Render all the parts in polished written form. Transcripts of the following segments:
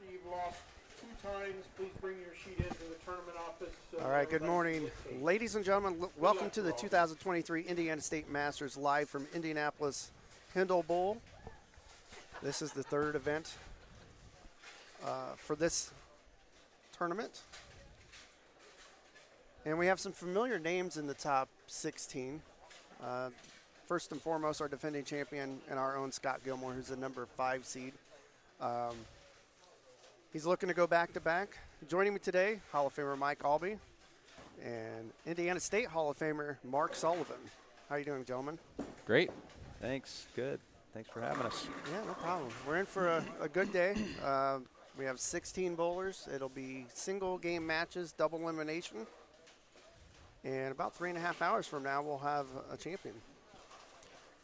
Steve lost 2 times. Please bring your sheet into the tournament office. All right, good morning. Ladies and gentlemen, welcome to the 2023 Indiana State Masters live from Indianapolis Hindel Bowl. This is the third event for this tournament. And we have some familiar names in the top 16. First and foremost, our defending champion and our own Scott Gilmore, who's the number 5 seed. He's looking to go back-to-back. Joining me today, Hall of Famer Mike Albee and Indiana State Hall of Famer Mark Sullivan. How are you doing, gentlemen? Great. Thanks. Good. Thanks for having us. Yeah, no problem. We're in for a good day. We have 16 bowlers. It'll be single game matches, double elimination. And about 3.5 hours from now, we'll have a champion.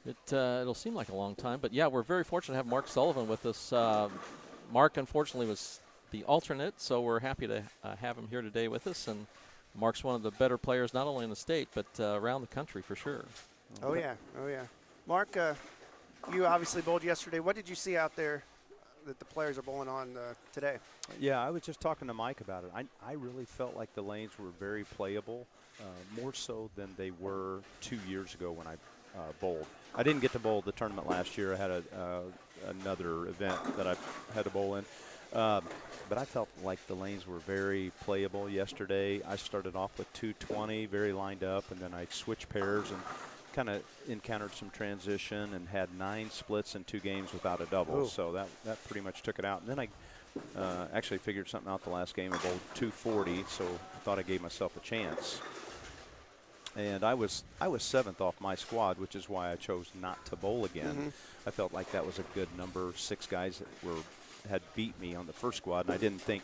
It'll seem like a long time, but yeah, we're very fortunate to have Mark Sullivan with us. Mark, unfortunately, was the alternate, so we're happy to have him here today with us. And Mark's one of the better players, not only in the state, but around the country for sure. Oh, yeah. Oh, yeah. Mark, you obviously bowled yesterday. What did you see out there that the players are bowling on today? Yeah, I was just talking to Mike about it. I really felt like the lanes were very playable, more so than they were 2 years ago when I bowled. I didn't get to bowl the tournament last year. I had another event that I had to bowl in. But I felt like the lanes were very playable yesterday. I started off with 220, very lined up, and then I switched pairs and kind of encountered some transition and had 9 splits in 2 games without a double. Ooh. So that pretty much took it out. And then I actually figured something out the last game. I bowled 240, so I thought I gave myself a chance. And I was 7th off my squad, which is why I chose not to bowl again. Mm-hmm. I felt like that was a good number. 6 guys that had beat me on the first squad, and I didn't think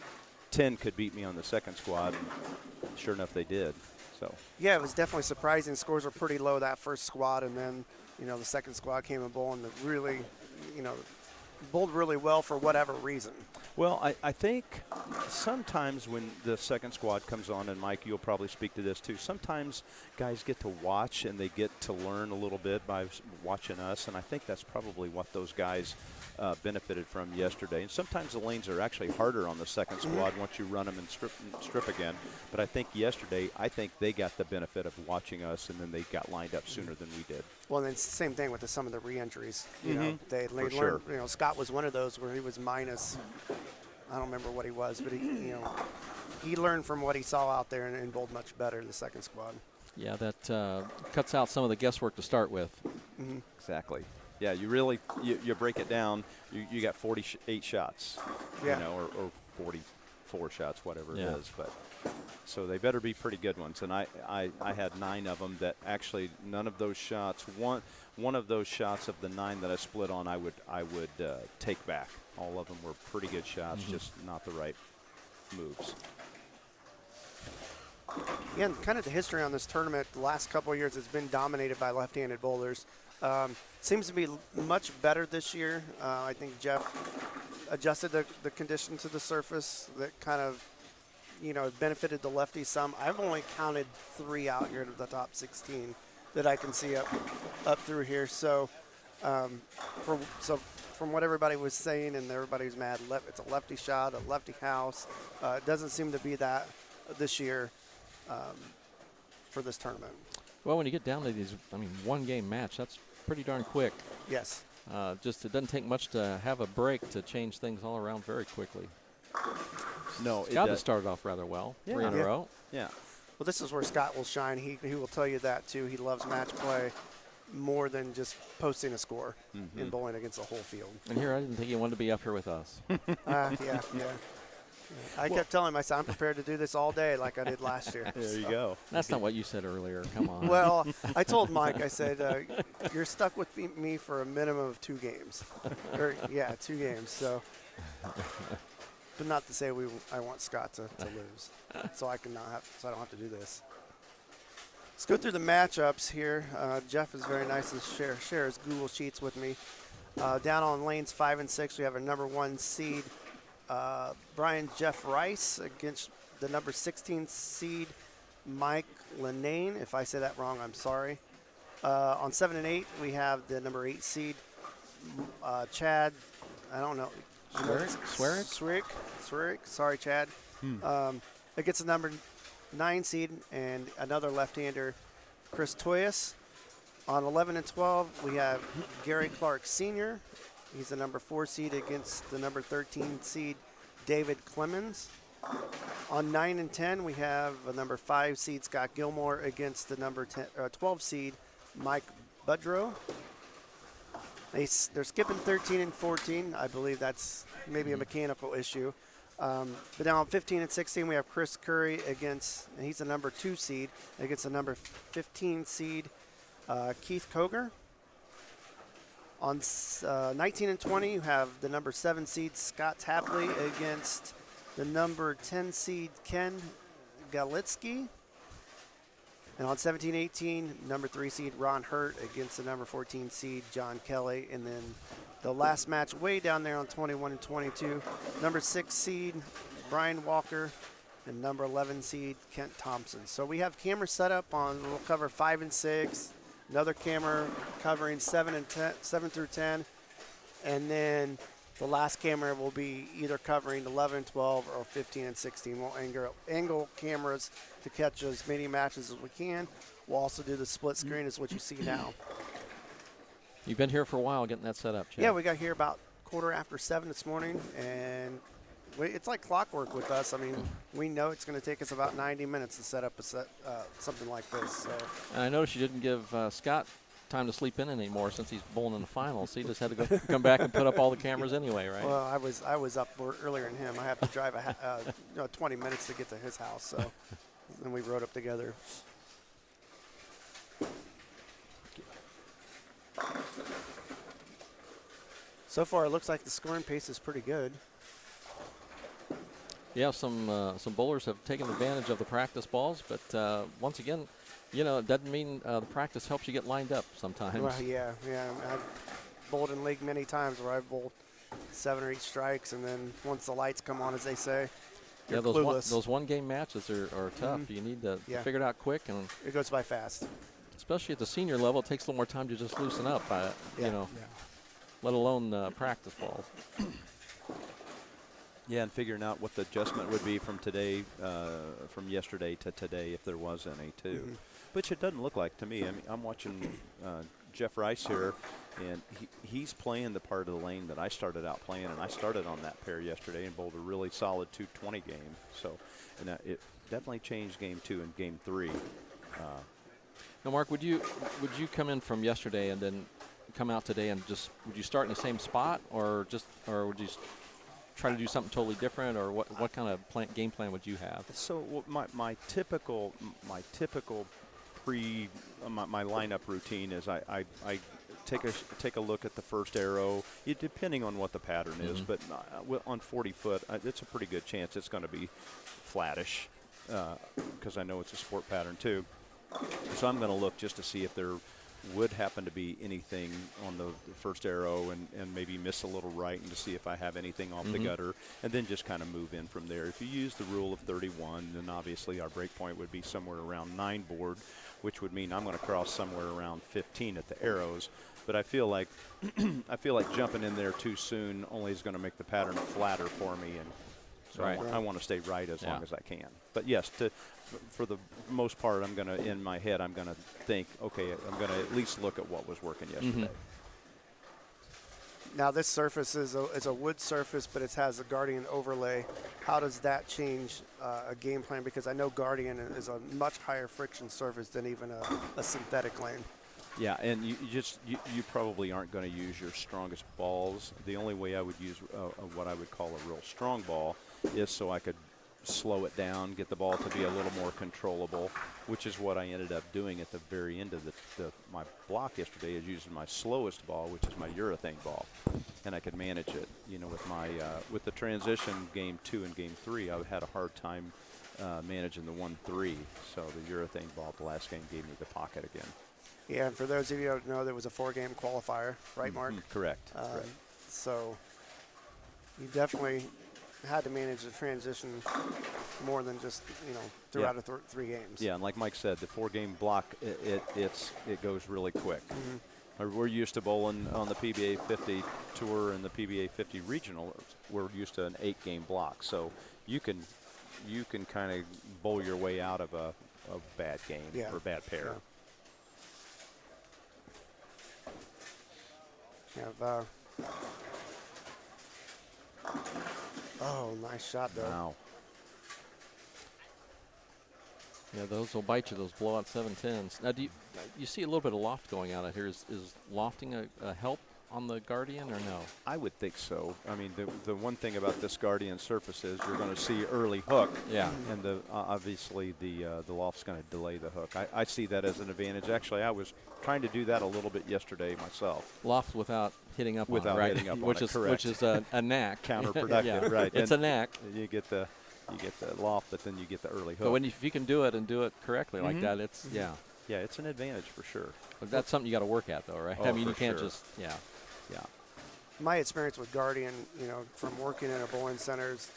10 could beat me on the second squad. And sure enough, they did. So yeah, it was definitely surprising. Scores were pretty low that first squad, and then the second squad came and bowled and really, bowled really well for whatever reason. Well, I think sometimes when the second squad comes on, and Mike, you'll probably speak to this too, sometimes guys get to watch and they get to learn a little bit by watching us, and I think that's probably what those guys benefited from yesterday. And sometimes the lanes are actually harder on the second squad once you run them and strip again. But I think yesterday, they got the benefit of watching us, and then they got lined up sooner than we did. Well, then same thing with some of the re-entries. They learned. Sure. Scott was one of those where he was minus. I don't remember what he was, but he learned from what he saw out there and bowled much better in the second squad. Yeah, that cuts out some of the guesswork to start with. Mm-hmm. Exactly. Yeah, you really you break it down. You got 48 shots, yeah. Or 44 shots, whatever it is. But so they better be pretty good ones. And I had 9 of them that actually none of those shots. One of those shots of the 9 that I split on, I would take back. All of them were pretty good shots, just not the right moves. Yeah, and kind of the history on this tournament, the last couple of years, has been dominated by left-handed bowlers. Seems to be much better this year. I think Jeff adjusted the condition to the surface that kind of, benefited the lefties some. I've only counted 3 out here of the top 16 that I can see up through here. So, from what everybody was saying, and everybody was mad, it's a lefty shot, a lefty house. It doesn't seem to be that this year for this tournament. Well, when you get down to these, one-game match, that's pretty darn quick. Yes. It doesn't take much to have a break to change things all around very quickly. No, Scott has started off rather well, 3 in a row. Yeah. Well, this is where Scott will shine. He will tell you that, too. He loves match play more than just posting a score in bowling against the whole field. And here, I didn't think he wanted to be up here with us. Yeah. I kept telling him, I said, I'm prepared to do this all day like I did last year. There you go. That's not what you said earlier. Come on. Well, I told Mike, I said, you're stuck with me for a minimum of 2 games. 2 games. So, but not to say I want Scott to lose, so I don't have to do this. Let's go through the matchups here. Jeff is very nice to share his Google Sheets with me. Down on lanes 5 and 6, we have a number 1 seed, Brian Jeff Rice, against the number 16 seed, Mike Lenane. If I say that wrong, I'm sorry. On 7 and 8, we have the number 8 seed, Chad. I don't know. Swearick. Sorry, Chad. Against the number 9 seed and another left-hander, Chris Toyas. On 11 and 12, we have Gary Clark Sr. He's the number 4 seed against the number 13 seed, David Clemens. On 9 and 10, we have a number 5 seed, Scott Gilmore, against the number 12 seed, Mike Budrow. They're skipping 13 and 14. I believe that's maybe a mechanical issue. But now on 15 and 16, we have Chris Curry against, and he's the number 2 seed, against the number 15 seed, Keith Koger. On 19 and 20, you have the number 7 seed, Scott Tapley, against the number 10 seed, Ken Galitsky. And on 17-18, number 3 seed, Ron Hurt, against the number 14 seed, John Kelly. And then the last match way down there on 21 and 22, number 6 seed, Brian Walker, and number 11 seed, Kent Thompson. So we have cameras set up on, we'll cover 5 and 6, another camera covering 7 through 10, and then the last camera will be either covering 11 and 12 or 15 and 16. We'll angle cameras to catch as many matches as we can. We'll also do the split screen as what you see now. You've been here for a while getting that set up, Chad. Yeah, we got here about 7:15 this morning, and it's like clockwork with us. I mean, we know it's going to take us about 90 minutes to set up something like this. So. And I noticed you didn't give Scott time to sleep in anymore since he's bowling in the finals. So he just had to go come back and put up all the cameras anyway, right? Well, I was up earlier than him. I have to drive 20 minutes to get to his house, so then we rode up together. So far, it looks like the scoring pace is pretty good. Yeah, some bowlers have taken advantage of the practice balls, but once again, it doesn't mean the practice helps you get lined up sometimes. Well, yeah. I've bowled in league many times where I've bowled 7 or 8 strikes, and then once the lights come on, as they say, you're clueless. Those one-game matches are tough. You need to figure it out quick, and it goes by fast. Especially at the senior level, it takes a little more time to just loosen up. Let alone practice balls. Yeah, and figuring out what the adjustment would be from from yesterday to today, if there was any, too. Mm-hmm. Which it doesn't look like to me. I mean, I'm watching Jeff Rice here, and he's playing the part of the lane that I started out playing, and I started on that pair yesterday and bowled a really solid 220 game. So, and it definitely changed game 2 and game 3. Now, Mark, would you come in from yesterday and then come out today and would you start in the same spot, or would you try to do something totally different, or what kind of game plan would you have? So my typical my lineup routine is I take a look at the first arrow, depending on what the pattern is, but on 40 foot, it's a pretty good chance it's going to be flattish because I know it's a sport pattern too. So I'm going to look just to see if there would happen to be anything on the first arrow and maybe miss a little right, and to see if I have anything off the gutter, and then just kind of move in from there. If you use the rule of 31, then obviously our break point would be somewhere around 9 board, which would mean I'm going to cross somewhere around 15 at the arrows. But I feel like jumping in there too soon only is going to make the pattern flatter for me, and so I want to stay right as long as I can. But yes, for the most part, I'm going to, in my head, I'm going to think, okay, I'm going to at least look at what was working yesterday. Now, this surface is a wood surface, but it has a Guardian overlay. How does that change a game plan? Because I know Guardian is a much higher friction surface than even a synthetic lane. Yeah, and you probably aren't going to use your strongest balls. The only way I would use what I would call a real strong ball is so I could slow it down, get the ball to be a little more controllable, which is what I ended up doing at the very end of my block yesterday, is using my slowest ball, which is my urethane ball, and I could manage it. With the transition game 2 and game 3, I had a hard time managing the 1-3, so the urethane ball the last game gave me the pocket again. Yeah, and for those of you who don't know, there was a 4-game qualifier, right, Mark? Correct. So you definitely had to manage the transition more than just throughout 3 games. Yeah, and like Mike said, the 4-game block it goes really quick. We're used to bowling on the PBA 50 Tour and the PBA 50 Regional. We're used to an 8-game block, so you can kind of bowl your way out of a bad game or bad pair. Yeah. Oh, nice shot there. Wow. Yeah, those will bite you, those blowout 710s. Now, do you see a little bit of loft going out of here? Is lofting a help on the Guardian or no? I would think so. I mean, the one thing about this Guardian surface is you're going to see early hook. Yeah. And obviously the loft's going to delay the hook. I see that as an advantage. Actually, I was trying to do that a little bit yesterday myself. Loft without hitting up on it, right? Hitting up which on is it, correct. which is a knack. Counterproductive, yeah. right. It's a knack. You get the loft, but then you get the early hook. But if you can do it and do it correctly like that, it's yeah, it's an advantage for sure. But that's something you got to work at, though, right? Oh, I mean, you for can't sure. just yeah. My experience with Guardian, from working in a bowling centers,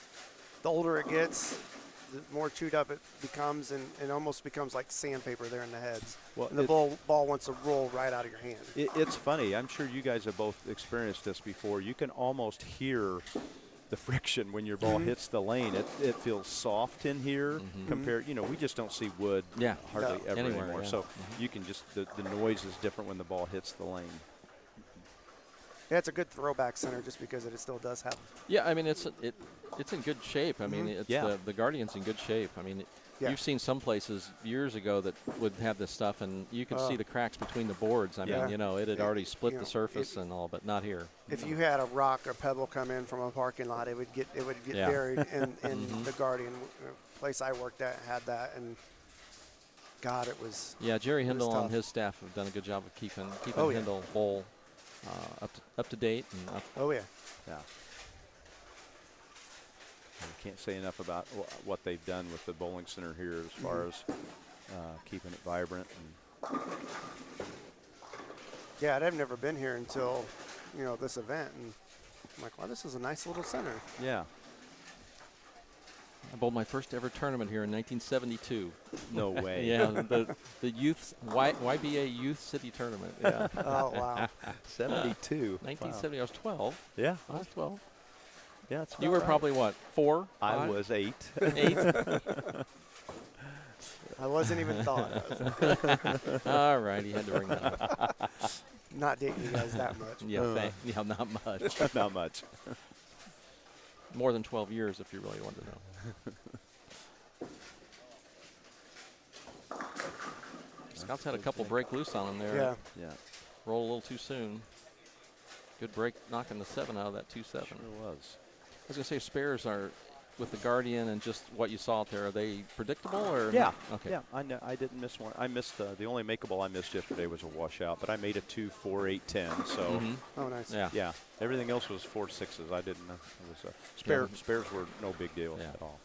the older it gets, the more chewed up it becomes, and it almost becomes like sandpaper there in the heads. Well, and the ball wants to roll right out of your hand. It's funny. I'm sure you guys have both experienced this before. You can almost hear the friction when your ball hits the lane. It feels soft in here compared, we just don't see wood hardly ever anywhere, anymore. yeah. So you can just, the noise is different when the ball hits the lane. Yeah, it's a good throwback center just because it still does have. Yeah, I mean, it's in good shape. I mean, it's the Guardian's in good shape. I mean, you've seen some places years ago that would have this stuff, and you can see the cracks between the boards. I mean, it had already split the surface and all, but not here. If you had a rock or pebble come in from a parking lot, it would get buried in the Guardian. Place I worked at had that, and God, it was. Yeah, Jerry it was Hindel and tough. his staff have done a good job of keeping Oh, yeah. Hindel Bowl up to date and up. Oh yeah. Yeah. I can't say enough about what they've done with the bowling center here as far as keeping it vibrant. And Yeah, I'd never been here until, this event, and I'm like, wow, this is a nice little center. yeah. I bowled my first ever tournament here in 1972. No way. Yeah, the youth YBA Youth City Tournament. Yeah, Oh wow. 72. 1970. I was 12. Yeah. I was 12. Yeah. It's You were probably what, 4? I 5? was 8. 8. I wasn't even thought. All right, he had to bring that up. Not dating you guys that much. Yeah, not much. Not much. More than 12 years, if you really want to know. Scott's had a couple break loose on him there. Yeah. Yeah. Roll a little too soon. Good break, knocking the 7 out of that 2-7. Sure was. I was going to say spares are with the Guardian and just what you saw out there. Are they predictable or? Yeah. not? Okay. Yeah. I know. I didn't miss one. I missed the only makeable I missed yesterday was a washout, but I made a 2, 4, 8, 10. So Oh nice. Yeah. yeah, everything else was 4 6s. I didn't know. It was spares were no big deal Yeah. at all.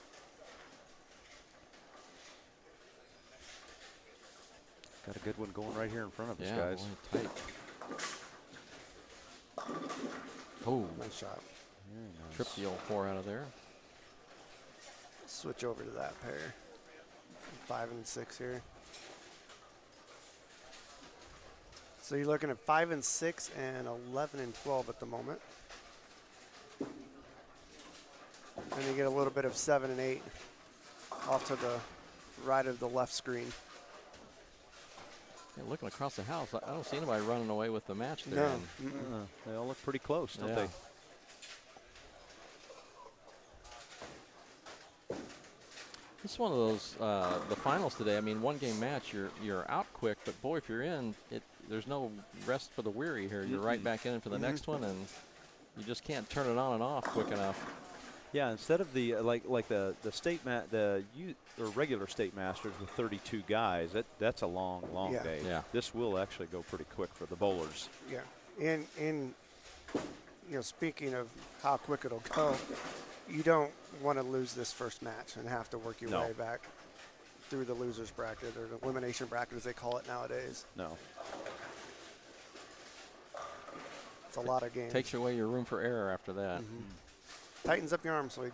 Got a good one going right here in front of us, Yeah, guys. boy, tight. Oh, Nice shot. Very nice. tripped the old 4 out of there. Switch over to that pair. 5 and 6 here. So you're looking at 5 and 6 and 11 and 12 at the moment. And you get a little bit of 7 and 8 off to the right of the left screen. Yeah, looking across the house, I don't see anybody running away with the match there. No. And They all look pretty close, don't Yeah. they? This is one of those the finals today. I mean, 1-game match, you're out quick, but boy, if you're in, there's no rest for the weary here. You're right back in for the next one, and you just can't turn it on and off quick enough. Yeah, instead of the like the state or regular state masters with 32 guys, that's a long Yeah. day. Yeah. This will actually go pretty quick for the bowlers. Yeah. And speaking of how quick it'll go, you don't want to lose this first match and have to work your No. way back through the losers bracket or the elimination bracket as they call it nowadays. No. It's a lot of games. Takes away your room for error after that. Tightens up your arm sleeve.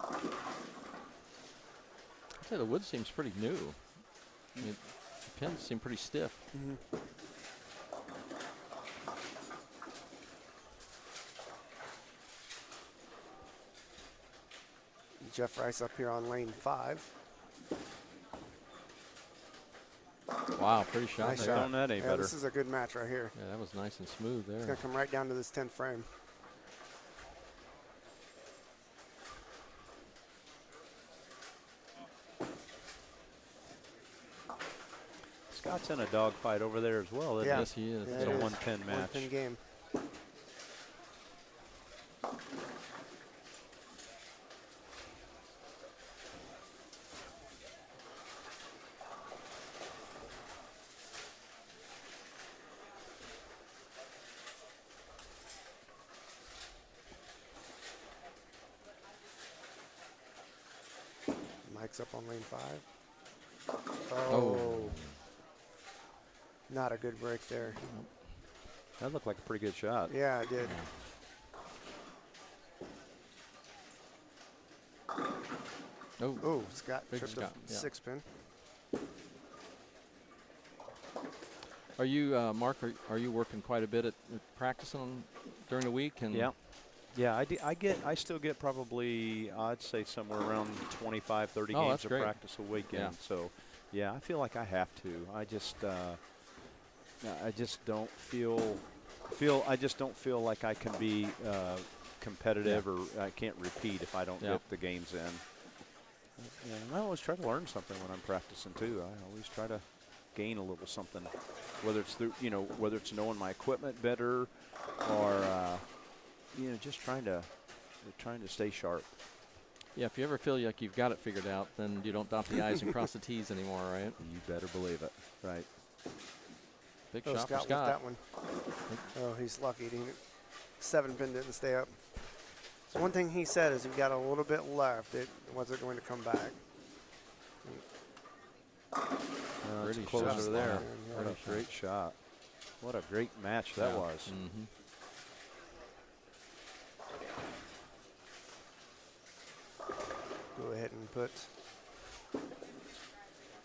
I'd say the wood seems pretty new. I mean, the pins seem pretty stiff. Jeff Rice up here on lane 5. Wow, pretty shot Nice there. shot. Don't that any Yeah, better. this is a good match right here. Yeah, that was nice and smooth It's there. going to come right down to this 10th frame. Scott's in a dogfight over there as well, isn't Yeah. he? Yes, he is. Yeah, It's it a is. 1-10 match. 1-10 game. Mike's up on lane 5. Oh. Not a good break there. That looked like a pretty good shot. Yeah, it did. Oh, Oh, Scott Big tripped Scott, a yeah. 6-pin. are you, Mark, are you working quite a bit at practicing during the week? And Yeah. Yeah, I still get probably, I'd say somewhere around 25, 30 Oh, games that's of great. practice a weekend. Yeah. So, yeah, I feel like I have to. I just don't feel like I can be competitive or I can't repeat if I don't Yeah. get the games in. Yeah, and I always try to learn something when I'm practicing too. I always try to gain a little something, whether it's through, whether it's knowing my equipment better or just trying to stay sharp. Yeah, if you ever feel like you've got it figured out, then you don't dot the I's and cross the T's anymore, right? You better believe it. Right. Big Oh, shot Scott for Scott. with that one. Oh, he's lucky. 7-pin didn't stay up. So one thing he said is he got a little bit left. It wasn't going to come back. It's Pretty closer shot. there. Yeah. What a great shot. What a great match that was. Mm-hmm. Go ahead and put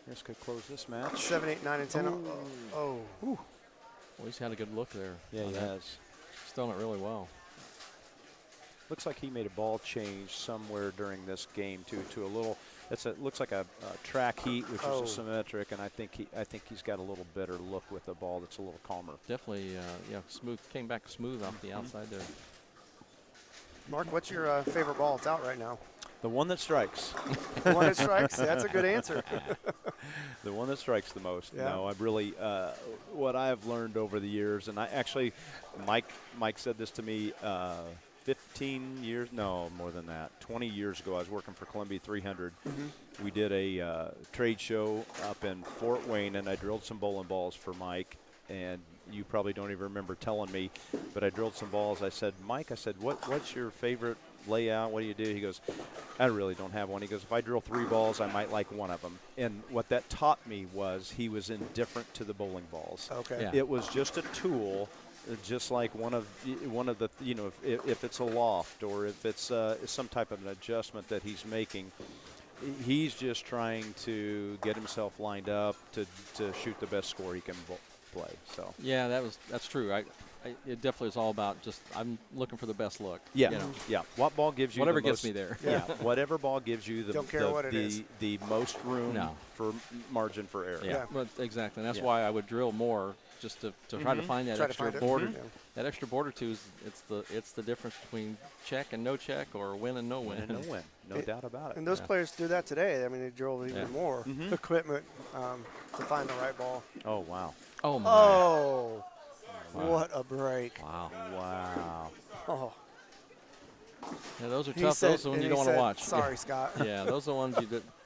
This could close this match. 7, 8, 9, and 10. Oh. Well, he's had a good look there. Yeah, on he that. has. He's done it really well. Looks like he made a ball change somewhere during this game too. To a little. Looks like a track heat, which Oh. is asymmetric, and I think he's got a little better look with the ball. That's a little calmer. Definitely, smooth. Came back smooth off the outside there. Mark, what's your favorite ball? It's out right now. The one that strikes. The one that strikes. That's a good answer. The one that strikes the most. Yeah. No, I've really what I've learned over the years, and I actually, Mike said this to me 15 years, no, more than that, 20 years ago. I was working for Columbia 300. Mm-hmm. We did a trade show up in Fort Wayne, and I drilled some bowling balls for Mike. And you probably don't even remember telling me, but I drilled some balls. I said, Mike, what's your favorite layout? What do you do? He goes, I really don't have one. He goes, if I drill 3 balls, I might like one of them. And what that taught me was he was indifferent to the bowling balls. Okay. Yeah. It was just a tool, just like one of the, if it's a loft or if it's some type of an adjustment that he's making. He's just trying to get himself lined up to shoot the best score he can play. So Yeah, that's true. It definitely is all about just I'm looking for the best look. yeah, You know, yeah. What ball gives you whatever the gets most, me there. Yeah, whatever ball gives you Don't care what it is. the most room No. for margin for error. Yeah, but exactly. And that's Yeah. why I would drill more, just to try to find that Try to extra find it. border. Mhm. That extra border too is it's the difference between check and no check, or win and no win. Win and no win, no doubt about it. And those Yeah. players do that today. I mean, they drill even Yeah. more Mhm. equipment to find the right ball. Oh wow, Oh my! Oh, Wow. what a break. Wow. wow. Oh. Yeah, those are He tough. said- Those are the ones and you he don't want to said, watch. Sorry, Scott. Yeah, those are the ones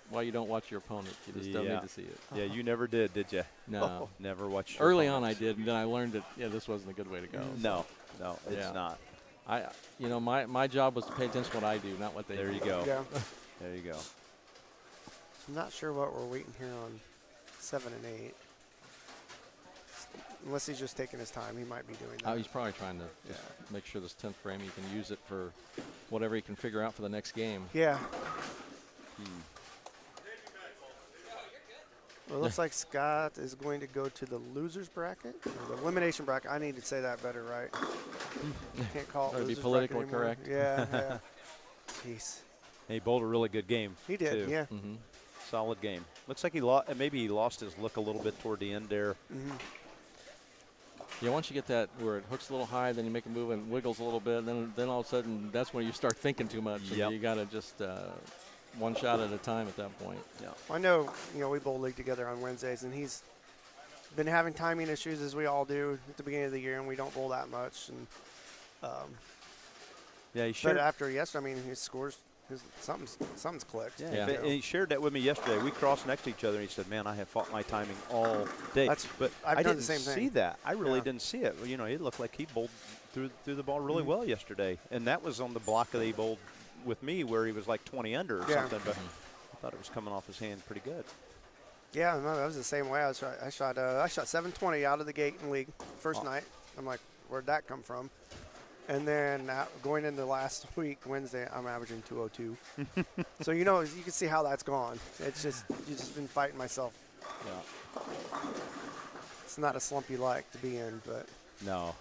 why you don't watch your opponent. You just don't Yeah. need to see it. Yeah, you never did you? No. Never watched. your Early on, I opponents. did, and then I learned that this wasn't a good way to go. No, it's Yeah. not. My job was to pay attention to what I do, not what they do. There you go. Yeah. There you go. I'm not sure what we're waiting here on 7 and 8. Unless he's just taking his time, he might be doing that. Oh, he's probably trying to just make sure this 10th frame, he can use it for whatever he can figure out for the next game. Yeah. Well, it looks like Scott is going to go to the losers bracket, or the elimination bracket. I need to say that better, right? Can't call it Or be losers politically bracket anymore. correct. Yeah, yeah. Jeez. He bowled a really good game. He did, too. yeah. Mm-hmm. Solid game. Looks like maybe he lost his look a little bit toward the end there. Mm-hmm. Yeah, once you get that where it hooks a little high, then you make a move and wiggles a little bit, then all of a sudden that's when you start thinking too much. Yep. And you got to just one shot at a time at that point. Yeah. I know, we bowl league together on Wednesdays, and he's been having timing issues as we all do at the beginning of the year, and we don't bowl that much. And Yeah, he but shared. after yesterday, I mean, his scores, something's clicked. Yeah, Yeah. and he shared that with me yesterday. We crossed next to each other, and he said, "Man, I have fought my timing all day." But I've I done didn't the same see thing. that. I really Yeah. didn't see it. It looked like he bowled through the ball really Mm-hmm. well yesterday, and that was on the block that he bowled with me, where he was like 20 under or Yeah. something. But I thought it was coming off his hand pretty good. Yeah, no, that was the same way. I shot 720 out of the gate in league first night. I'm like, where'd that come from? And then going into last week, Wednesday, I'm averaging 202. So you can see how that's gone. It's just been fighting myself. Yeah. It's not a slump you like to be in, but No.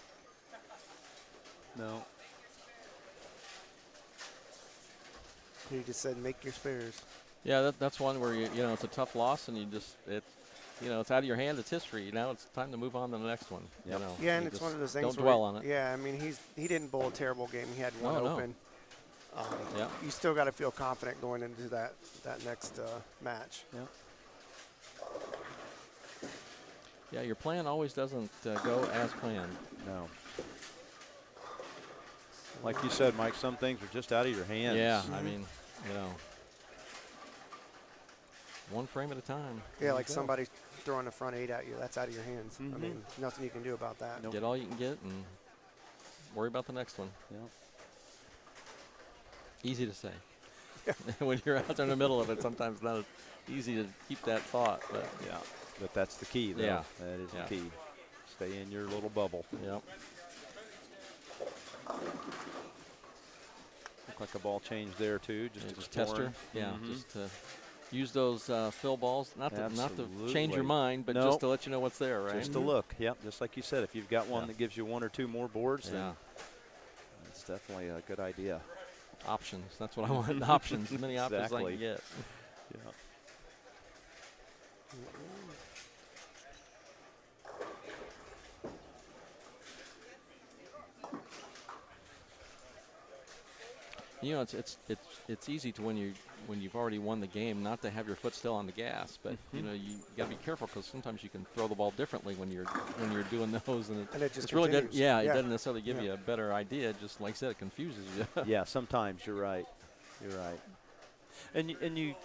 he just said make your spares. Yeah, that's one where it's a tough loss, and it's out of your hand. It's history. Now it's time to move on to the next one. Yep. Yeah, and You it's just one of those things. Don't where dwell on it. Yeah, I mean he didn't bowl a terrible game. He had one No. open. Yeah. You still got to feel confident going into that next match. Yeah. Yeah, your plan always doesn't go as planned. No. Like you said, Mike, some things are just out of your hands. Yeah, I mean, one frame at a time. Yeah, like go. somebody throwing a front 8 at you. That's out of your hands. I Mhm. mean, nothing you can do about that. Nope. Get all you can get and worry about the next one. Yeah. Easy to say. When you're out there in the middle of it, sometimes not easy to keep that thought. But Yeah. But that's the key, though. Yeah. That is Yeah. the key. Stay in your little bubble. yep. Look like a ball change there, too. Just And exploring. tester. Yeah, Mhm. just to use those fill balls, not to change your Absolutely. mind, but No. just to let you know what's there, right? Just to look. Yep, just like you said, if you've got one Yeah. that gives you one or two more boards, Yeah. then that's definitely a good idea. Options. That's what I want. Options. As many options as I Exactly. can get. Yeah. It's easy to when you've already won the game not to have your foot still on the gas, but you got to be careful because sometimes you can throw the ball differently when you're doing those, and And it just it's really good. continues. Yeah, Yeah. it doesn't necessarily give Yeah. you a better idea. Just like I said, it confuses you. Yeah, sometimes you're right. You're right. And you,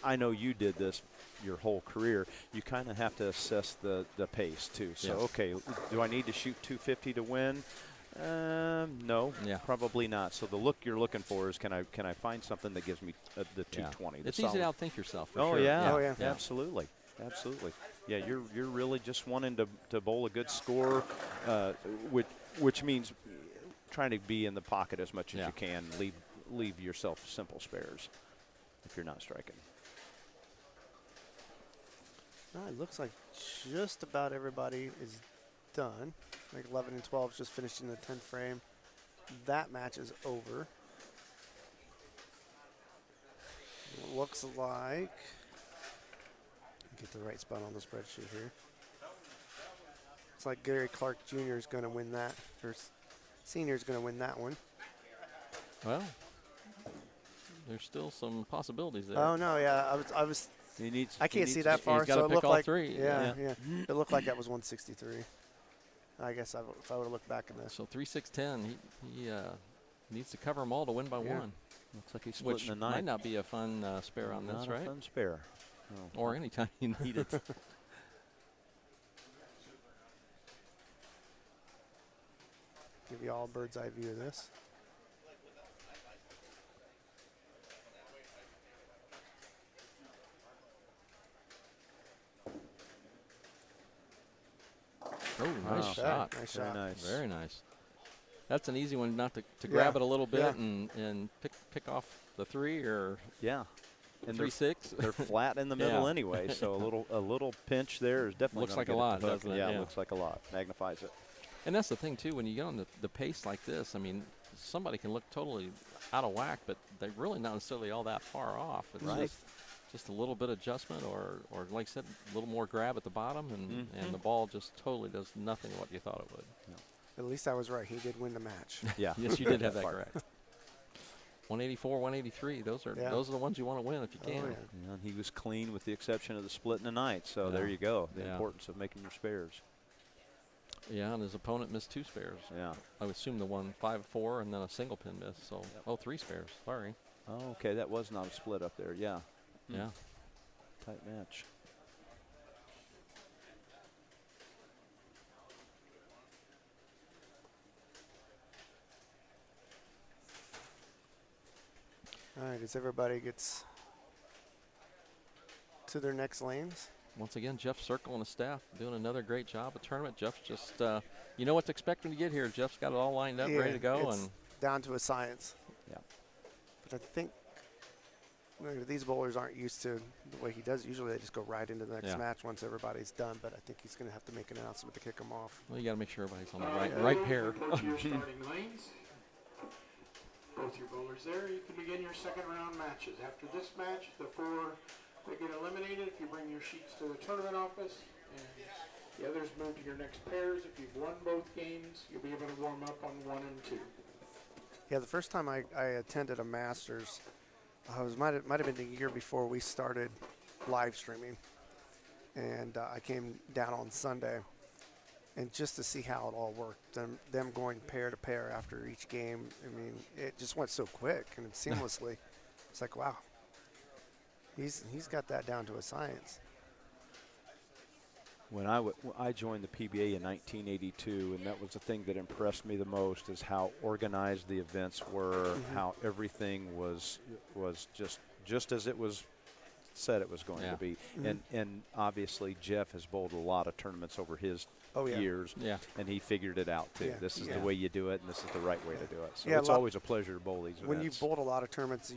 I know you did this your whole career. You kind of have to assess the pace too. So Yes. okay, do I need to shoot 250 to win? No, Yeah. probably not. So the look you're looking for is can I find something that gives me the 220? the It's easy to solid- outthink yourself. For Oh sure. yeah. Oh, yeah. Absolutely. Absolutely. Yeah, you're really just wanting to bowl a good score, which means trying to be in the pocket as much as Yeah. you can. Leave yourself simple spares if you're not striking. No, it looks like just about everybody is done. Like 11 and 12 is just finished in the 10th frame. That match is over. It looks like, get the right spot on the spreadsheet here. It's like Gary Clark Jr. is going to win that, or Senior is going to win that one. Well, there's still some possibilities there. Oh no, yeah, I was. I can't see that far, he's gotta so it pick looked all like three. Yeah, it looked like that was 163. I guess if I would have looked back in this. So 3-6-10. He needs to cover them all to win by Yeah. one, Looks like he's splitting which the might ninth. not be a fun spare on Not this, a right? fun spare. No. Or anytime you need it. Give you all a bird's eye view of this. Oh, nice Wow. shot. Nice Very shot. nice. Very nice. That's an easy one, not to grab it a little bit Yeah. and pick off the 3 or Yeah. And 3-6. they're flat in the middle Yeah. anyway, so a little pinch there is definitely Looks gonna like a get it lot, to hook. doesn't it? Yeah, Yeah. looks like a lot. Magnifies it. And that's the thing too. When you get on the pace like this, I mean, somebody can look totally out of whack, but they're really not necessarily all that far off. It's just a little bit adjustment, or like I said, a little more grab at the bottom, and the ball just totally does nothing what you thought it would. No. At least I was right. He did win the match. Yeah. Yes, you did have that correct. 184, 183. Those are the ones you want to win if you can. Oh, yeah. And he was clean with the exception of the split in the ninth. So there you go. The importance of making your spares. Yeah, and his opponent missed 2 spares. Yeah. I would assume the one 5-4 and then a single pin miss. So 3 spares. Sorry. Oh, okay. That was not a split up there. Yeah. Yeah. Tight match. All right, as everybody gets to their next lanes. Once again, Jeff Circle and his staff doing another great job at tournament. Jeff's just, you know what to expect when you get here. Jeff's got it all lined up, ready to go. It's and down to a science. Yeah. But I think these bowlers aren't used to the way he does. Usually they just go right into the next match once everybody's done. But I think he's going to have to make an announcement to kick them off. Well, you got to make sure everybody's on the right pair. Your starting lanes. Both your bowlers there. You can begin your second round matches. After this match, the 4 that get eliminated, if you bring your sheets to the tournament office, and the others move to your next pairs. If you've won both games, you'll be able to warm up on 1 and 2. Yeah, the first time I attended a Masters, might have been the year before we started live streaming, and I came down on Sunday, and just to see how it all worked, them going pair to pair after each game. I mean, it just went so quick and seamlessly. It's like, wow, he's got that down to a science. When I joined the PBA in 1982, and that was the thing that impressed me the most, is how organized the events were, how everything was just as it was said it was going to be. And obviously Jeff has bowled a lot of tournaments over his years, and he figured it out too. This is the way you do it, and this is the right way to do it. So it's always a pleasure to bowl these events. When you bowled a lot of tournaments,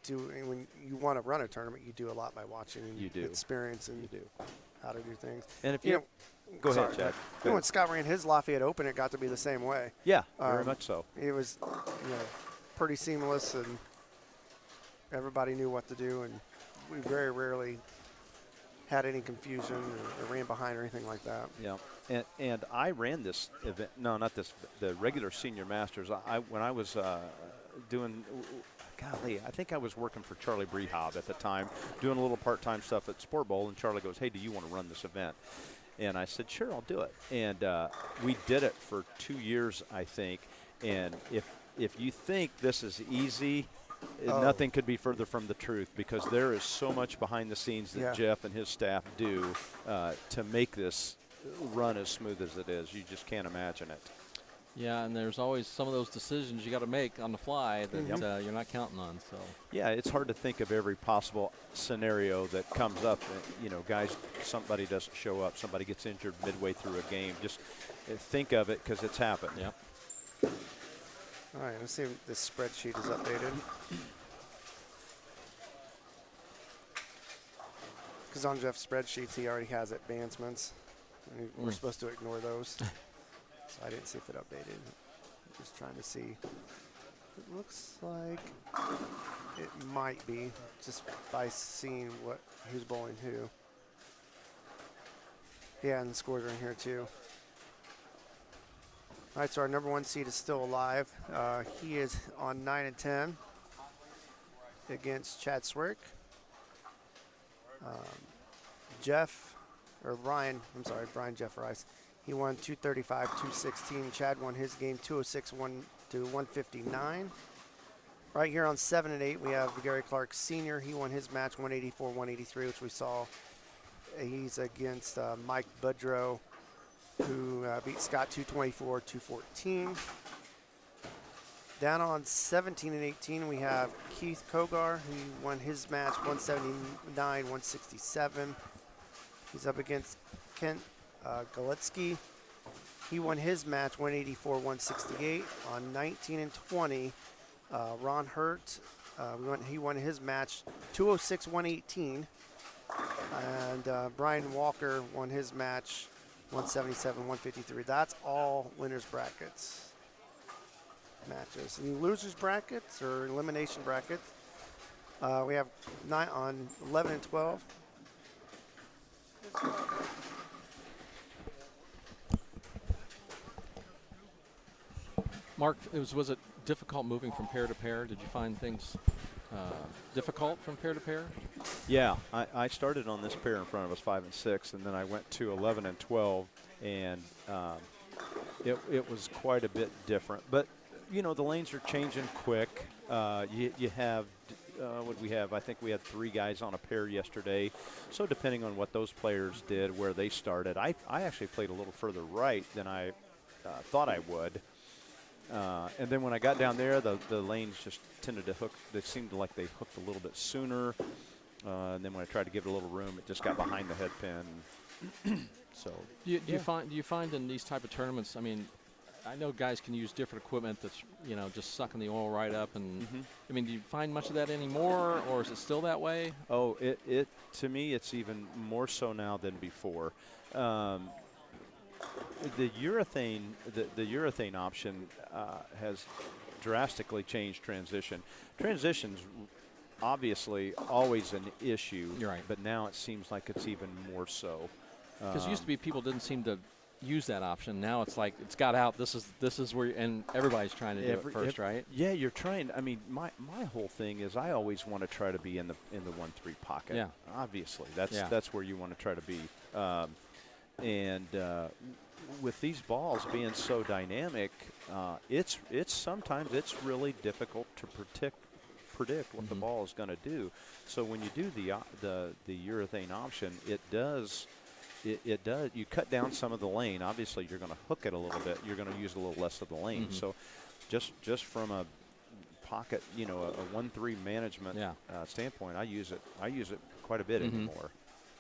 when you want to run a tournament, you do a lot by watching and experience and how to do things. And if you go ahead, Chad. When Scott ran his Lafayette Open, it got to be the same way. Yeah, very much so. It was pretty seamless, and everybody knew what to do, and we very rarely had any confusion or ran behind or anything like that. Yeah, and I ran this event. No, not this. The regular Senior Masters. When I was doing. Golly, I think I was working for Charlie Brehob at the time, doing a little part-time stuff at Sport Bowl, and Charlie goes, "Hey, do you want to run this event?" And I said, "Sure, I'll do it." And we did it for 2 years, I think. And if you think this is easy, nothing could be further from the truth, because there is so much behind the scenes that Jeff and his staff do to make this run as smooth as it is. You just can't imagine it. Yeah, and there's always some of those decisions you got to make on the fly that you're not counting on. So yeah, it's hard to think of every possible scenario that comes up. Guys, somebody doesn't show up, somebody gets injured midway through a game. Just think of it, because it's happened. Yep. All right, let's see if this spreadsheet is updated. Because on Jeff's spreadsheets, he already has advancements. We're supposed to ignore those. So I didn't see if it updated. Just trying to see. It looks like it might be, just by seeing who's bowling who. Yeah, and the scores are in here too. All right, so our number 1 seed is still alive. He is on 9 and 10 against Chad Swick. Brian Jeff Rice. He won 235, 216. Chad won his game 206, 1 to 159. Right here on 7 and 8, we have Gary Clark Sr. He won his match 184, 183, which we saw. He's against Mike Budrow, who beat Scott 224, 214. Down on 17 and 18, we have Keith Kogar, who won his match 179, 167. He's up against Kent Galitsky. He won his match 184, 168. On 19 and 20, Ron Hurt, he won his match 206, 118. And Brian Walker won his match 177, 153. That's all winners brackets. matches. In losers brackets or elimination brackets, we have 9 on 11 and 12. Mark, was it difficult moving from pair to pair? Did you find things difficult from pair to pair? Yeah, I started on this pair in front of us, 5 and 6, and then I went to 11 and 12, and it was quite a bit different. But you know, the lanes are changing quick. You have what we have. I think we had 3 guys on a pair yesterday. So depending on what those players did, where they started, I actually played a little further right than I thought I would. And then when I got down there, the lanes just tended to hook. They seemed like they hooked a little bit sooner. And then when I tried to give it a little room, it just got behind the head pin. So Do you find in these type of tournaments? I mean, I know guys can use different equipment that's just sucking the oil right up. And I mean, do you find much of that anymore, or is it still that way? Oh, it to me, it's even more so now than before. The urethane option has drastically changed transition. Transition's obviously always an issue, You're right. But now it seems like it's even more so. Because used to be people didn't seem to use that option. Now it's like it's got out. This is where and everybody's trying to do it first, right? Yeah, you're trying. I mean, my whole thing is I always want to try to be in the 1-3 pocket. Yeah. Obviously, that's where you want to try to be. With these balls being so dynamic, it's sometimes it's really difficult to predict what the ball is going to do. So when you do the urethane option, it does. You cut down some of the lane. Obviously, you're going to hook it a little bit. You're going to use a little less of the lane. So, just from a pocket, a 1-3 management standpoint, I use it quite a bit anymore.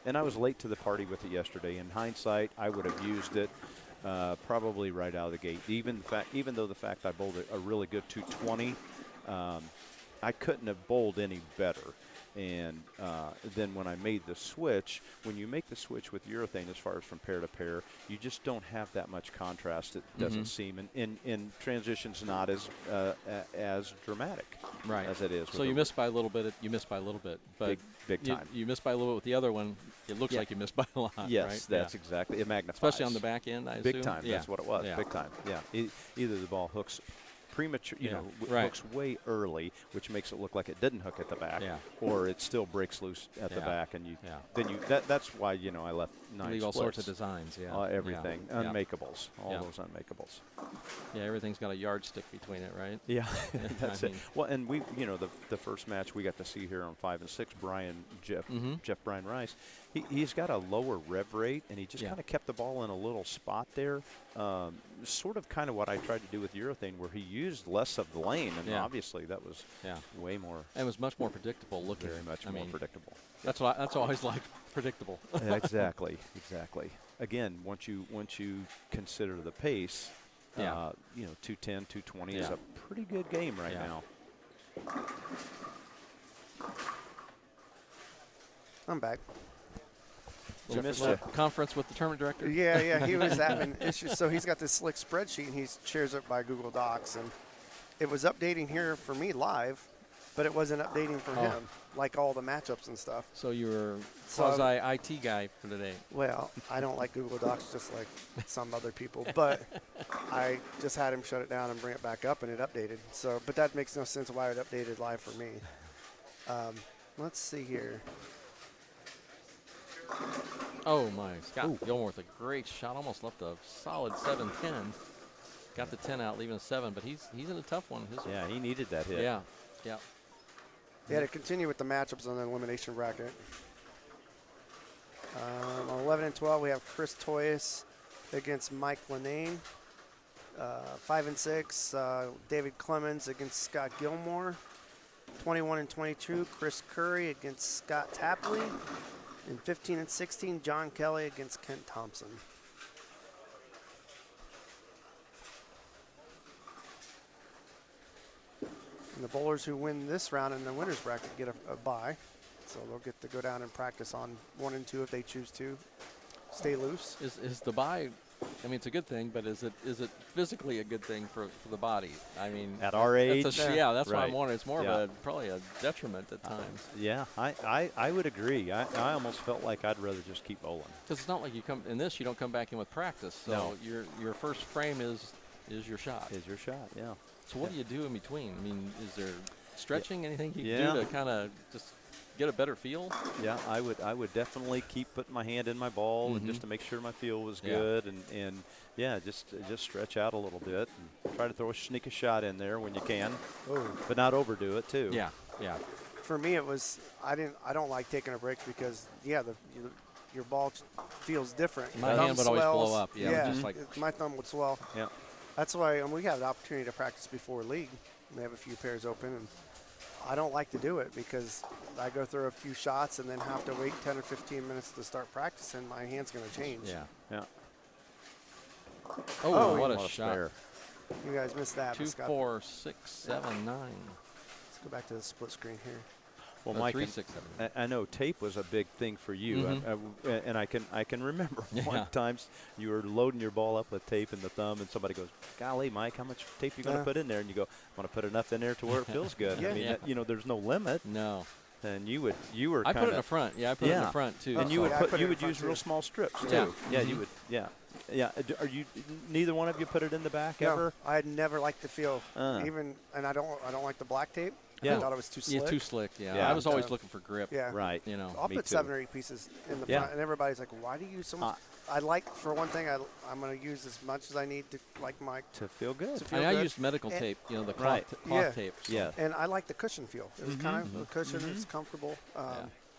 And I was late to the party with it yesterday. In hindsight, I would have used it probably right out of the gate. Even though the fact I bowled a really good 220, I couldn't have bowled any better. And then when I made the switch, when you make the switch with urethane as far as from pair to pair, you just don't have that much contrast. It doesn't seem, and transition's not as dramatic as it is. So you missed by a little bit. You missed by a little bit, but big time. You missed by a little bit with the other one. It looks like you missed by a lot. Yes, right? that's exactly. It magnifies, especially on the back end. I big assume. time. Yeah. That's what it was. Yeah. Big time. Yeah. Either the ball hooks premature, right. hooks way early, which makes it look like it didn't hook at the back, or it still breaks loose at the back, and that's why I left 9 leave splits. all sorts of designs, everything, unmakeables, all those unmakeables. Yeah, everything's got a yardstick between it, right? Yeah, that's it. Well, and we, the first match we got to see here on 5 and 6, Jeff Brian Rice, he's got a lower rev rate, and he just kind of kept the ball in a little spot there. Sort of kind of what I tried to do with urethane, where he used less of the lane, and obviously that was way more. And it was much more predictable looking. Very much more predictable. That's what that's always like, predictable. Exactly. Again, once you consider the pace, 210, 220 is a pretty good game right now. I'm back. We missed you. Conference with the tournament director? Yeah, he was having issues. So he's got this slick spreadsheet, and he shares it by Google Docs. And it was updating here for me live, but it wasn't updating for him, like all the matchups and stuff. So you were quasi-IT guy for today. Well, I don't like Google Docs just like some other people, but I just had him shut it down and bring it back up, and it updated. So, but that makes no sense why it updated live for me. Let's see here. Oh, my. Scott Gilmore with a great shot. Almost left a solid 7-10. Got the 10 out, leaving a 7, but he's in a tough one. He needed that hit. Yeah. Yeah, to continue with the matchups on the elimination bracket. On 11 and 12, we have Chris Toyes against Mike Lanane. 5 and 6, David Clemens against Scott Gilmore. 21 and 22, Chris Curry against Scott Tapley. And 15 and 16, John Kelly against Kent Thompson. And the bowlers who win this round in the winner's bracket get a bye. So they'll get to go down and practice on 1 and 2 if they choose to stay loose. Is the bye I mean, it's a good thing, but is it physically a good thing for the body? I mean, At our age, that's that's what I'm right. wondering. It's more Yeah. of probably a detriment at times. Yeah, I would agree. I almost felt like I'd rather just keep bowling. Because it's not like you come in this, you don't come back in with practice. So No. your first frame is your shot. Is your shot, yeah. So what do you do in between? I mean, is there stretching, anything you Yeah. can do to kind of just get a better feel? Yeah, I would definitely keep putting my hand in my ball and just to make sure my feel was Yeah. good and yeah, just stretch out a little bit and try to sneak a shot in there when you can, but not overdo it too. Yeah, yeah. For me, it was I don't like taking a break because your ball feels different. My Your hand thumb would always blow swells. up. Yeah, just like my thumb would swell. Yeah. That's why we had an opportunity to practice before league. We have a few pairs open, and I don't like to do it because I go through a few shots and then have to wait 10 or 15 minutes to start practicing. My hand's going to change. yeah. Yeah. Oh, what What a a shot! spare. You guys missed that. 2, but Scott, 4, 6, 7, 9. let's go back to the split screen here. Well, Or Mike, 3, 6, 7. I know tape was a big thing for you, and I can remember one times you were loading your ball up with tape in the thumb, and somebody goes, "Golly, Mike, how much tape you going to put in there?" And you go, "I want to put enough in there to where it feels good." I mean, Yeah. there's no limit. No. And you were I kind put it in the front. Yeah, I put it in the front too. And you so- would Yeah, I put it you in would front use too. real small strips Yeah. too. Yeah, you would. Yeah. Are you neither one of you put it in the back ever? No, I never liked the feel, Uh. even, and I don't like the black tape. Yeah. I thought it was too slick. Yeah, too slick. Yeah. Yeah. I was always Uh, looking for grip. Yeah. Right. You know. I'll Me put too. 7 or 8 pieces in the Yeah. front, and everybody's like, "Why do you use so much?" I like, for one thing, I'm going to use as much as I need to, like Mike. To feel good. To feel I good. used medical And- tape. You know, the cloth, Right. cloth Yeah. tape. So. Yeah. And I like the cushion feel. It was kind of the cushion is comfortable.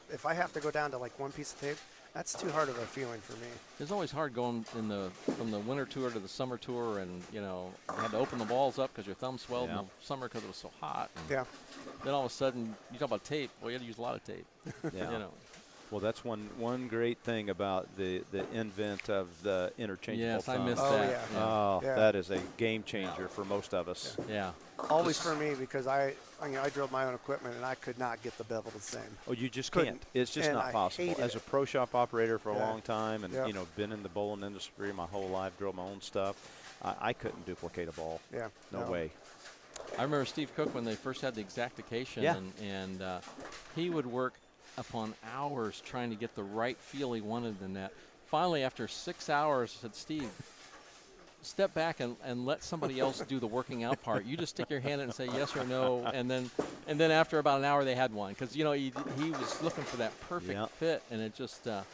If I have to go down to like one piece of tape, that's too hard of a feeling for me. It's always hard going from the winter tour to the summer tour, and you know, I had to open the balls up because your thumb swelled in Yeah. the summer because it was so hot. And Yeah. then all of a sudden, you talk about tape. Well, you had to use a lot of tape. Yeah. You know. Well, that's one great thing about the invent of the interchangeable Yes, I thumb. missed Oh, that. yeah. Oh, Yeah. that is a game changer for most of us. Yeah. Always for me because I drilled my own equipment and I could not get the bevel the same. Oh, you just Couldn't. can't. It's just And not I possible. hated As a it. pro shop operator for a Yeah. long time, and Yeah. been in the bowling industry my whole life, drilled my own stuff, I couldn't duplicate a ball. Yeah. No way. I remember Steve Cook when they first had the exactification, Yeah. and he would work upon hours trying to get the right feel he wanted in that. Finally, after 6 hours, I said, "Steve, step back and let somebody else do the working out part. You just stick your hand in and say yes or no, and then after about an hour, they had one because he was looking for that perfect Yeah. fit, and it just." as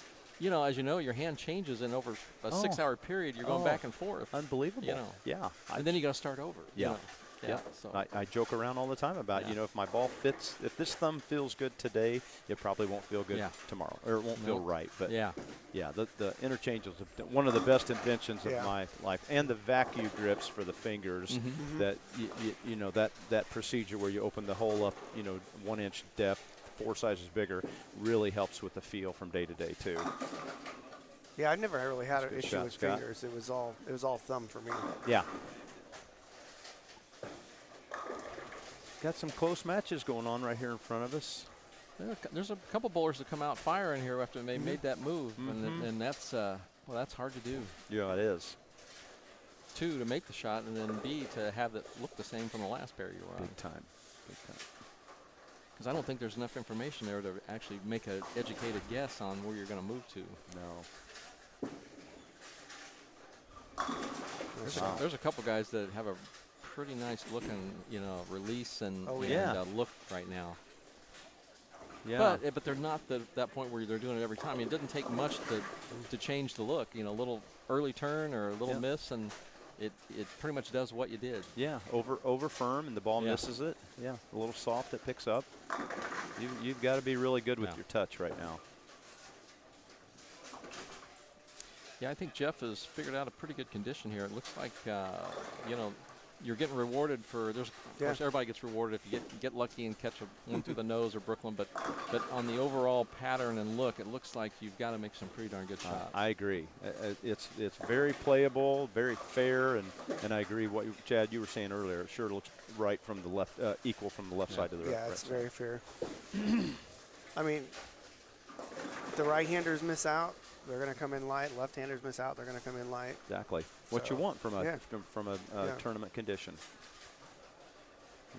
you know, your hand changes, and over a 6-hour period, you're going back and forth. Unbelievable. You know. Yeah. And then you got to start over. you Yeah. know. Yeah. So. I joke around all the time about, Yeah. if my ball fits, if this thumb feels good today, it probably won't feel good Yeah. tomorrow, or it won't feel Nope. right. But Yeah. yeah, the interchange is one of the best inventions of Yeah. my life, and the vacuum grips for the fingers. That that procedure where you open the hole up, 1 inch depth, 4 sizes bigger, really helps with the feel from day to day too. Yeah, I never really had an Good issue shot, with Scott. fingers. It was all thumb for me. Yeah. Got some close matches going on right here in front of us. There's a couple bowlers that come out firing here after they made that move, and that's that's hard to do. Yeah, it is. 2, to make the shot, and then B, to have it look the same from the last pair you were on. Big time. Big time. Because I don't think there's enough information there to actually make an educated guess on where you're going to move to. No. There's a couple guys that have a pretty nice looking, release and, Oh, yeah. look right now. Yeah. But they're not that point where they're doing it every time. I mean, it doesn't take much to change the look. A little early turn or a little miss, and it pretty much does what you did. Yeah, over firm, and the ball Yeah. misses it. Yeah, a little soft, it picks up. You've got to be really good with Yeah. your touch right now. Yeah, I think Jeff has figured out a pretty good condition here. It looks like, you're getting rewarded for. Of course, everybody gets rewarded if you get lucky and catch one through the nose or Brooklyn. But on the overall pattern and look, it looks like you've got to make some pretty darn good shots. I agree. It's very playable, very fair, and I agree what Chad you were saying earlier. It sure looks right from the left, equal from the left side to the right. Yeah, it's very fair. I mean, the right-handers miss out. they're going to come in light. Left-handers miss out, they're going to come in light. Exactly. What you So, want from a yeah. Yeah. tournament condition.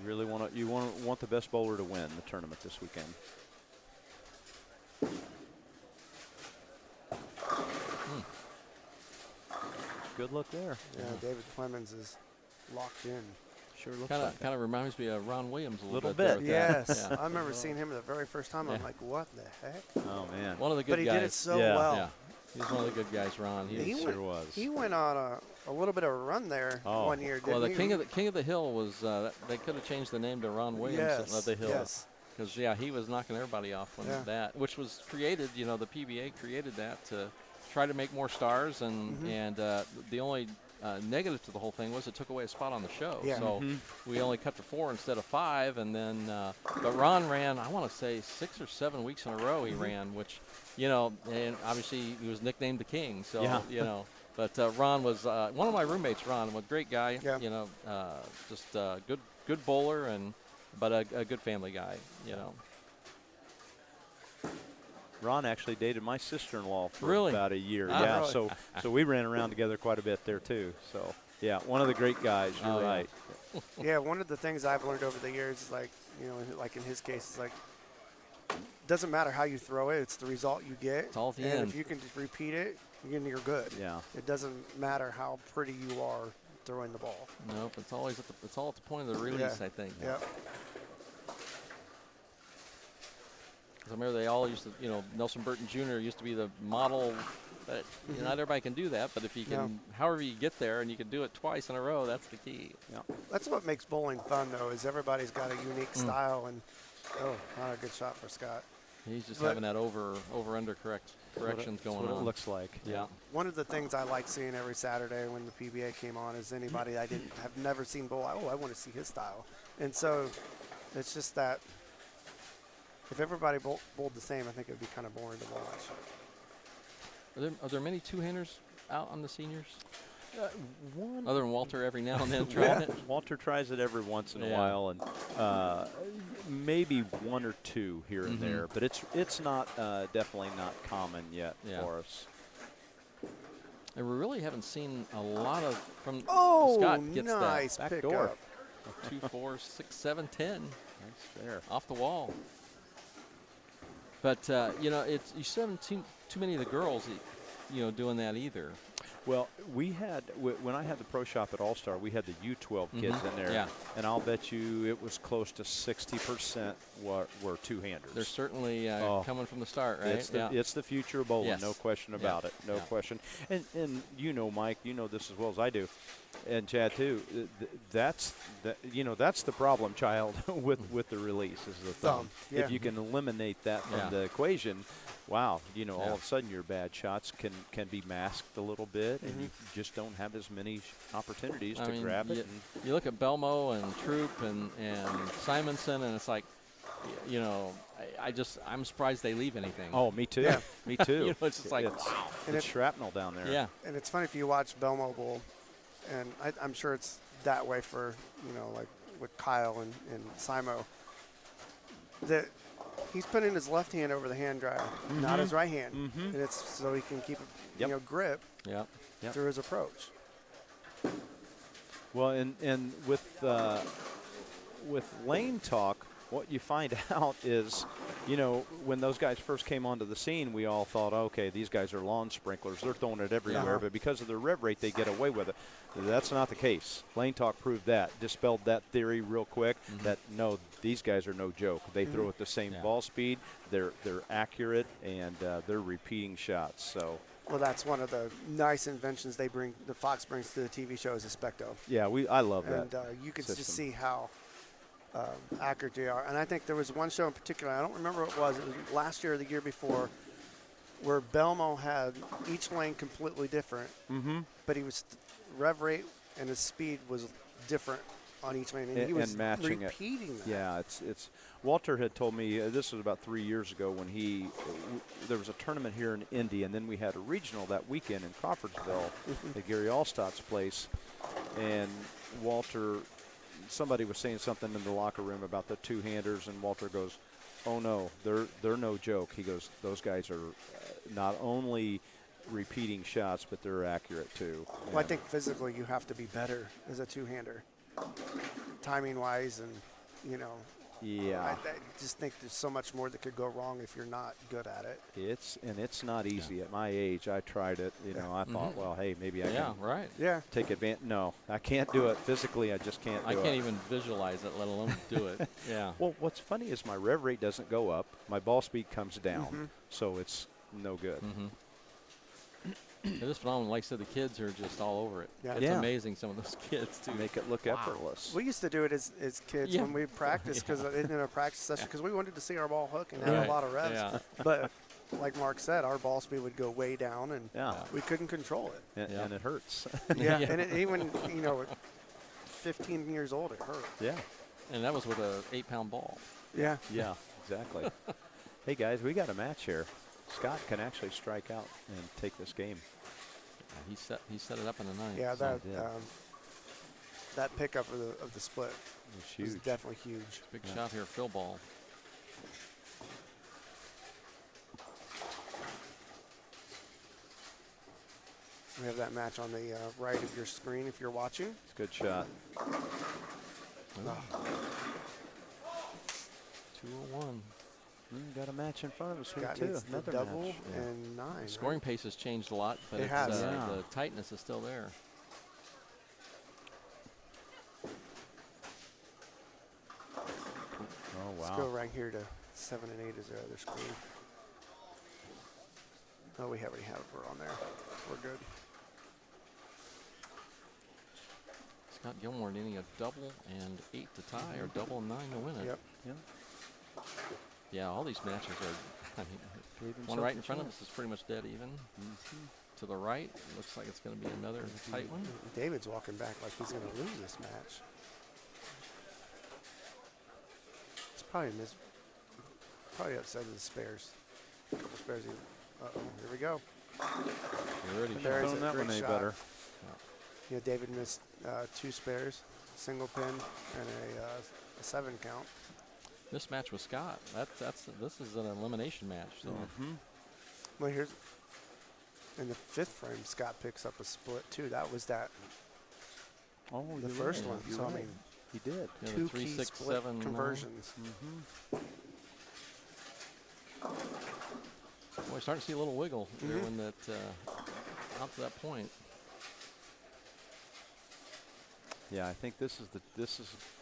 You really want the best bowler to win the tournament this weekend. Good look there. Yeah, David Clemens is locked in. Sure looks Kind like of reminds me of Ron Williams a Little little bit. there bit. with that. Yes, Yeah. I remember seeing him the very first time. I'm Yeah. like, what the heck? that. Oh, man. One of the good But he guys. did it so Yeah. well. Yeah, he's one of the good guys, Ron. He He's, sure was. He went on a little bit of a run there Oh. one year, didn't well, the he? King of the Hill was. They could have changed the name to Ron Williams of the Hill. Yes. Because he was knocking everybody off when Yeah. which was created. The PBA created that to try to make more stars, and the only negative to the whole thing was it took away a spot on the show. Yeah. So we only cut to 4 instead of 5, and then but Ron ran, I want to say 6 or 7 weeks in a row he ran, which and obviously he was nicknamed the King. So Yeah. But Ron was one of my roommates. Ron, a great guy. Yeah. Just good bowler but a good family guy. Ron actually dated my sister-in-law for Really? about a year. Oh, yeah, really? so we ran around together quite a bit there too. So yeah, one of the great guys. You're Oh, yeah. right. Yeah, one of the things I've learned over the years is like in his case, it's like doesn't matter how you throw it; it's the result you get. It's all at the and end. if you can just repeat it, you're good. Yeah. It doesn't matter how pretty you are throwing the ball. Nope, it's all at the point of the release. Yeah. I think. Yeah. 'Cause I remember they all used to, Nelson Burton Jr. used to be the model. But not everybody can do that. But if you can, however you get there, and you can do it twice in a row, that's the key. Yeah. That's what makes bowling fun, though, is everybody's got a unique style. And not a good shot for Scott. He's just But- having that over under corrections going That's what on. it looks like. Yeah. One of the things I like seeing every Saturday when the PBA came on is anybody I have never seen bowl. I want to see his style. And so it's just that if everybody bowled the same, I think it would be kind of boring to watch. Are there many two-handers out on the seniors? One. Other than Walter every now and then trying it? Walter tries it every once in a Yeah. while, and maybe 1 or 2 here and there, but it's not definitely not common yet for us. And we really haven't seen a lot of from Oh, Scott gets nice Back pick door. up. that 2, 4, 6, 7, 10 Nice there. off the wall. But it's you still haven't seen too many of the girls, doing that either. Well, we had when I had the pro shop at All Star, we had the U12 kids in there, Yeah. and I'll bet you it was close to 60% were two-handers. They're certainly coming from the start, right? It's the future of bowling, Yes. no question about it, no Yeah. question. And Mike, you know this as well as I do, and Chad too. That's the problem child with the release is the thumb. Yeah. If you can eliminate that from Yeah. the equation, wow, all Yeah. of a sudden your bad shots can be masked a little bit, and you just don't have as many opportunities to grab it. You look at Belmo and Troop and Simonson, and it's like, I'm surprised they leave anything. Oh, me too. Yeah. Me too. It's just like, wow. It's shrapnel down there. Yeah. And it's funny if you watch Belmo Bowl, and I'm sure it's that way for, like with Kyle and Simo, that he's putting his left hand over the hand dryer, not his right hand. And it's so he can keep a grip Yeah. Yep. through his approach. Well, and with lane talk, what you find out is, when those guys first came onto the scene, we all thought, okay, these guys are lawn sprinklers. They're throwing it everywhere, but because of their rev rate, they get away with it. That's not the case. Lane talk proved that, dispelled that theory real quick, that, no, these guys are no joke. They throw at the same ball speed. They're accurate, and they're repeating shots. So. Well, that's one of the nice inventions the Fox brings to the TV show is a Specto. Yeah, I love And that. you can system. just see how accurate they are. And I think there was one show in particular, I don't remember what it was last year or the year before, where Belmo had each lane completely different, but he was rev rate and his speed was different on each lane, and he was matching repeating it. that. Yeah, it's Walter had told me this was about 3 years ago when there was a tournament here in Indy, and then we had a regional that weekend in Crawfordsville at Gary Allstott's place, and somebody was saying something in the locker room about the two-handers, and Walter goes, "Oh no, they're no joke." He goes, "Those guys are not only repeating shots, but they're accurate too. Well, I think physically you have to be better as a two-hander, timing-wise, and you know. Yeah. I just think there's so much more that could go wrong if you're not good at it. It's not easy. At my age, I tried it. You know, I thought, well, hey, maybe I Yeah, can right. Yeah. take advantage. No, I can't do it physically. I just can't do I it. can't even visualize it, let alone do it. Yeah. Well, what's funny is my rev rate doesn't go up. My ball speed comes down, so it's no good. It is phenomenal. Like I said, the kids are just all over it. Yeah. It's Yeah. amazing, some of those kids, too. Make it look effortless. We used to do it as kids Yeah. when we practiced because in a practice session because we wanted to see our ball hook and have Right. a lot of reps. Yeah. But like Mark said, our ball speed would go way down and Yeah, we couldn't control it. Yeah. and it hurts. Yeah, Yeah. and it, even you know, at 15 years old, it hurt. Yeah, And that was with a 8-pound ball. Yeah. yeah, exactly. Hey guys, we got a match here. Scott can actually strike out and take this game. He set it up in the ninth. Yeah, so that that pickup of the split It's was huge. definitely huge. big shot here, Phil ball. We have that match on the right of your screen if you're watching. It's a good shot. 201. Got a match in front of us here Scott too. needs the Another double match. Yeah. and 9. right? Scoring pace has changed a lot, but It it's, has. Yeah. the tightness is still there. Oh Let's go wow. right here to 7 and 8 is the other screen. Oh, we already have it. We're on there. We're good. Scott Gilmore needing a double and 8 to tie, or double and 9 to win it. Yep. Yeah. Yeah, all these matches are. I mean, Gave one himself right a in front of chance. us is pretty much dead even. To the right, looks like it's going to be another tight one. David's walking back like he's going to lose this match. It's probably upset with the spares. A couple spares. Uh-oh, here we go. You're already There is Throwing a that one great any shot. better. Yeah, David missed 2 spares, single pin, and a 7 count. This match with Scott, this is an elimination match. So Well, here's in the 5th frame, Scott picks up a split too. That was that Oh, the you're first right. one. You're So right. I mean, He did. yeah, the 2 3, key 6, split 7 conversions. We're starting to see a little wiggle there when that out to that point. Yeah, I think this is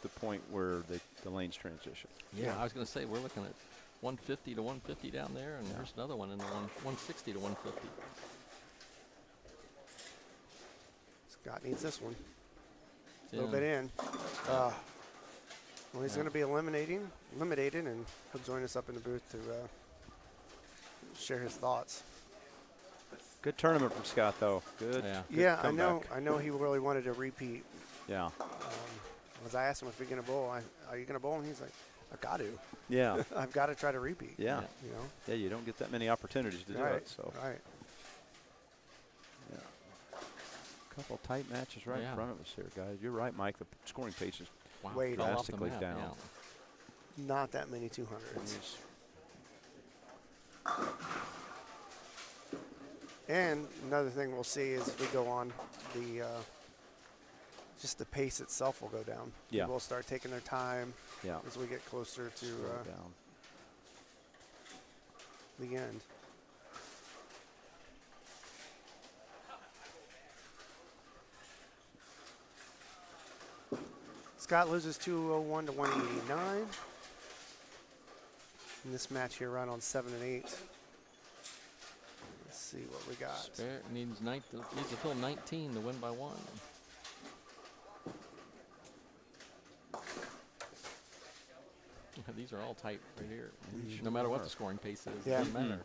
the point where the lanes transition. Yeah, I was going to say we're looking at 150 to 150 down there, and there's another one in the 160 to 150. Scott needs this one. A Yeah. little bit in. Well, he's going to be eliminated, and he'll join us up in the booth to share his thoughts. Good tournament from Scott, though. Good. Yeah. good Yeah, comeback. I know he really wanted a repeat. Yeah. As I asked him if he's going to bowl, are you going to bowl? And he's like, I got to. Yeah. I've got to try to repeat. Yeah. You know? Yeah, you don't get that many opportunities to do Right. it. So, Right. yeah. Couple tight matches right Yeah. in front of us here, guys. You're right, Mike. The scoring pace is Wow, Way fell off the drastically map, down. yeah. Not that many 200s. And another thing we'll see is if we go on, just the pace itself will go down. Yeah. People will start taking their time yeah. as we get closer to Slow down. the end. Scott loses 201 to 189. In this match here, right on 7 and 8. Let's see what we got. Spare needs to fill 19 to win by 1. These are all tight right here. No matter what the scoring pace is, Yeah. it doesn't matter.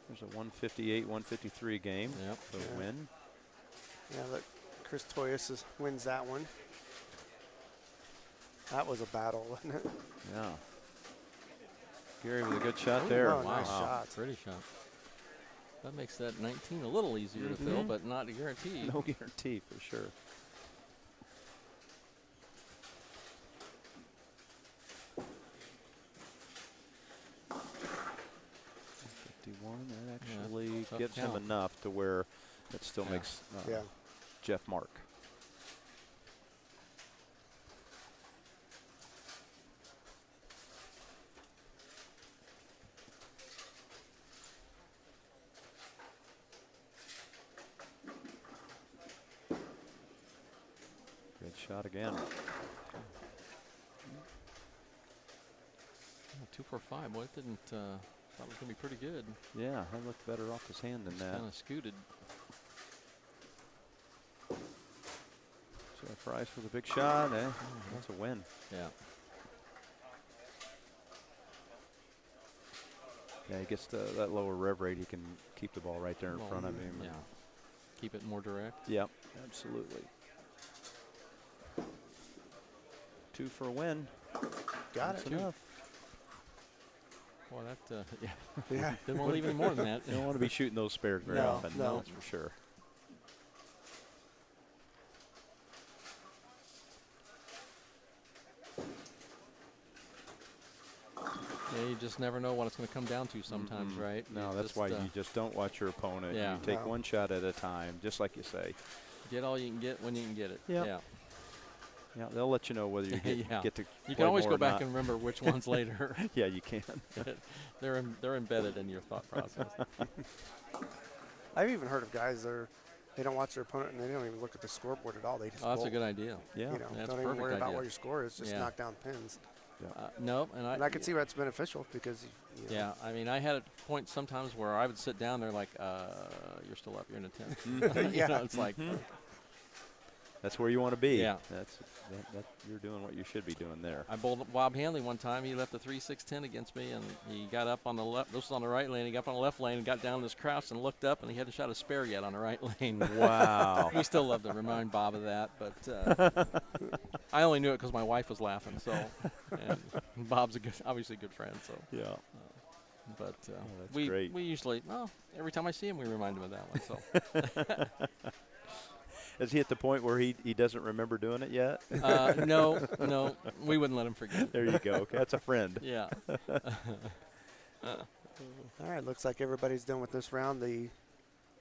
There's a 158, 153 game. Yep. For Yeah. a win. Yeah, look, Chris Toyas wins that one. That was a battle, wasn't it? Yeah. Gary with a good shot Ooh, there. oh, wow. nice shot. Pretty shot. That makes that 19 a little easier to fill, but not a guarantee. No guarantee for sure. one. That Yeah, actually tough gives count. him enough to where it still Yeah. makes Yeah. Jeff mark. Good shot again. 2 for 5. Boy, it didn't. Thought it was gonna be pretty good. Yeah, that looked better off his hand than that. Kind of scooted. Jeff Rice with a big shot. That's a win. Yeah. Yeah, he gets that lower rev rate. He can keep the ball right there in Well, front of him. Yeah. Keep it more direct. Yep, absolutely. 2 for a win. Got That's it. enough. Boy, that. Yeah. Yeah. Didn't want to leave any more than that. You don't want to be shooting those spares very No, often. no. That's for sure. Yeah, you just never know what it's going to come down to sometimes, Mhm. right? No, You that's just, why you just don't watch your opponent. Yeah. You take No. one shot at a time, just like you say. get all you can get when you can get it. Yep. Yeah. Yeah, they'll let you know whether you get, Yeah. get to You play can always more go or back not. and remember which ones later. Yeah, you can. They're embedded in your thought process. I've even heard of guys they don't watch their opponent and they don't even look at the scoreboard at all. They just Oh, that's a bowl. good idea. Yeah. You know, That's a don't even perfect worry about idea. what your score is. Just Yeah. knock down pins. No, and And I can see why it's beneficial because you know, Yeah, I mean, I had a point sometimes where I would sit down there like, you're still up, you're in the 10th. Yeah. You know, it's like, That's where you want to be. Yeah. That you're doing what you should be doing there. I bowled Bob Hanley one time. He left a 3-6-10 against me, and he got up on the left. This was on the right lane. He got up on the left lane and got down in his crouch and looked up, and he hadn't shot a spare yet on the right lane. Wow. We still love to remind Bob of that, but I only knew it because my wife was laughing. So, and Bob's obviously a good friend. So, Yeah. but that's we great. we usually every time I see him, we remind him of that one. So. Is he at the point where he doesn't remember doing it yet? No, we wouldn't let him forget. There you go. Okay, that's a friend. Yeah. All right, looks like everybody's done with this round. The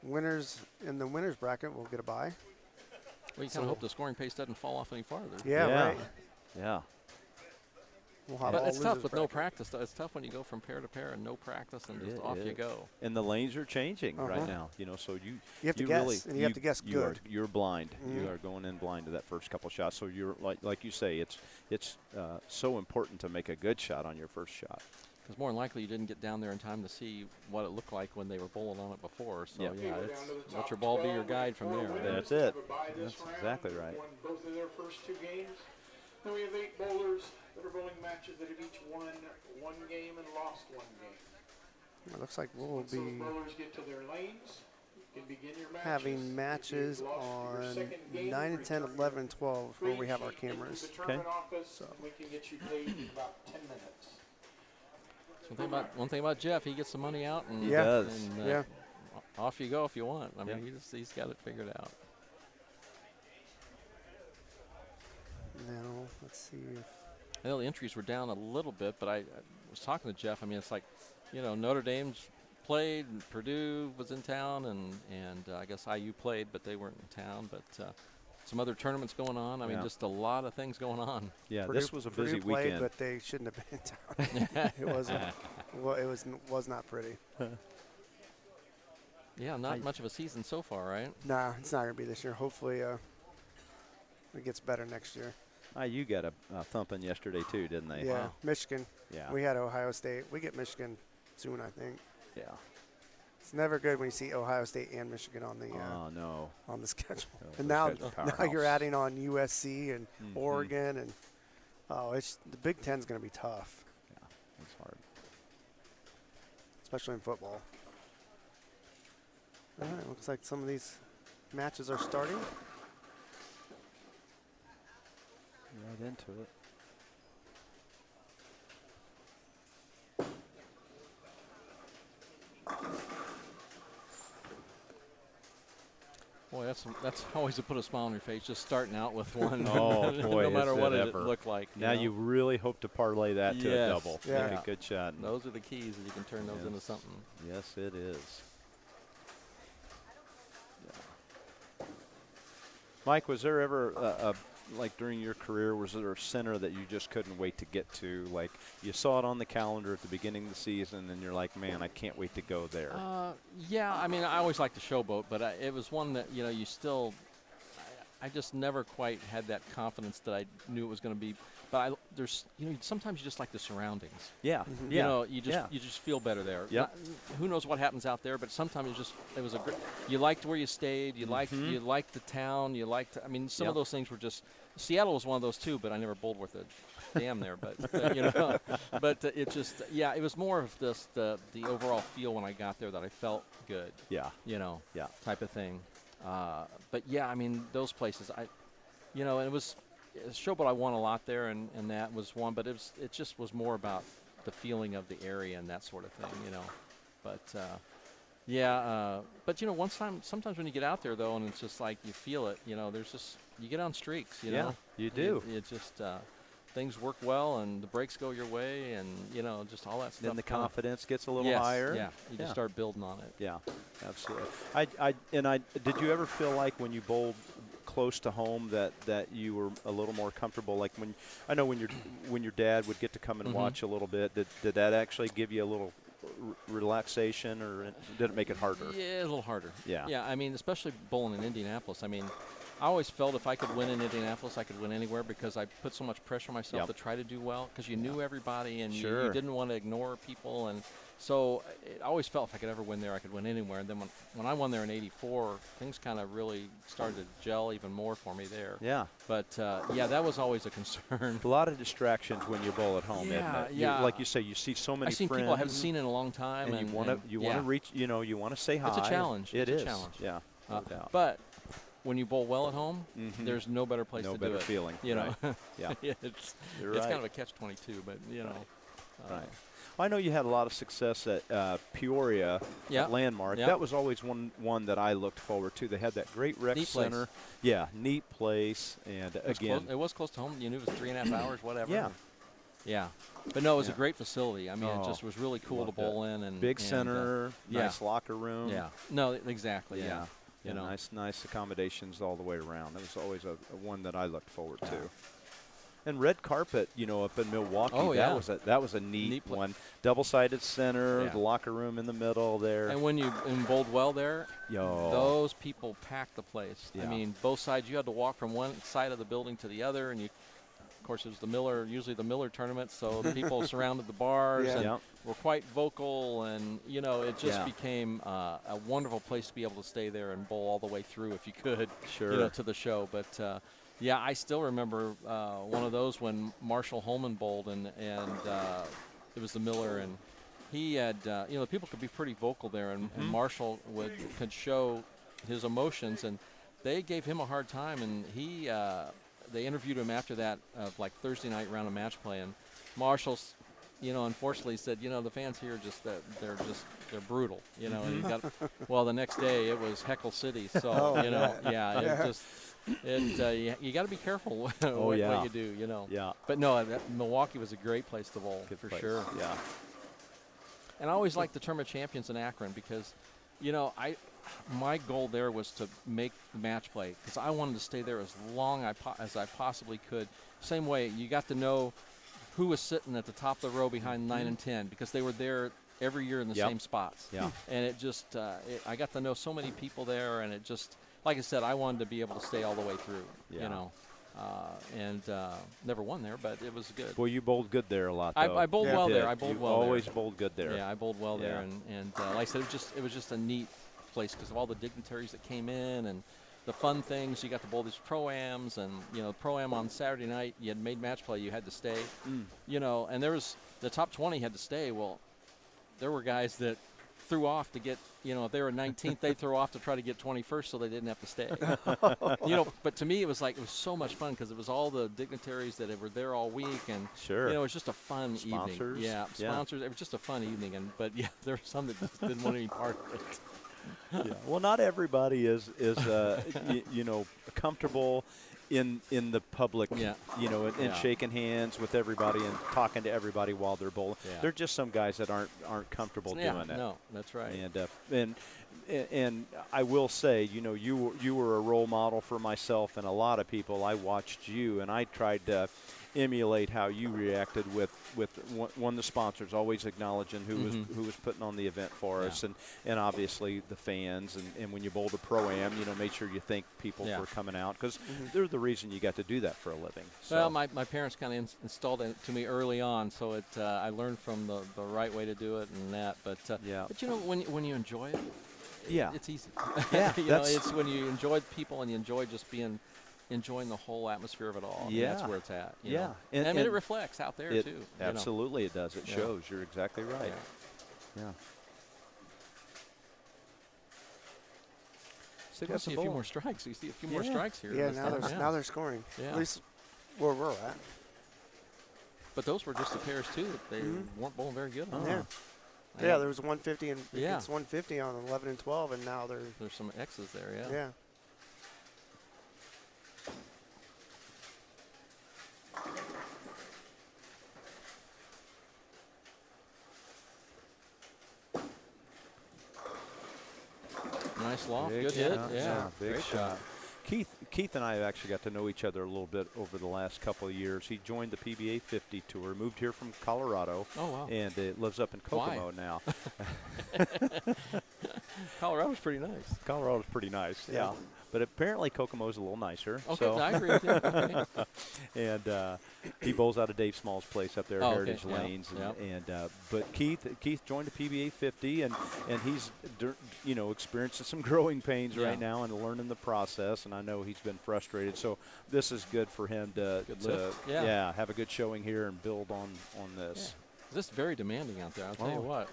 winners in the winners bracket will get a bye. We kind of hope the scoring pace doesn't fall off any farther. Yeah, right. Yeah. We'll have But all it's tough losers with no bracket. practice. Though. It's tough when you go from pair to pair and no practice and just It off you is. go. And the lanes are changing right Uh-huh. now. You know, so you You have to you guess, really, and you have to guess you good. You're blind. Mhm. You are going in blind to that first couple shots. So you're like you say, it's so important to make a good shot on your first shot. Because more than likely you didn't get down there in time to see what it looked like when they were bowling on it before. So, Yeah. yeah, let your ball be your guide from there. That's it. That's exactly right. Won both of their first 2 games. Then we have 8 bowlers that are bowling matches that have each won 1 game and lost 1 game. It looks like we'll Once those be bowlers get to their lanes, you can begin your matches. having If matches you've lost your on second game, 9 and 10, return 11, 12, where we have our clean sheet into cameras. the tournament office, So. and we can get you paid in about 10 minutes. So one thing about Jeff, he gets the money out and, Yeah. does. and Yeah. off you go if you want. I mean, Yeah. he's got it figured out. Now, let's see if I know the entries were down a little bit, but I was talking to Jeff. I mean, it's like, Notre Dame's played, and Purdue was in town, and I guess IU played, but they weren't in town. But some other tournaments going on. I mean, Yeah. just a lot of things going on. Yeah, Purdue, this was a busy Purdue played, weekend. but they shouldn't have been in town. It wasn't. Well, it was not pretty. Yeah, not much of a season so far, right? Nah, it's not gonna be this year. Hopefully, it gets better next year. IU got a thumping yesterday too, didn't they? Yeah, Michigan. Yeah. We had Ohio State. We get Michigan soon, I think. Yeah. It's never good when you see Ohio State and Michigan on the Oh no. on the schedule. Oh, And those now guys are you're powerhouse. adding on USC and Mhm. Oregon, and it's the Big Ten's going to be tough, Yeah, that's hard. especially in football. All right, looks like some of these matches are starting. Right into it. Boy, that's always to put a smile on your face, just starting out with one. Oh, boy, no matter is what it it ever. looked like. Now you really hope to parlay that to a Yes. double. Yeah. Make a good shot. Those are the keys, that you can turn those Yes. into something. Yes, it is. Yeah. Mike, was there ever like during your career, was there a center that you just couldn't wait to get to? Like you saw it on the calendar at the beginning of the season, and you're like, man, I can't wait to go there. Yeah, I mean, I always liked the Showboat, but it was one that, you still, I just never quite had that confidence that I knew it was going to be. But there's, sometimes you just like the surroundings. Yeah. Mhm. Yeah. You just feel better there. Yep. Who knows what happens out there, but sometimes it was a great. You liked where you stayed. You liked the town. You liked. I mean, some of those things were just. Seattle was one of those too, but I never bowled worth a damn there. But but it just it was more of this the overall feel when I got there that I felt good. Yeah. Yeah. Type of thing. But yeah, I mean those places and it was. Showboat I won a lot there, and that was one, but it just was more about the feeling of the area and that sort of thing, But sometimes when you get out there though, and it's just like you feel it, there's just you get on streaks, Yeah, you do. It just things work well, and the breaks go your way, and just all that stuff. Then the confidence gets a little Yes, higher. Yeah, you just start building on it. Yeah, absolutely. I did you ever feel like when you bowled close to home that you were a little more comfortable? Like when your dad would get to come and watch a little bit, did that actually give you a little relaxation, or did it make it harder? Yeah, a little harder. Yeah. Yeah, I mean, especially bowling in Indianapolis. I mean, I always felt if I could win in Indianapolis, I could win anywhere, because I put so much pressure on myself to try to do well, because you knew everybody, and you didn't want to ignore people, and so it always felt if I could ever win there, I could win anywhere. And then when I won there in '84, things kind of really started to gel even more for me there. Yeah. But that was always a concern. A lot of distractions when you bowl at home, isn't it? Yeah. Like you say, you see so many I've seen friends. people I haven't seen in a long time, and you want to reach. You want to say hi. It's a challenge. It it's is a challenge. Yeah. No doubt. But when you bowl well at home, there's no better place to do it. No better feeling. Right. Yeah. It's You're kind right. of a catch-22, but Right. Well, I know you had a lot of success at Peoria at Landmark. Yeah. That was always one that I looked forward to. They had that great rec Neat center. place. Yeah, neat place. And again, it was close to home. You knew it was 3.5 hours, whatever. Yeah. Yeah. But no, it was a great facility. I mean, it just was really cool to loved bowl in, and big center, yeah. nice locker room. Yeah. No, exactly. Yeah. Yeah, nice accommodations all the way around. That was always a one that I looked forward to. And red carpet, up in Milwaukee. Oh, yeah. That was a neat one. Double-sided center, the locker room in the middle there. And when you bowled well there, Yo. those people packed the place. Yeah. I mean, both sides. You had to walk from one side of the building to the other, and of course, it was usually the Miller tournament, so the people surrounded the bars and were quite vocal, and it just became a wonderful place to be able to stay there and bowl all the way through if you could, to the show. But yeah, I still remember one of those when Marshall Holman bowled, and it was the Miller, and he had people could be pretty vocal there, and Marshall could show his emotions, and they gave him a hard time, and they interviewed him after that, like Thursday night round of match play, and Marshall's, unfortunately said, the fans here they're brutal, And you well, the next day it was Heckle City, so you got to be careful what you do, Yeah. But no, Milwaukee was a great place to bowl, for sure. Yeah. And I always liked the Tournament Champions in Akron because, my goal there was to make the match play because I wanted to stay there as long as I possibly could. Same way, you got to know who was sitting at the top of the row behind 9 and 10 because they were there every year in the same spots. Yeah. And it just, I got to know so many people there, and it just, like I said, I wanted to be able to stay all the way through, and never won there, but it was good. Well, you bowled good there a lot, though. I bowled well there. I bowled you well always there. bowled good there. Yeah, I bowled well there, and like I said, it was just a neat place because of all the dignitaries that came in and the fun things. You got to bowl these pro-ams, and pro-am on Saturday night, you had made match play, you had to stay, and there was the top 20 had to stay. Well, there were guys that threw off to get, if they were 19th, they threw off to try to get 21st so they didn't have to stay. But to me, it was so much fun because it was all the dignitaries that were there all week, and it was just a fun evening. Yeah, sponsors. It was just a fun evening, but there were some that just didn't want any part of it. Well, not everybody is comfortable in the public, Yeah. And Yeah. shaking hands with everybody and talking to everybody while they're bowling. Yeah. There's just some guys that aren't comfortable doing it. No, that's right. And I will say, you were a role model for myself and a lot of people. I watched you, and I tried to emulate how you reacted with one of the sponsors, always acknowledging who was putting on the event for us, and obviously the fans, and when you bowled a pro-am, made sure you thank people for coming out, because they're the reason you got to do that for a living. So. Well, my parents kind of installed it to me early on, so I learned from the right way to do it and that. But when you enjoy it, it's easy. Yeah, it's when you enjoy people and you enjoy just enjoying the whole atmosphere of it all. I mean, that's where it's at. You know? And it reflects out there too. Absolutely, it does. It shows. You're exactly right. Yeah. So you see a few more strikes. You see a few more strikes here. Yeah, now they're scoring. Yeah. At least where we're at. But those were just the pairs too. That they weren't bowling very good on. Yeah, there was 150 and it's 150 on 11 and 12, and now there's some X's there. Yeah. Nice loft, Big good hit. shot. Yeah, big great shot. Keith and I have actually got to know each other a little bit over the last couple of years. He joined the PBA 50 tour, moved here from Colorado, and lives up in Kokomo now. Colorado's pretty nice. Colorado's pretty nice, yeah. But apparently Kokomo's a little nicer. Okay, I agree with you. Okay. And he bowls out of Dave Small's place up there, Heritage Lanes. But Keith joined the PBA 50, and he's experiencing some growing pains right now and learning the process. And I know he's been frustrated. So this is good for him to have a good showing here and build on this. Yeah. This is very demanding out there. I'll tell you what.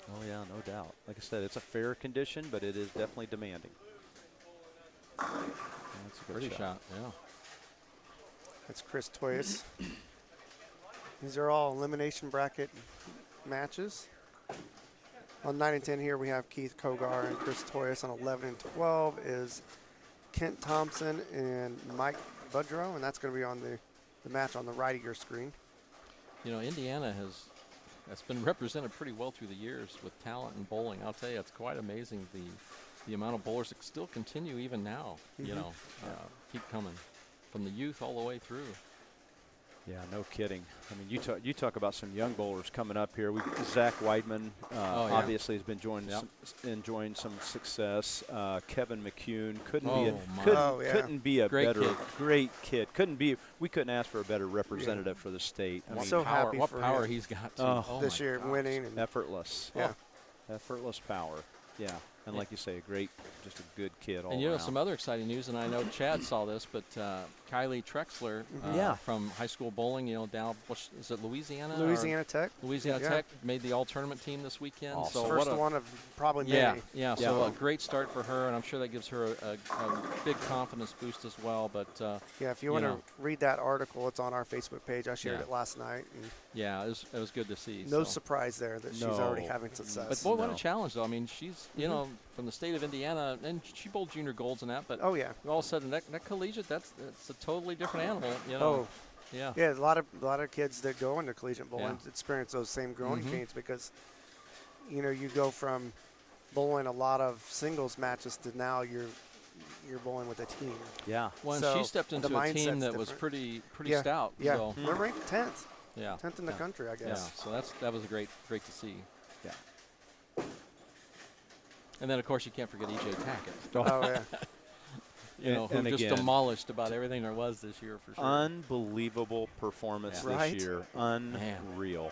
Oh yeah, no doubt. Like I said, it's a fair condition, but it is definitely demanding. That's a pretty shot. Yeah. That's Chris Toyas. These are all elimination bracket matches. On 9 and 10 here, we have Keith Kogar and Chris Toyas. On 11 and 12 is Kent Thompson and Mike Budrow, and that's going to be on the match on the right of your screen. Indiana that's been represented pretty well through the years with talent and bowling. I'll tell you, it's quite amazing the amount of bowlers that still continue even now. Keep coming from the youth all the way through. Yeah, no kidding. I mean, you talk about some young bowlers coming up here. Zach Weidman obviously has been enjoying some success. Kevin McCune couldn't be a great kid. We couldn't ask for a better representative for the state. I'm so happy what for power him. He's got this year, winning and effortless. Yeah, effortless power. Yeah. And like you say, just a good kid all and around. Some other exciting news, and I know Chad saw this, but Kylie Trexler from high school bowling, down, is it Louisiana? Louisiana Tech. Louisiana Tech made the all-tournament team this weekend. Awesome. So first one of probably many. So a great start for her, and I'm sure that gives her a big confidence boost as well. But if you want to read that article, it's on our Facebook page. I shared it last night. And it was good to see. No surprise there that she's already having success. But boy, what a challenge, though. I mean, she's, from the state of Indiana, and she bowled junior golds and that, but all of a sudden that collegiate, that's a totally different animal, Yeah, a lot of kids that go into collegiate bowling experience those same growing pains because, you go from bowling a lot of singles matches to now you're bowling with a team. Yeah. Well, and she stepped into a team that was pretty stout. Yeah, so. we're ranked 10th. Yeah. 10th in the country, I guess. Yeah, so that was great to see. Yeah. And then, of course, you can't forget E.J. Tackett. Oh, yeah. Who just demolished about everything there was this year for sure. Unbelievable performance this year. Unreal.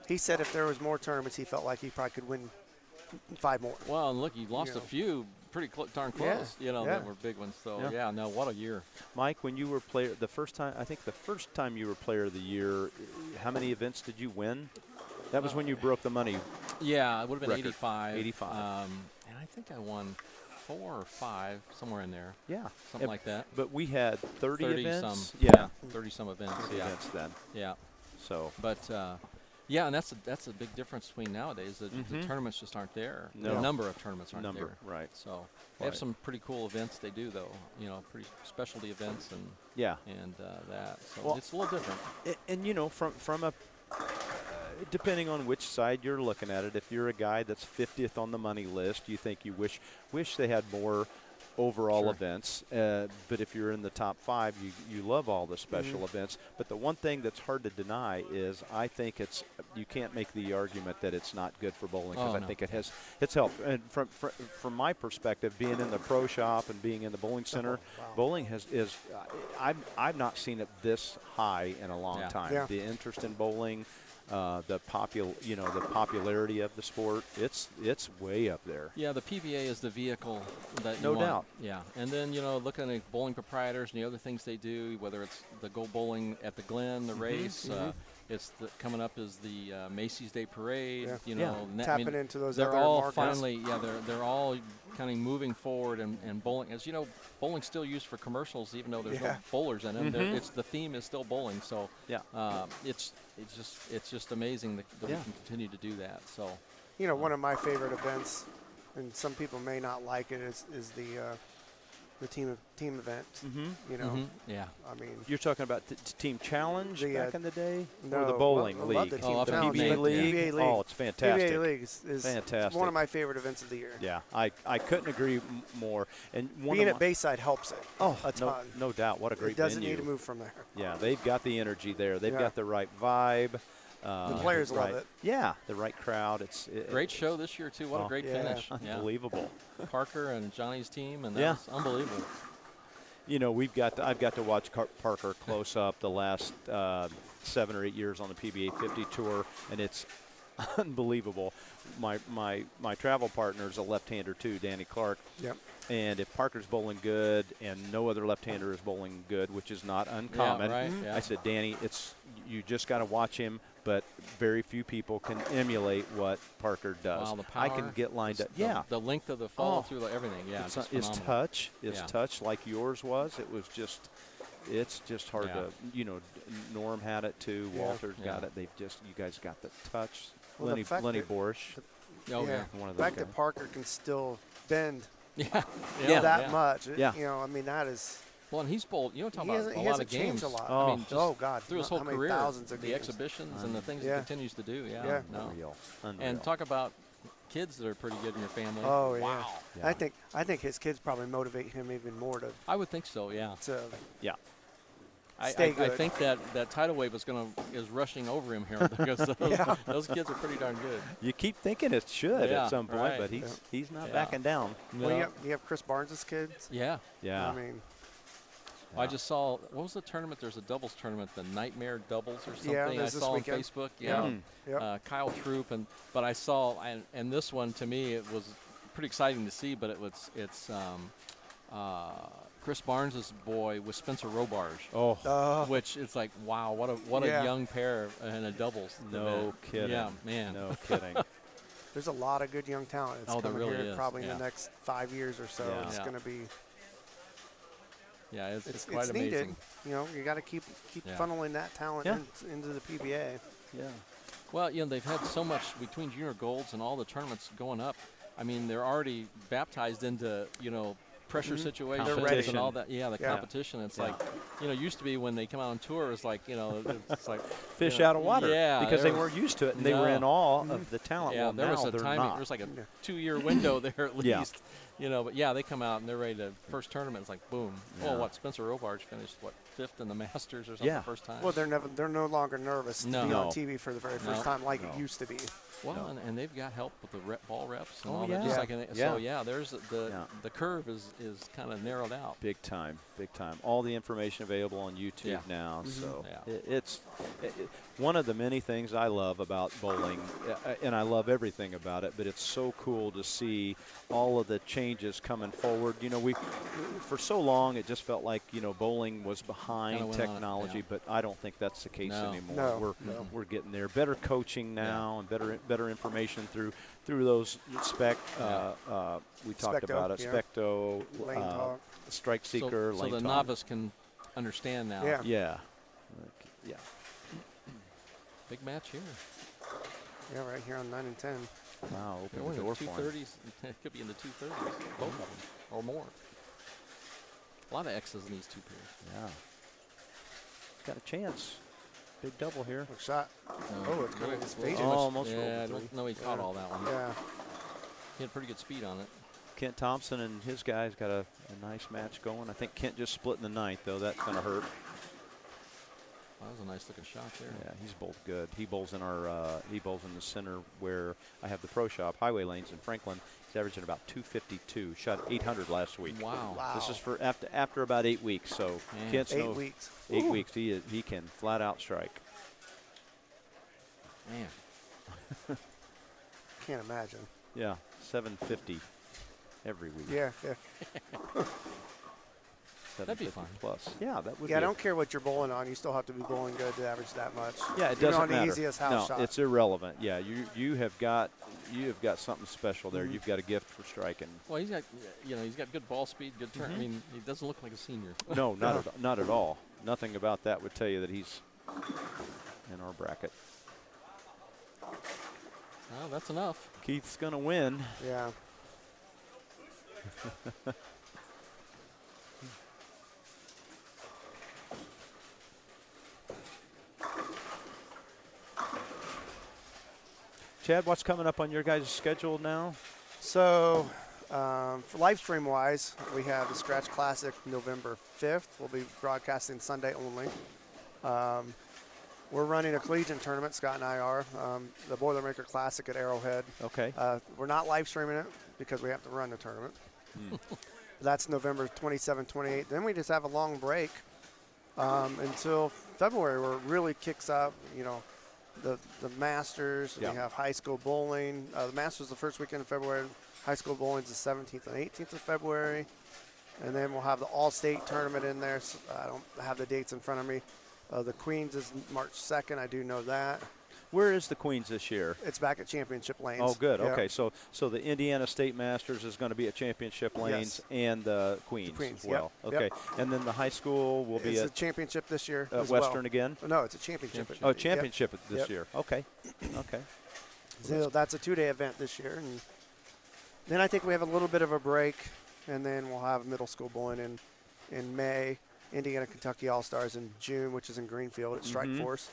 He said if there was more tournaments, he felt like he probably could win 5 more. Well, and look, he lost a few pretty darn close, that were big ones. So, what a year. Mike, when you were the first time you were player of the year, how many events did you win? That was when you broke the money. Yeah, it would have been 85. 85. And I think I won 4 or 5, somewhere in there. Yeah. Something like that. But we had 30 events. Some. 30 some events. 30 events then. Yeah. So. But Yeah, and that's a big difference between nowadays. The tournaments just aren't there. No. The number of tournaments aren't there. Right. So they have some pretty cool events they do, though. Pretty specialty events and that. So Well, it's a little different. And from a depending on which side you're looking at it, if you're a guy that's 50th on the money list, you think you wish they had more overall events. But if you're in the top 5, you love all the special events. But the one thing that's hard to deny is I think you can't make the argument that it's not good for bowling, because I think it's helped. And from my perspective, being in the pro shop and being in the bowling center, bowling I've not seen it this high in a long time. Yeah. The interest in bowling, the popularity of the sport, it's way up there. Yeah, the PBA is the vehicle that No you want. doubt. Yeah, and then looking at bowling proprietors and the other things they do, whether it's the Go Bowling at the Glen, the race, it's coming up is the Macy's Day Parade. Tapping into those they're other all markets. finally they're all kind of moving forward, and bowling, as you know, bowling's still used for commercials, even though there's no bowlers in them. The theme is still bowling, so it's just amazing that we can continue to do that. So one of my favorite events, and some people may not like it, is the team event. Yeah. I mean, You're talking about the team challenge back in the day, no, or the bowling I league? love the team the challenge. PBA league. PBA league. Oh, it's fantastic. PBA league is fantastic. one of my favorite events of the year. Yeah, I couldn't agree more. And being at Bayside helps it. A ton. No doubt. What a great It doesn't venue. need to move from there. Yeah, they've got the energy there. They've got the right vibe. The players love it. Yeah, the right crowd. Great show this year too. What a great finish! Unbelievable. Parker and Johnny's team, and that was unbelievable. I've got to watch Parker close up the last 7 or 8 years on the PBA 50 tour, and it's unbelievable. My travel partner is a left-hander too, Danny Clark. Yep. And if Parker's bowling good and no other left-hander is bowling good, which is not uncommon, I said, Danny, you just got to watch him, but very few people can emulate what Parker does. Wow, the power. I can get lined up. The length of the follow through, everything. Yeah, his touch, touch like yours was. It's just hard to. Norm had it too. Walter's got it. You guys got the touch. Well, Lenny Borsch. Oh yeah. One of The those fact guys. that Parker can still bend that much. Yeah. I mean, that is. Well, and he's bowled. Talking He about a lot hasn't of games. changed a lot. I mean, just God! through his whole how many career, thousands of the games. exhibitions and the things he continues to do. Unreal. And talk about kids that are pretty good in your family. Oh yeah. Wow. Yeah. I think his kids probably motivate him even more to. I would think so. Yeah. Yeah. Stay I good. think that tidal wave is rushing over him here because those kids are pretty darn good. You keep thinking it should at some point, right. but he's not backing down. No. Well, you have Chris Barnes' kids. Yeah. Yeah. I mean, I just saw, what was the tournament? There's a doubles tournament, the Nightmare Doubles or something. Yeah, I there's this saw on weekend. Facebook. Yep. Kyle Troop, but I saw, and this one to me it was pretty exciting to see. But it's Chris Barnes' boy with Spencer Robarge. Which it's like, wow, what a young pair in a doubles. No kidding. Yeah, man. No kidding. there's a lot of good young talent. It's there coming really here is. probably in the next 5 years or so. Yeah. It's going to be. Yeah, it's quite it's needed. amazing. You got to keep funneling that talent into the PBA. Yeah. Well, they've had so much between junior golds and all the tournaments going up. I mean, they're already baptized into, pressure situations and all that. Yeah, the competition. It's like, used to be when they come out on tour, it's like, it's like fish out of water. Yeah, because they weren't used to it, and they were in awe of the talent. Yeah, well, there was a time. not. There was like a 2-year window there at least. But they come out and they're ready to first tournament. It's like boom. Yeah. Well, Spencer Robarge finished 5th in the Masters or something first time. Well, they're no longer nervous to be on TV for the very first time like it used to be. Well, and they've got help with the ball reps and Oh, all yeah. that. Just Yeah. So there's the curve is kind of narrowed out. Big time. All the information available on YouTube now. So it's one of the many things I love about bowling, and I love everything about it. But it's so cool to see all of the changes coming forward. We for so long it just felt like bowling was behind technology, but I don't think that's the case anymore. We're getting there. Better coaching now and better information through those we talked about it. Specto, Lane Talk. Strike Seeker, so Lane the Talk. novice can understand now. Yeah. Yeah. Big match here. Yeah, right here on 9 and 10. Wow, They're open in the the door for him. 230s. It could be in the 230s, both of them, or more. A lot of X's in these two pairs. Yeah. Got a chance. Big double here. Good shot. Oh, it's going to his fade. Almost Yeah, rolled I the three. don't know he caught all that one. Yeah. He had pretty good speed on it. Kent Thompson and his guys got a nice match going. I think Kent just split in the ninth, though. That's going to hurt. That was a nice looking shot there. Yeah, he's bowled good. He bowls in he bowls in the center where I have the pro shop, Highway Lanes in Franklin. He's averaging about 252. Shot 800 last week. Wow. Wow. This is for after about 8 weeks. So Man. Kent's 8 weeks. 8 Ooh. weeks. He can flat out strike. Man. Can't imagine. Yeah, 750 every week. Yeah, yeah. That'd be 750 fun. plus. Yeah, that would. Yeah, I be don't care what you're bowling on. You still have to be bowling good to average that much. Yeah, it Even doesn't on the matter. easiest house no, shot. it's irrelevant. Yeah, you have got something special there. Mhm. You've got a gift for striking. Well, he's got he's got good ball speed, good turn. I mean, he doesn't look like a senior. No, not at all. Nothing about that would tell you that he's in our bracket. Well, that's enough. Keith's gonna win. Yeah. Chad, what's coming up on your guys' schedule now? So, for live stream wise, we have the Scratch Classic November 5th. We'll be broadcasting Sunday only. We're running a collegiate tournament, Scott and I are, the Boilermaker Classic at Arrowhead. Okay. We're not live streaming it because we have to run the tournament. That's November 27, 28. Then we just have a long break until February where it really kicks up, the Masters. Yeah. We have high school bowling. The Masters the first weekend of February. High school bowling is the 17th and 18th of February. And then we'll have the All-State tournament in there. So I don't have the dates in front of me. The Queens is March 2nd. I do know that. Where is the Queens this year? It's back at Championship Lanes. Oh, good. Yep. Okay, so the Indiana State Masters is going to be at Championship Lanes Yes. and Queens, Queens, as well. yep, Okay, yep. and then the high school will be It's a at championship this year as Western well. again. No, it's a championship. Oh, championship this Yep. year. Okay, okay. So that's a 2-day event this year. And then I think we have a little bit of a break, and then we'll have middle school bowling in May. Indiana, Kentucky All-Stars in June, which is in Greenfield at Strike Force.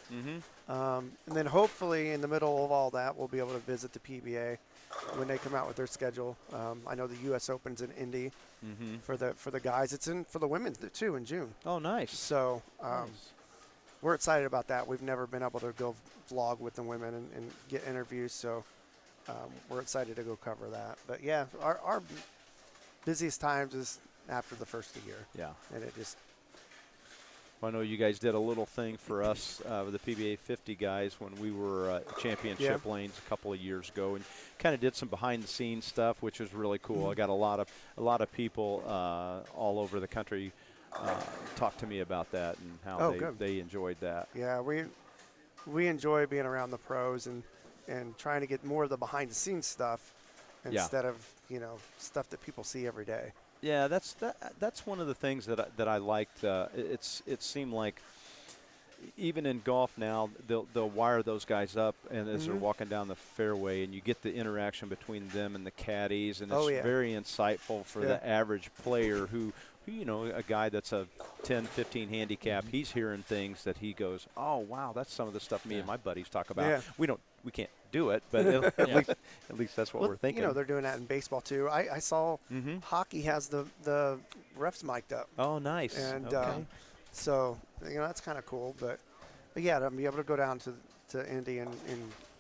And then hopefully in the middle of all that, we'll be able to visit the PBA when they come out with their schedule. I know the U.S. Open's in Indy for the guys. It's in for the women too in June. Oh, nice. So we're excited about that. We've never been able to go vlog with the women and get interviews, so we're excited to go cover that. But yeah, our busiest times is after the first of the year. Yeah. And it just I know you guys did a little thing for us with the PBA 50 guys when we were at Championship Lanes a couple of years ago, and kind of did some behind-the-scenes stuff, which was really cool. I got a lot of people all over the country talk to me about that and how they enjoyed that. Yeah, we enjoy being around the pros and trying to get more of the behind-the-scenes stuff instead of stuff that people see every day. Yeah, that's one of the things that I liked. It seemed like even in golf now, they'll wire those guys up, and as they're walking down the fairway, and you get the interaction between them and the caddies, and it's very insightful for the average player who a guy that's a 10, 15 handicap. He's hearing things that he goes, oh wow, that's some of the stuff me and my buddies talk about. Yeah. We can't do it, but at least that's what we're thinking. They're doing that in baseball too. I saw hockey has the refs mic'd up. Oh, nice. And okay. so that's kind of cool. But yeah, to be able to go down to Indy and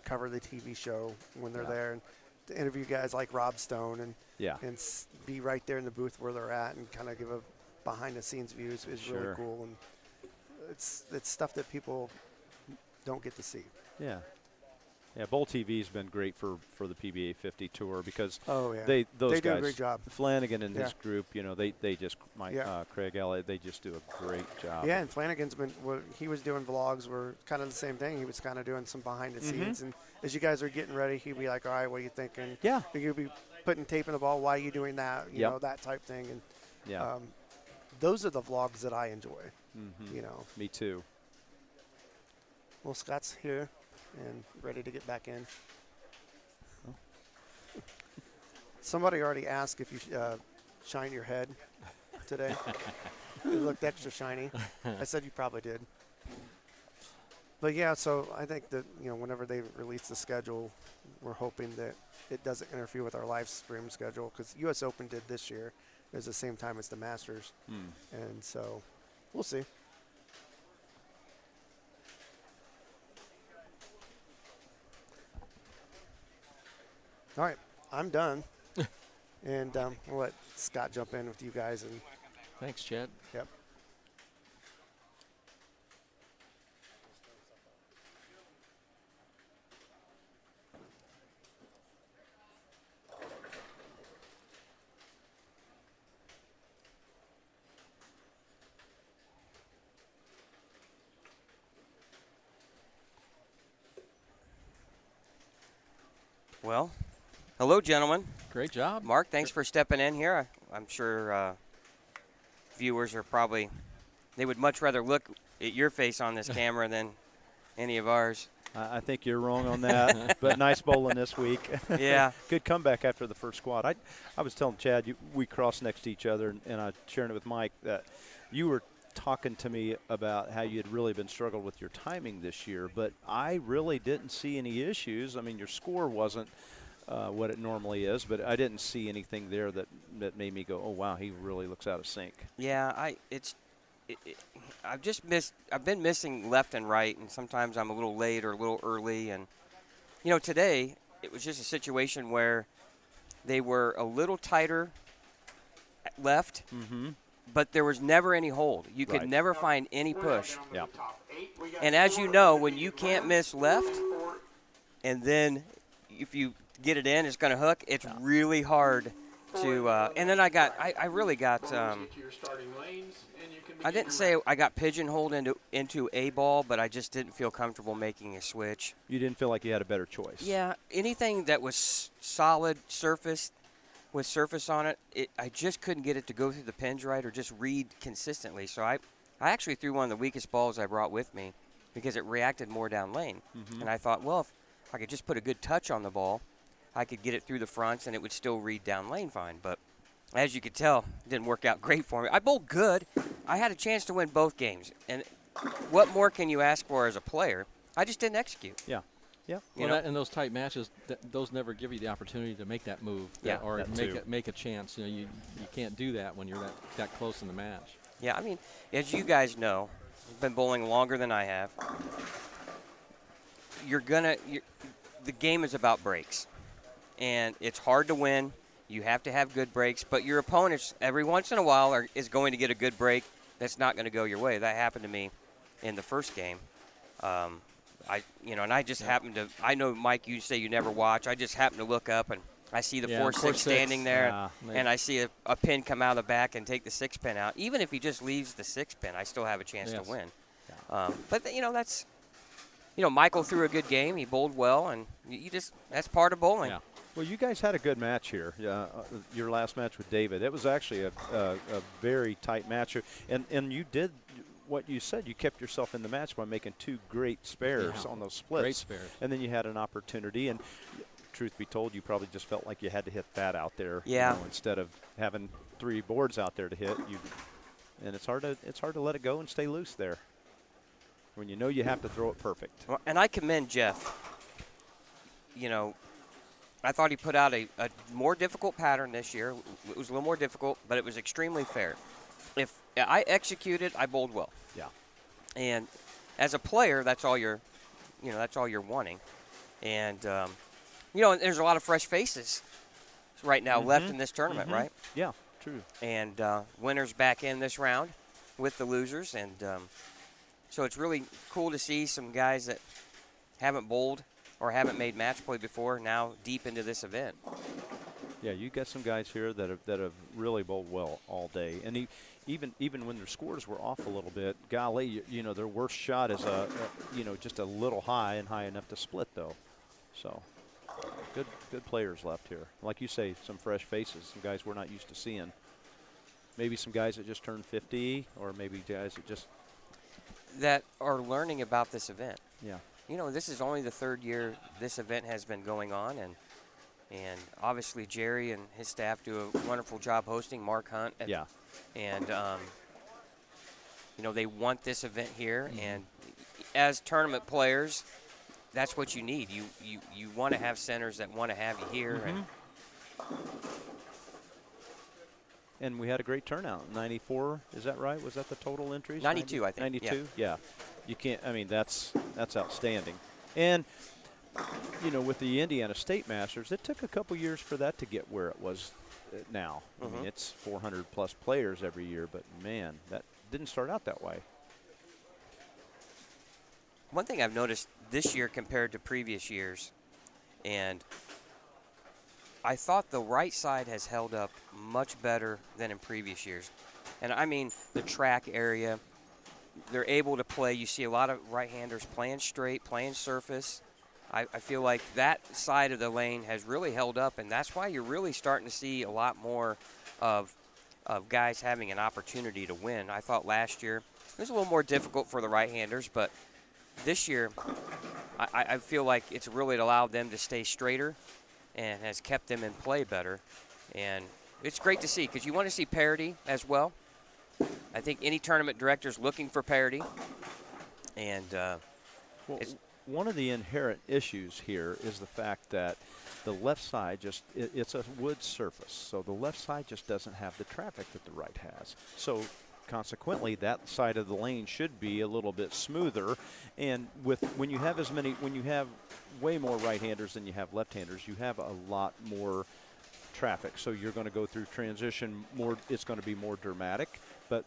cover the TV show when they're there, and to interview guys like Rob Stone and be right there in the booth where they're at and kind of give a behind the scenes view is really cool. And it's stuff that people don't get to see. Yeah. Yeah, Bowl TV's been great for the PBA 50 tour because those they guys do a great job. Flanagan and his group, they just Craig Elliott, they just do a great job. Yeah, and Flanagan's he was doing vlogs were kind of the same thing. He was kind of doing some behind the scenes, and as you guys are getting ready, he'd be like, "All right, what are you thinking?" Yeah, you'd be putting tape in the ball. Why are you doing that? You know, that type thing. And those are the vlogs that I enjoy. Me too. Well, Scott's here. and ready to get back in. Somebody already asked if you shine your head today. It looked extra shiny. I said you probably did. But yeah, so I think that, whenever they release the schedule, we're hoping that it doesn't interfere with our live stream schedule, because U.S. Open did this year. It was the same time as the Masters. And so we'll see. All right, I'm done. And we'll let Scott jump in with you guys. And Thanks, Chad. yep. Well, hello, gentlemen. Great job. Mark, thanks for stepping in here. I'm sure viewers are they would much rather look at your face on this camera than any of ours. I think you're wrong on that, but nice bowling this week. Yeah. Good comeback after the first squad. I was telling Chad, we crossed next to each other, and I sharing it with Mike, that you were talking to me about how you had really been struggling with your timing this year, but I really didn't see any issues. I mean, your score wasn't what it normally is, but I didn't see anything there that made me go, oh, wow, he really looks out of sync. Yeah, I've been missing left and right, and sometimes I'm a little late or a little early. And, today it was just a situation where they were a little tighter left, but there was never any hold. You could never find any push. Yeah. And as you know, when you can't miss left, and then if you get it in, it's going to hook, it's really hard to and then I really got I didn't say I got pigeonholed into a ball, but I just didn't feel comfortable making a switch. You didn't feel like you had a better choice. Yeah, anything that was solid surface with surface on it, I just couldn't get it to go through the pins right or just read consistently. So I actually threw one of the weakest balls I brought with me because it reacted more down lane. And I thought, well, if I could just put a good touch on the ball, I could get it through the fronts and it would still read down lane fine. But as you could tell, it didn't work out great for me. I bowled good. I had a chance to win both games. And what more can you ask for as a player? I just didn't execute. Yeah. Yeah. Well, in those tight matches, those never give you the opportunity to make that move or make a chance. You can't do that when you're that close in the match. Yeah, I mean, as you guys know, you've been bowling longer than I have. The game is about breaks. And it's hard to win. You have to have good breaks. But your opponents, every once in a while, is going to get a good break that's not going to go your way. That happened to me in the first game. And I just happened to – I know, Mike, you say you never watch. I just happened to look up, and I see the 4-6 standing there, and I see a pin come out of the back and take the 6-pin out. Even if he just leaves the 6-pin, I still have a chance to win. Yeah. But, that's – Michael threw a good game. He bowled well, and that's part of bowling. Yeah. Well, you guys had a good match here. Your last match with David. It was actually a very tight match. And you did what you said. You kept yourself in the match by making two great spares on those splits. Great spares. And then you had an opportunity. And truth be told, you probably just felt like you had to hit that out there. Yeah. Instead of having 3 boards out there to hit. And it's hard to let it go and stay loose there when you know you have to throw it perfect. Well, and I commend Jeff. I thought he put out a more difficult pattern this year. It was a little more difficult, but it was extremely fair. If I executed, I bowled well. Yeah. And as a player, that's all you're wanting. And and there's a lot of fresh faces right now left in this tournament, right? Yeah, true. And winners back in this round with the losers, and so it's really cool to see some guys that haven't bowled or haven't made match play before, now deep into this event. Yeah, you got some guys here that have really bowled well all day, and even when their scores were off a little bit, golly, their worst shot is just a little high and high enough to split though. So good players left here. Like you say, some fresh faces, some guys we're not used to seeing. Maybe some guys that just turned 50, or maybe guys that are learning about this event. Yeah. you know, this is only the third year this event has been going on, and obviously Jerry and his staff do a wonderful job hosting. Mark Hunt. Yeah. And, you know, they want this event here. And as tournament players, that's what you need. You want to have centers that want to have you here. And we had a great turnout. 94, is that right? Was that the total entries? 92, I think. 92? Yeah. You can't, I mean, that's outstanding. And, you know, with the Indiana State Masters, it took a couple years for that to get where it was now. I mean, it's 400-plus players every year, but, man, that didn't start out that way. One thing I've noticed this year compared to previous years, and I thought the right side has held up much better than in previous years. And I mean the track area, they're able to play. You see a lot of right-handers playing straight, playing surface. I feel like that side of the lane has really held up, and that's why you're really starting to see a lot more of guys having an opportunity to win. I thought last year it was a little more difficult for the right-handers, but this year I feel like it's really allowed them to stay straighter and has kept them in play better. And it's great to see because you want to see parity as well. I think any tournament director is looking for parity. And one of the inherent issues here is the fact that the left side it's a wood surface. So the left side just doesn't have the traffic that the right has. So consequently, that side of the lane should be a little bit smoother. And when you have way more right-handers than you have left-handers, you have a lot more traffic. So you're going to go through transition more. It's going to be more dramatic. But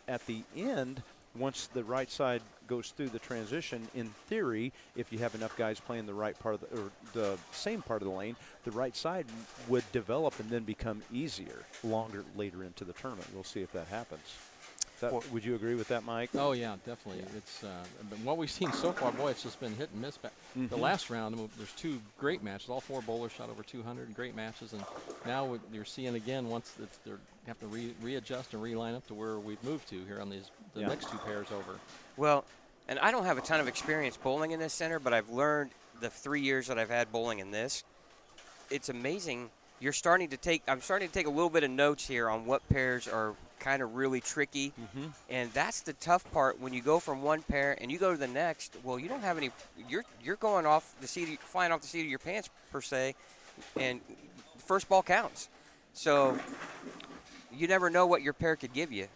at the end, once the right side goes through the transition, in theory, if you have enough guys playing the right part of the same part of the lane, the right side would develop and then become easier later into the tournament. We'll see if that happens. Would you agree with that, Mike? Oh, yeah, definitely. Yeah. It's but what we've seen so far, boy, it's just been hit and miss. The last round, there's two great matches. All four bowlers shot over 200, great matches. And now you're seeing again once they have to readjust and reline up to where we've moved to here on the next two pairs over. Well, and I don't have a ton of experience bowling in this center, but I've learned the 3 years that I've had bowling in this. It's amazing. I'm starting to take a little bit of notes here on what pairs are kind of really tricky, and that's the tough part when you go from one pair and you go to the next. Well, you don't have any. You're going off the seat, flying off the seat of your pants per se, and the first ball counts. So you never know what your pair could give you,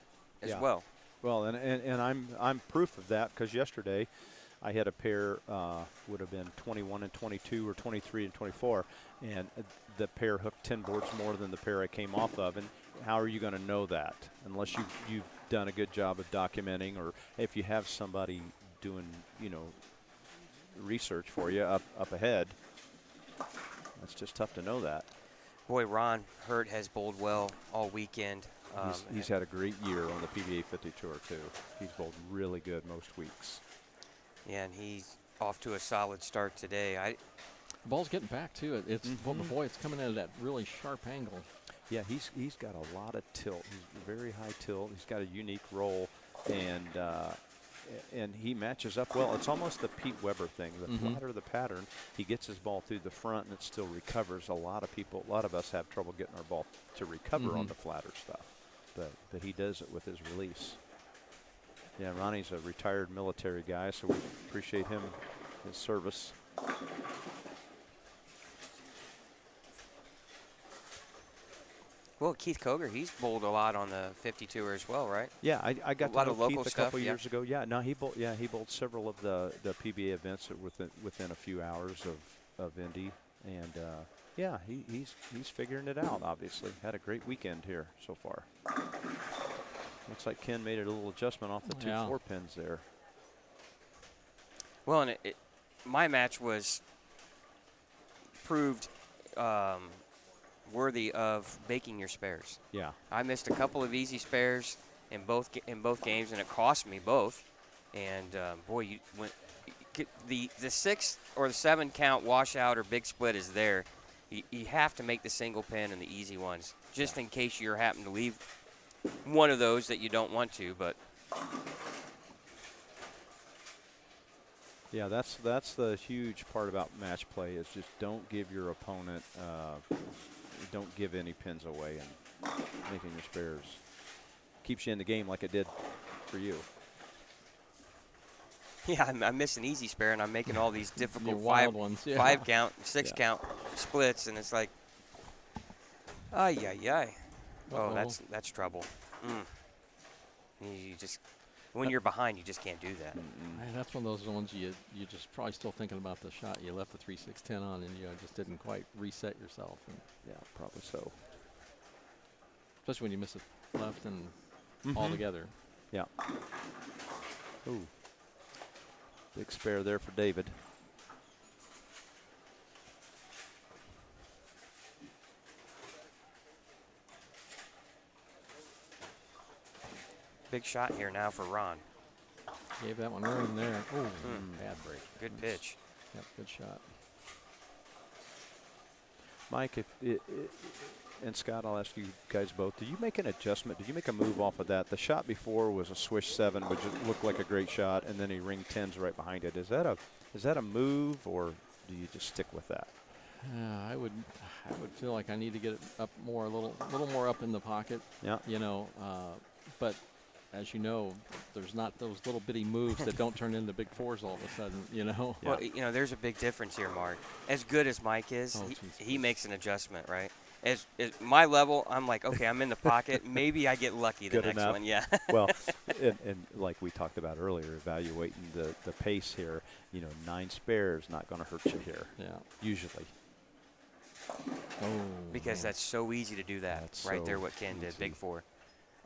as well. Well, and I'm proof of that because yesterday I had a pair would have been 21 and 22 or 23 and 24, and the pair hooked 10 boards more than the pair I came off of. And how are you going to know that unless you've done a good job of documenting, or if you have somebody doing research for you up ahead? It's just tough to know that. Boy, Ron Hurt has bowled well all weekend. He's had a great year on the PBA 50 Tour too. He's bowled really good most weeks. Yeah, and he's off to a solid start today. The ball's getting back to it. Boy, it's coming in at that really sharp angle. Yeah, he's got a lot of tilt. He's very high tilt. He's got a unique roll, and he matches up well. It's almost the Pete Weber thing. The flatter the pattern, he gets his ball through the front and it still recovers. A lot of us have trouble getting our ball to recover on the flatter stuff, but he does it with his release. Yeah, Ronnie's a retired military guy, so we appreciate his service. Well, Keith Koger, he's bowled a lot on the 50 Tour as well, right? Yeah, I got a to know Keith a couple stuff, years ago. Yeah, no, he bowled several of the PBA events within a few hours of Indy, and he's figuring it out. Obviously, had a great weekend here so far. Looks like Ken made a little adjustment off the 2-4 pins there. Well, and my match was proved worthy of making your spares. Yeah, I missed a couple of easy spares in both games, and it cost me both. And boy, the 6 or the 7 count washout or big split is there. You have to make the single pin and the easy ones, just in case you happen to leave one of those that you don't want to. But Yeah, that's the huge part about match play is just don't give your opponent, don't give any pins away and making your spares. Keeps you in the game like it did for you. Yeah, I miss an easy spare, and I'm making all these difficult wild ones, yeah. 5 count, 6 count splits, and it's like, ay, ay, ay. Oh, that's trouble. You just, when you're behind, you just can't do that. Man, that's one of those ones you just probably still thinking about the shot. You left the 3-6-10 on, and you just didn't quite reset yourself. And Yeah, probably so. especially when you miss it left and all together. Yeah. Ooh. Big spare there for David. Big shot here now for Ron. Gave that one room there. Oh, bad break. Good pitch. Yep, good shot. Mike, and Scott, I'll ask you guys both. Did you make an adjustment? Did you make a move off of that? The shot before was a swish 7, which looked like a great shot, and then he ring 10s right behind it. Is that a move, or do you just stick with that? I would feel like I need to get it up more, a little more up in the pocket. Yeah. But as you know, there's not those little bitty moves that don't turn into big fours all of a sudden. Yeah. Well, there's a big difference here, Mark. As good as Mike is, he makes an adjustment, right? As my level, I'm like, okay, I'm in the pocket. Maybe I get lucky the Good next enough. one. Yeah. Well, and like we talked about earlier, evaluating the pace here, 9 spares not going to hurt you here. Yeah. Usually. Oh. Because that's so easy to do that. That's Right so there, what Ken did, easy. big 4.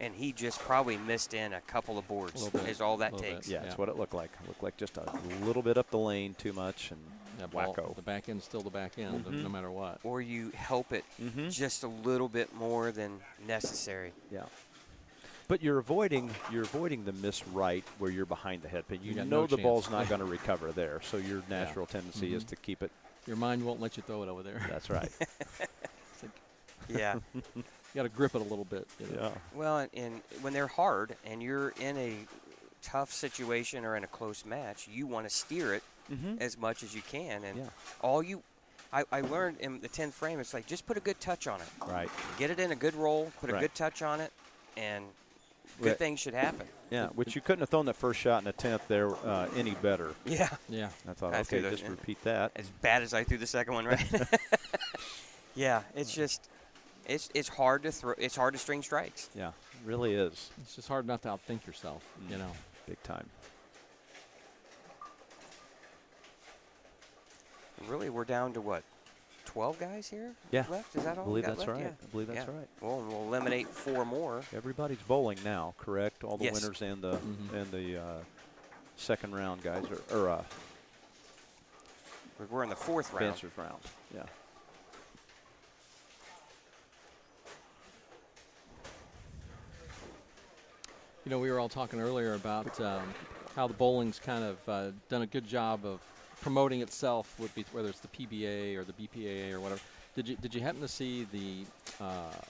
And he just probably missed in a couple of boards. Little bit, Is all that little bit. takes. Yeah, that's what it looked like. It looked like just a little bit up the lane too much and That ball, wacko. the back end's still the back end, no matter what. Or you help it just a little bit more than necessary. Yeah. But you're avoiding the miss right where you're behind the head pin. You got know no the ball's chance. not going to recover there, so your natural tendency is to keep it. Your mind won't let you throw it over there. That's right. It's like Yeah. you got to grip it a little bit. Yeah. Well, and when they're hard and you're in a tough situation or in a close match, you want to steer it as much as you can. And I learned in the 10th frame, it's like just put a good touch on it. Right. Get it in a good roll, put a Right. good touch on it, and good things should happen. Yeah, which you couldn't have thrown that first shot in the 10th there any better. Yeah. Yeah. I thought, I okay, threw just those in. repeat that. As bad as I threw the second one, right? Yeah, it's just it's hard to throw. It's hard to string strikes. Yeah, it really is. It's just hard not to outthink yourself, Big time. Really, we're down to what? 12 guys here Yeah. left? Is that all I believe we got that's left? right. Yeah. I believe that's Yeah. right. Well, we'll eliminate 4 more. Everybody's bowling now, correct? All the Yes. winners and the second round guys or We're in the 4th round. advancers round. Yeah. We were all talking earlier about how the bowling's kind of done a good job of promoting itself, whether it's the PBA or the BPAA or whatever. Did you happen to see the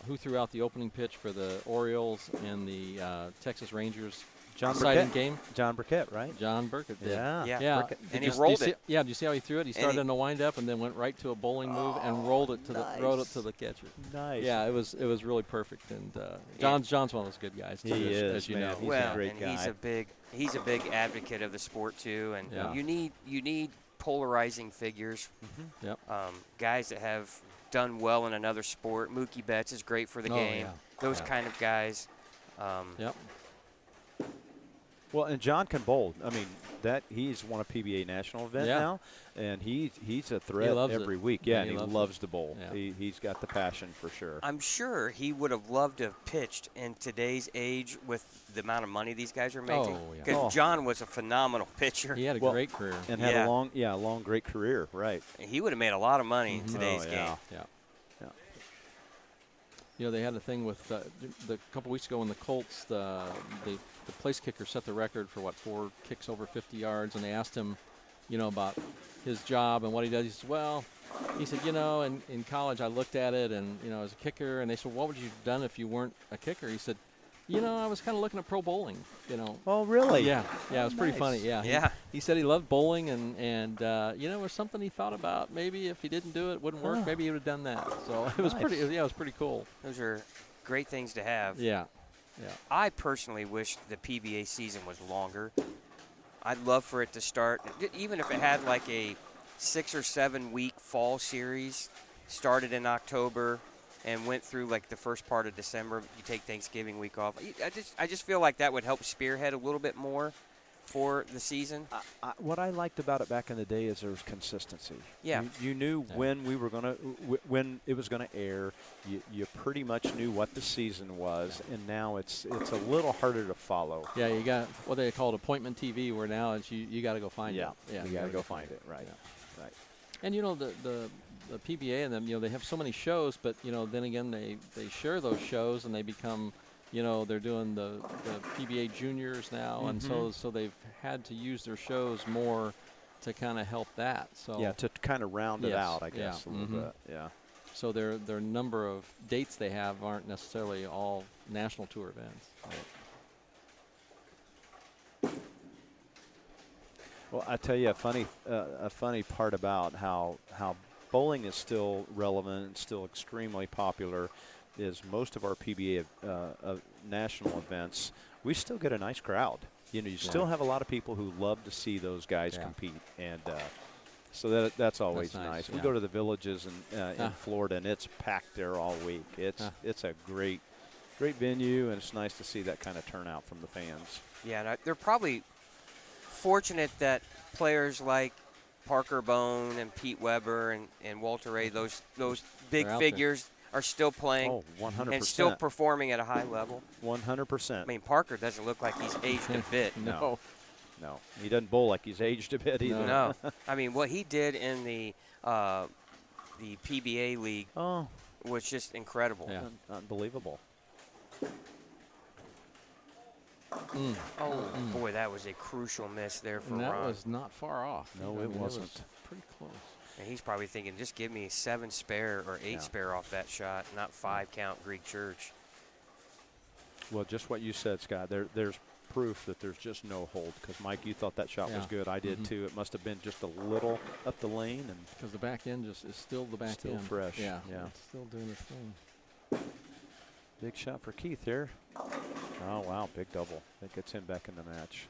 who threw out the opening pitch for the Orioles and the Texas Rangers exciting game? John Burkett, right? John Burkett did. Yeah. Yeah. Did And you he rolled see, it. Yeah, did you see how he threw it? He started he- in a windup and then went right to a bowling move and rolled it to the catcher. Nice. Yeah, it was really perfect. And John's one of those good guys too, He is, as you man. know. He's a Well, great and guy. he's a big advocate of the sport too, and Yeah. you need polarizing figures. Yep. Guys that have done well in another sport. Mookie Betts is great for the Oh, game. yeah. Those Yeah. kind of guys. Yep. Well, and John can bowl. I mean, he's won a PBA national event Yeah. now, and he's a threat loves it. every week. Yeah, Yeah, and he he loves loves it. to bowl. Yeah. He's got the passion for sure. I'm sure he would have loved to have pitched in today's age with the amount of money these guys are making. Oh, yeah. Because Oh. John was a phenomenal pitcher. He had a Well, great career. And had Yeah. a long, great career. Right. He would have made a lot of money in today's Oh, game. yeah. Yeah. Yeah. They had a thing with the couple weeks ago when the Colts, the place kicker set the record for 4 kicks over 50 yards, and they asked him, about his job and what he does. He said, well, in college I looked at it and, as a kicker, and they said, what would you have done if you weren't a kicker? He said, You know, I was kind of looking at pro bowling, you know. Oh, really? Yeah, it was pretty Nice. funny. Yeah, Yeah. He said he loved bowling, and you know, it was something he thought about. Maybe if he didn't do it, it wouldn't work. Oh. Maybe he would have done that. So it was Nice. pretty. Yeah, it was pretty cool. Those are great things to have. Yeah, yeah. I personally wish the PBA season was longer. I'd love for it to start, even if it had like a 6 or 7 week fall series, started in October and went through like the first part of December. You take Thanksgiving week off. I just feel like that would help spearhead a little bit more for the season. What I liked about it back in the day is there was consistency. Yeah. You knew when we were when it was gonna air. You pretty much knew what the season was, and now it's a little harder to follow. Yeah, you got what they call appointment TV, where now it's you got to go find it. Yeah, you gotta go find it. Right. Yeah. Right. And you know the PBA and them, you know, they have so many shows, but you know, then again they share those shows and they become, you know, they're doing the PBA juniors now, and so they've had to use their shows more to kind of help that. So Yeah, to kind of round it Yes, out, I guess, yeah, a little bit. Yeah. so their number of dates they have aren't necessarily all national tour events. Well, I tell you a funny part about how bowling is still relevant and still extremely popular is most of our PBA national events, we still get a nice crowd. You know, you still have a lot of people who love to see those guys compete, and so that's always nice. We go to the villages in Florida, and it's packed there all week. It's a great venue, and it's nice to see that kind of turnout from the fans. Yeah, and they're probably fortunate that players like Parker Bone and Pete Weber and Walter Ray, those big figures, are still playing. Oh, 100%. And still performing at a high level. 100%. I mean, Parker doesn't look like he's aged a bit. No. He doesn't bowl like he's aged a bit either. No. I mean, what he did in the PBA league was just incredible. Yeah. Unbelievable. Oh, boy, that was a crucial miss there for And that Ron. was not far off. No, I it mean, wasn't. was pretty close. And he's probably thinking, just give me 7 spare or 8 spare off that shot, not 5 count Greek Church. Well, just what you said, Scott. There's proof that there's just no hold. Because, Mike, you thought that shot was good. I did, too. It must have been just a little up the lane. And Because the back end just is still the back Still end. fresh, Yeah. yeah. It's still doing its thing. big shot for Keith here. Oh, wow, big double. That gets him back in the match.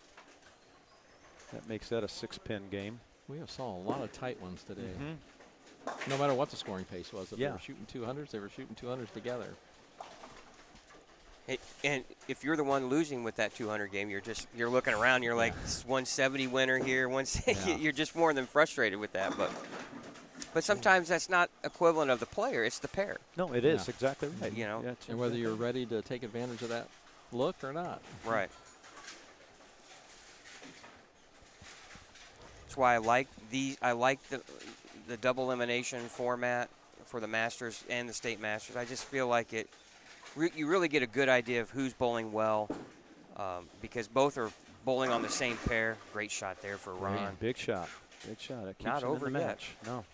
That makes that a 6-pin game. We have saw a lot of tight ones today. No matter what the scoring pace was. If they were shooting 200s, they were shooting 200s together. And if you're the one losing with that 200 game, you're looking around. You're like, 170 winner here. You're just more than frustrated with that. But sometimes that's not equivalent of the player. It's the pair. No, it is exactly right. You know, it's And whether you're ready to take advantage of that look or not. right. That's why I like the double elimination format for the Masters and the State Masters. I just feel like you really get a good idea of who's bowling well because both are bowling on the same pair. Great shot there for Ron. Big shot. Big shot. It keeps Not him over in the yet. match. No.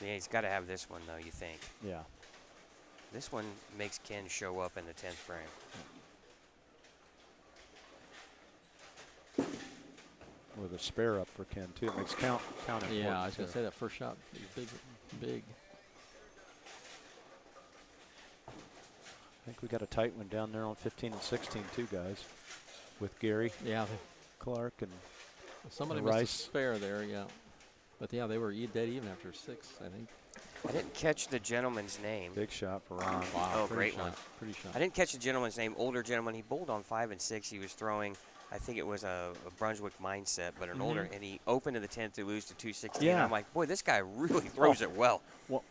Yeah, he's got to have this one, though, you think. Yeah. This one makes Ken show up in the 10th frame. With a spare up for Ken, too. It makes count important. Yeah, I was going to say that first shot is big. I think we got a tight one down there on 15 and 16, too, guys, with Gary Yeah. Clark and Somebody Rice. missed a spare there, yeah. But, yeah, they were dead even after 6, I think. I didn't catch the gentleman's name. big shot for Ron. Wow. Oh, pretty great one. Pretty shot. I didn't catch the gentleman's name. Older gentleman. He bowled on 5 and 6. He was throwing, I think it was a Brunswick mindset, but an older, and he opened in the 10th to lose to 216. Yeah. I'm like, boy, this guy really throws it well.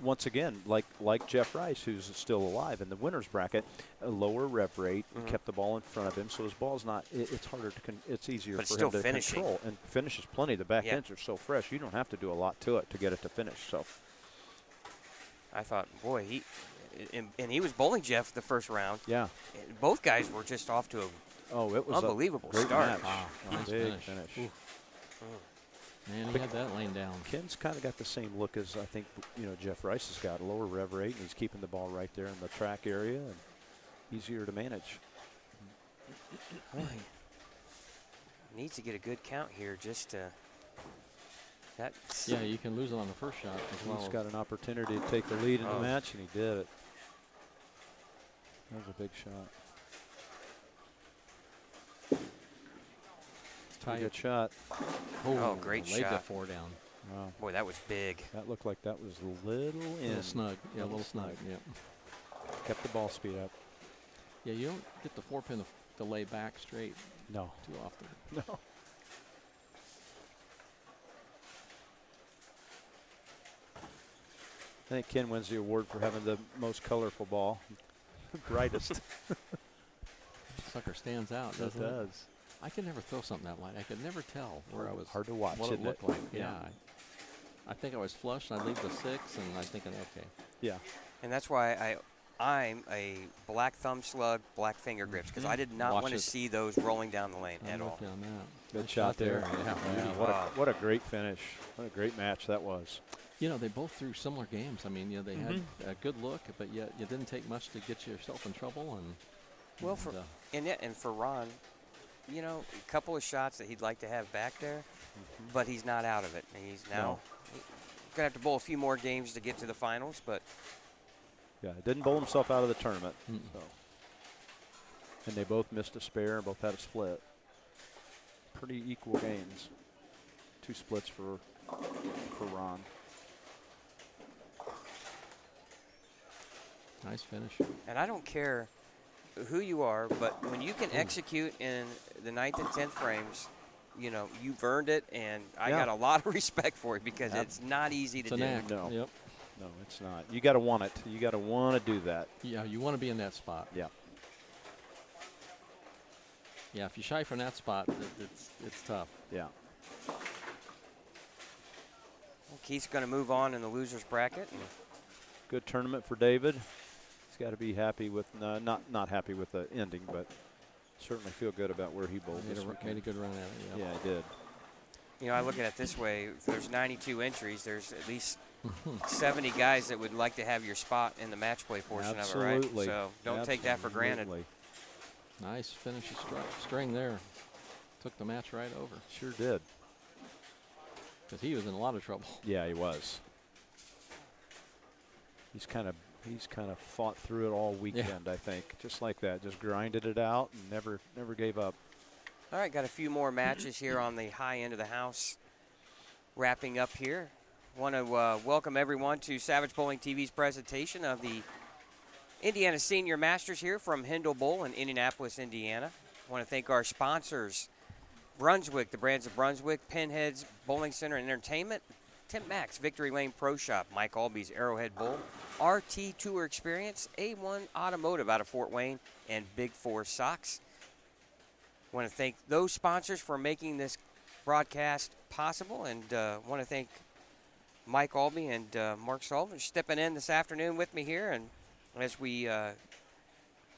Once again, like Jeff Rice, who's still alive in the winner's bracket, a lower rev rate, kept the ball in front of him, so his ball's not. It's harder to. It's easier But for still him to finishing. control, and finishes plenty. The back ends are so fresh, you don't have to do a lot to it to get it to finish. So I thought, boy, and he was bowling Jeff the first round. yeah. And both guys were just off to a It was unbelievable a great start. match. Wow, nice Big finish. finish. Man, he had that lane down. Ken's kind of got the same look as I think Jeff Rice has got, a lower rev rate, and he's keeping the ball right there in the track area and easier to manage. Needs to get a good count here just to. That's Yeah, you can lose it on the first shot as well. He's got an opportunity to take the lead in the match, and he did it. That was a big shot. Tight. Good shot. Oh, great laid the shot. 4 down. Wow. boy, that was big. That looked like that was a little A in. little snug. Yeah, a little snug. Yeah. Kept the ball speed up. Yeah, you don't get the 4-pin to lay back straight No. too often. No. I think Ken wins the award for having the most colorful ball. Brightest. Sucker stands out, It doesn't it? does. I could never throw something that light. I could never tell where I was. Hard to watch, what it isn't looked it? like. Yeah. Yeah. I think I was flush, and I'd leave the 6, and I'm thinking, okay. Yeah. And that's why I'm a black thumb slug, black finger grips, because I did not Watch want to it. see those rolling down the lane I'm at with all. you on that. Good Nice shot there. Yeah. Yeah, what a great finish. What a great match that was. You know, they both threw similar games. I mean, you know, they had a good look, but yet you didn't take much to get yourself in trouble. And Well, and for Ron, you know, a couple of shots that he'd like to have back there, but he's not out of it. He's now gonna have to bowl a few more games to get to the finals, but Yeah, didn't bowl himself out of the tournament. So. And they both missed a spare, both had a split. Pretty equal games. 2 splits for Ron. nice finish. and I don't care who you are, but when you can execute in the 9th and 10th frames, you know, you've earned it, and I got a lot of respect for it because it's not easy It's to a do. knack. No. Yep. No, it's not. You got to want it. You got to want to do that. Yeah, you want to be in that spot. Yeah. Yeah, if you shy from that spot, it's tough. Yeah. Well, Keith's going to move on in the losers bracket. And Good tournament for David. He's got to be happy with not happy with the ending, but certainly feel good about where he bowled this weekend. Made a good run at it. Yeah, he did. you know, I look at it this way: if there's 92 entries, there's at least 70 guys that would like to have your spot in the match play portion Absolutely. of it, right? So don't take that for granted. Absolutely. Nice finish of string there. Took the match right over. Sure did. Because he was in a lot of trouble. Yeah, he was. He's kind of fought through it all weekend, I think. Just like that, just grinded it out and never gave up. All right, got a few more matches here on the high end of the house. Wrapping up here. Want to welcome everyone to Savage Bowling TV's presentation of the Indiana Senior Masters here from Hindel Bowl in Indianapolis, Indiana. Want to thank our sponsors, Brunswick, the brands of Brunswick, Pinheads, Bowling Center and Entertainment, Tim Max, Victory Lane Pro Shop, Mike Alby's Arrowhead Bowl, RT Tour Experience, A1 Automotive out of Fort Wayne, and Big Four Socks. Want to thank those sponsors for making this broadcast possible, and want to thank Mike Alby and Mark Sullivan stepping in this afternoon with me here, and as we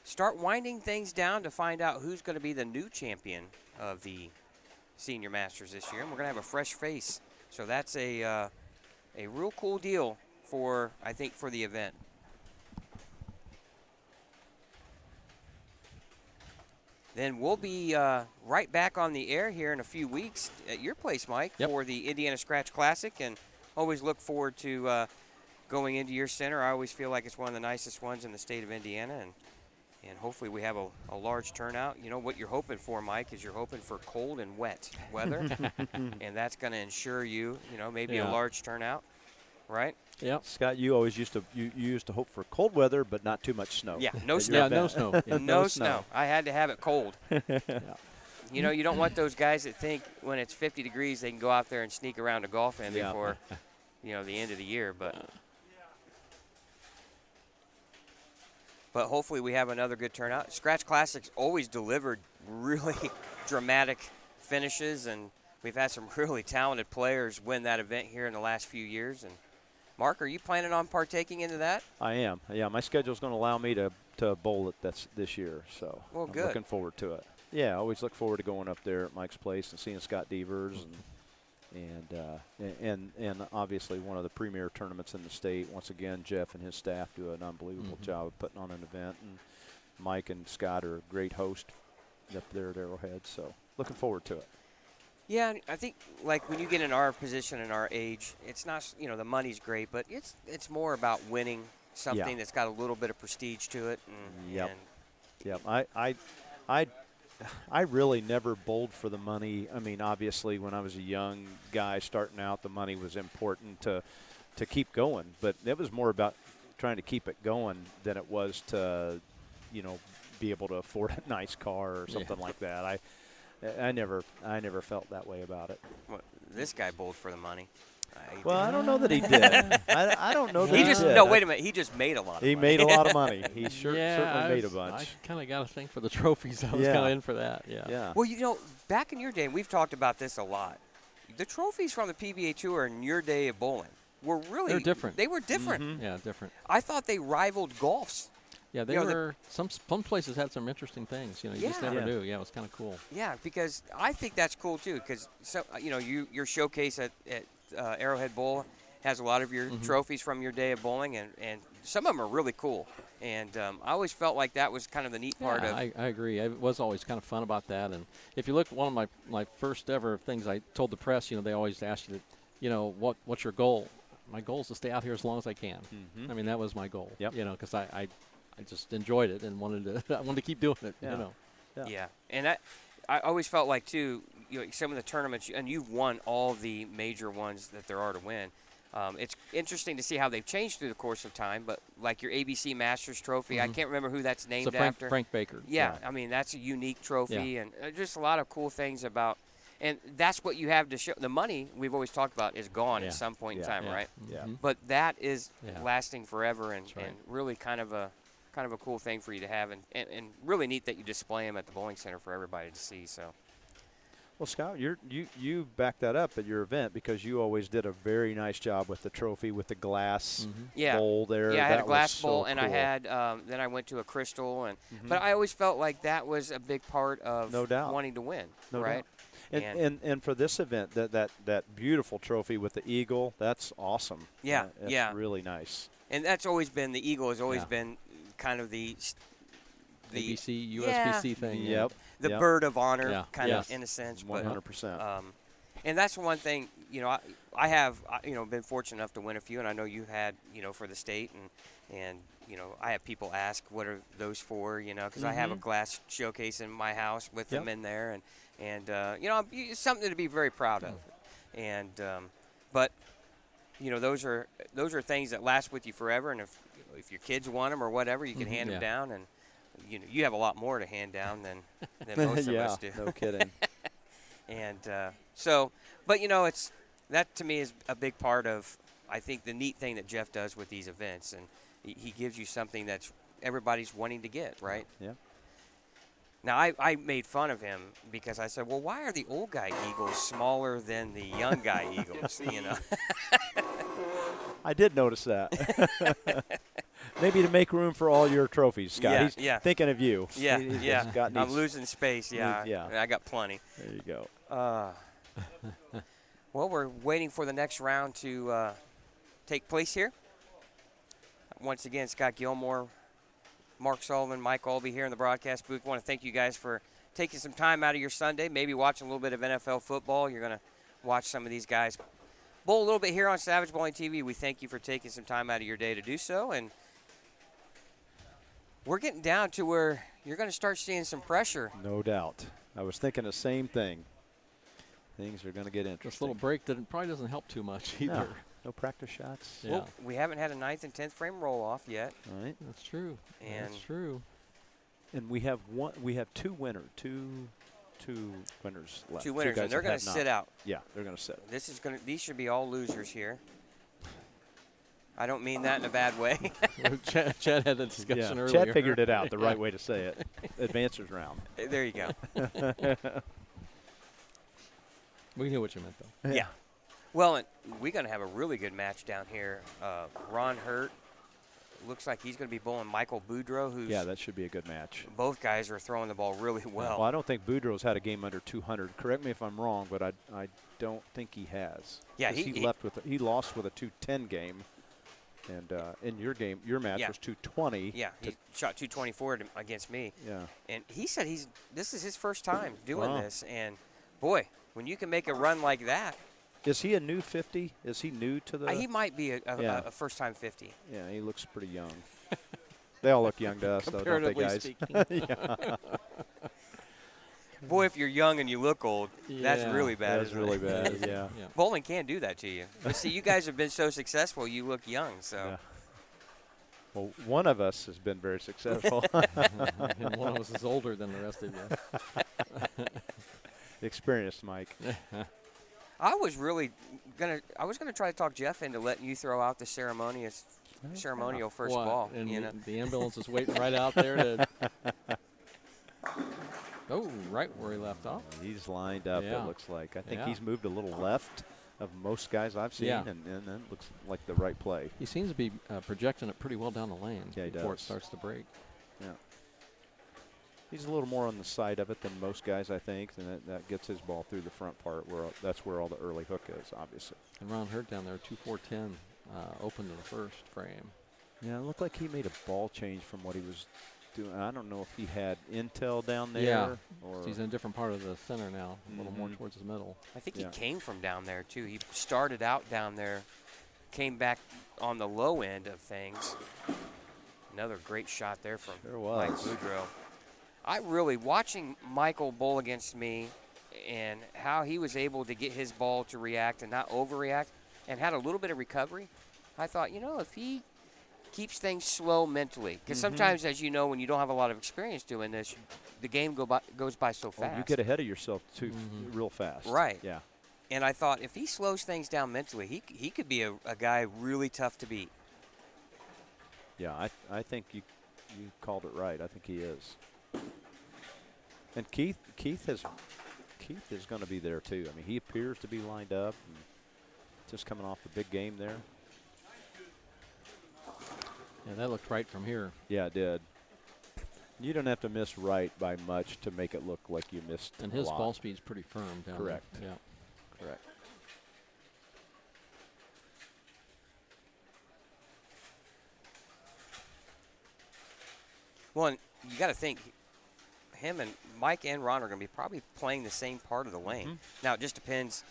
start winding things down to find out who's going to be the new champion of the Senior Masters this year, and we're going to have a fresh face. So that's a real cool deal for, I think, for the event. Then we'll be right back on the air here in a few weeks at your place, Mike, for the Indiana Scratch Classic, and always look forward to going into your center. I always feel like it's one of the nicest ones in the state of Indiana, and hopefully we have a large turnout. You know, what you're hoping for, Mike, is you're hoping for cold and wet weather, and that's going to ensure you know, maybe a large turnout, right? Yeah. Scott, you always used to hope for cold weather, but not too much snow. Yeah, no At snow. your Yeah, no event. snow. Yeah. No snow. I had to have it cold. You know, you don't want those guys that think when it's 50 degrees they can go out there and sneak around a golf in before, you know, the end of the year. But hopefully we have another good turnout. Scratch Classics always delivered really dramatic finishes, and we've had some really talented players win that event here in the last few years. And Mark, are you planning on partaking into that? I am. Yeah, my schedule's going to allow me to bowl it this year, so Well, I'm good. looking forward to it. Yeah, I always look forward to going up there at Mike's place and seeing Scott Devers and obviously one of the premier tournaments in the state. Once again, Jeff and his staff do an unbelievable job of putting on an event, and Mike and Scott are a great host up there at Arrowhead. So looking forward to it. Yeah, and I think like when you get in our position and our age, it's not the money's great, but it's more about winning something that's got a little bit of prestige to it. And, Yep. I really never bowled for the money. I mean, obviously, when I was a young guy starting out, the money was important to keep going. But it was more about trying to keep it going than it was to, be able to afford a nice car or something like that. I never felt that way about it. well, this guy bowled for the money. Well, I don't know that he did. I don't know that He he just did. no. Wait a minute. He just made a lot of money. He made a lot of money. He certainly made a I bunch. kind of got a thing for the trophies. I was kind of in for that. Yeah. Yeah. Well, back in your day, and we've talked about this a lot. The trophies from the PBA Tour in your day of bowling were really They're different. They were different. Mm-hmm. Yeah, different. I thought they rivaled golf's. Yeah, they were. Some places had some interesting things. You just never knew. Yeah, it was kind of cool. Yeah, because I think that's cool too. Because your showcase at Arrowhead Bowl has a lot of your trophies from your day of bowling, and some of them are really cool. And I always felt like that was kind of the neat part of. I agree. It was always kind of fun about that. And if you look, one of my first ever things I told the press, they always ask you, what's your goal? My goal is to stay out here as long as I can. Mm-hmm. I mean, that was my goal. Yep. Because I just enjoyed it and wanted to keep doing it. Yeah. Yeah, and I always felt like too, some of the tournaments, and you've won all the major ones that there are to win. It's interesting to see how they've changed through the course of time, but like your ABC Masters Trophy, I can't remember who that's named after. Frank Baker. Yeah, I mean, that's a unique trophy, and just a lot of cool things about, and that's what you have to show. The money we've always talked about is gone at some point in time, right? Yeah. But that is lasting forever, and right. and really kind of a cool thing for you to have, and really neat that you display them at the bowling center for everybody to see. So. Well, Scott, you backed that up at your event because you always did a very nice job with the trophy, with the glass bowl there. Yeah, I had that a glass was bowl, so and cool. I had then I went to a crystal, but I always felt like that was a big part of No doubt. wanting to win, No right? doubt. And for this event, that beautiful trophy with the eagle, that's awesome. Yeah, that's really nice. And that's always been the eagle has always been kind of the ABC, USBC thing. Yep. the bird of honor, kind Yes. of in a sense. 100%. But, and that's one thing, I have, been fortunate enough to win a few, and I know you've had, for the state, and I have people ask, what are those for, because I have a glass showcase in my house with them in there, and it's something to be very proud of. And, but, those are things that last with you forever, and if your kids want them or whatever, you can hand them down, and, you have a lot more to hand down than most of us do. No kidding. And but it's that to me is a big part of, I think, the neat thing that Jeff does with these events, and he gives you something that's everybody's wanting to get, right? Yeah. Now I made fun of him because I said, well, why are the old guy eagles smaller than the young guy eagles? I did notice that. Maybe to make room for all your trophies, Scott. He's thinking of you. Yeah, Scott I'm losing space. Yeah, I got plenty. There you go. Well, we're waiting for the next round to take place here. Once again, Scott Gilmore, Mark Sullivan, Mike Albee here in the broadcast booth. I want to thank you guys for taking some time out of your Sunday, maybe watching a little bit of NFL football. You're going to watch some of these guys bowl a little bit here on Savage Bowling TV. We thank you for taking some time out of your day to do so. And we're getting down to where you're going to start seeing some pressure. No doubt. I was thinking the same thing. Things are going to get interesting. This little break probably doesn't help too much either. No practice shots. Yeah. Well, we haven't had a 9th and 10th frame roll off yet. All right. That's true. And That's true. And we have two winners left. Two winners, and they're going to sit out. Yeah, they're going to sit. These should be all losers here. I don't mean that in a bad way. Chad had a discussion earlier. Chad figured it out, the right way to say it. Advancers round. There you go. We knew what you meant, though. Yeah. Well, and we're going to have a really good match down here. Ron Hurt looks like he's going to be bowling Michael Boudreau, who's that should be a good match. Both guys are throwing the ball really well. Well, I don't think Boudreau's had a game under 200. Correct me if I'm wrong, but I don't think he has. Yeah, he lost with a 210 game. And in your game, your match Yeah. was 220. Yeah, he shot 224 against me. Yeah. And he said this is his first time doing Wow. this. And, boy, when you can make a run like that, Is he a new 50? Is he new to the? he might be Yeah. a first-time 50. Yeah, he looks pretty young. They all look young to us, though, don't they, Comparatively guys? speaking. Yeah. Boy, if you're young and you look old, that's Yeah, really bad. That's isn't really it? bad. Yeah. Yeah. Bowling can do that to you. But see, you guys have been so successful, you look young. So Yeah. Well, one of us has been very successful. And one of us is older than the rest of you. Experienced, Mike. I was gonna try to talk Jeff into letting you throw out the ceremonial first What? ball. And You know? the ambulance is waiting right out there to. Oh, right where he left off. He's lined up, Yeah. it looks like. I think Yeah. he's moved a little left of most guys I've seen, Yeah. and that looks like the right play. He seems to be projecting it pretty well down the lane Yeah, he before it does. starts to break. Yeah. He's a little more on the side of it than most guys, I think, and that gets his ball through the front part, where that's where all the early hook is, obviously. And Ron Hurt down there, 2-4-10, open to the first frame. Yeah, it looked like he made a ball change from what he was doing. I don't know if he had intel down there. Yeah. Or He's in a different part of the center now, a little more Mhm. towards the middle. I think Yeah. he came from down there too. He started out down there, came back on the low end of things. Another great shot there from Sure Mike was. Boudreaux. I really, watching Michael bowl against me and how he was able to get his ball to react and not overreact and had a little bit of recovery, I thought, if he keeps things slow mentally, because sometimes, as you know, when you don't have a lot of experience doing this, the game goes by so fast. you get ahead of yourself too real fast. Right. Yeah. And I thought if he slows things down mentally, he could be a guy really tough to beat. Yeah, I think you called it right. I think he is. And Keith is going to be there too. I mean, he appears to be lined up, and just coming off a big game there. Yeah, that looked right from here. Yeah, it did. You don't have to miss right by much to make it look like you missed. And a his lot. ball speed's pretty firm down Correct. there. Yeah. Correct. Well, and you got to think, him and Mike and Ron are going to be probably playing the same part of the lane. Now, it just depends.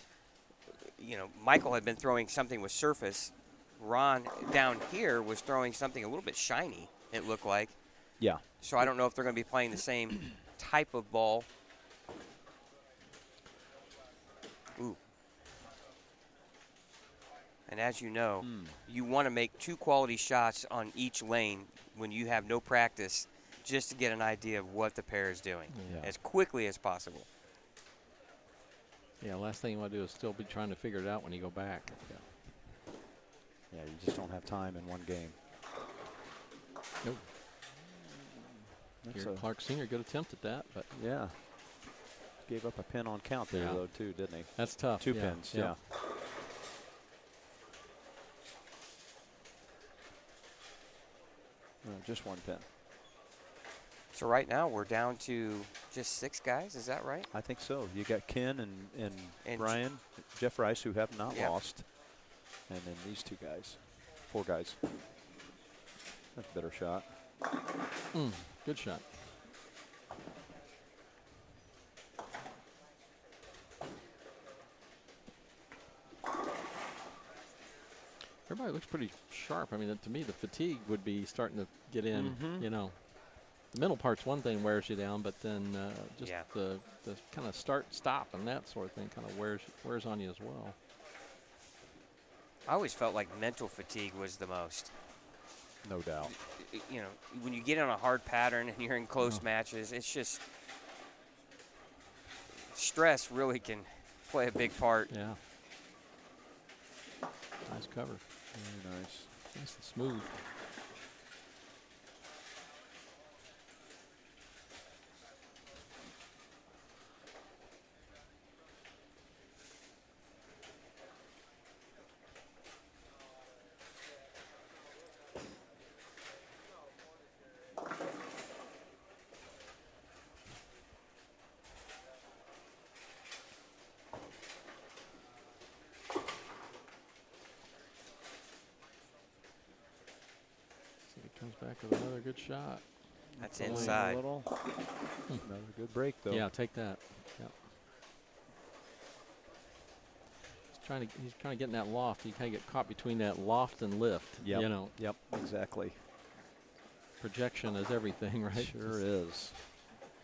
Michael had been throwing something with surface. Ron down here was throwing something a little bit shiny, it looked like. Yeah. So I don't know if they're going to be playing the same type of ball. Ooh. And as you know, you want to make 2 quality shots on each lane when you have no practice, just to get an idea of what the pair is doing Yeah. as quickly as possible. Yeah, last thing you want to do is still be trying to figure it out when you go back. Yeah, you just don't have time in one game. Nope. That's Garrett a- Clark Sr., good attempt at that, but Yeah. Gave up a pin on count there, Yeah. though, too, didn't he? that's tough. 2 yeah. pins, yeah. Just 1 pin. So right now we're down to just 6 guys. Is that right? I think so. You got Ken and And Brian, Jeff Rice, who have not Yeah. lost. And then these 2 guys. 4 guys. That's a better shot. Good shot. Everybody looks pretty sharp. I mean, to me, the fatigue would be starting to get in. Mhm. The middle part's one thing wears you down, but then just Yeah. the kind of start-stop and that sort of thing kind of wears on you as well. I always felt like mental fatigue was the most. No doubt. When you get on a hard pattern and you're in close matches, it's just stress really can play a big part. Yeah. Nice cover. Very nice. Nice and smooth. back with another good shot. That's Only a inside. little. Another good break, though. Yeah, take that. Yep. He's trying to get in that loft. You kind of get caught between that loft and lift. Yep. You know, Yep, exactly. projection is everything, right? Sure Just is.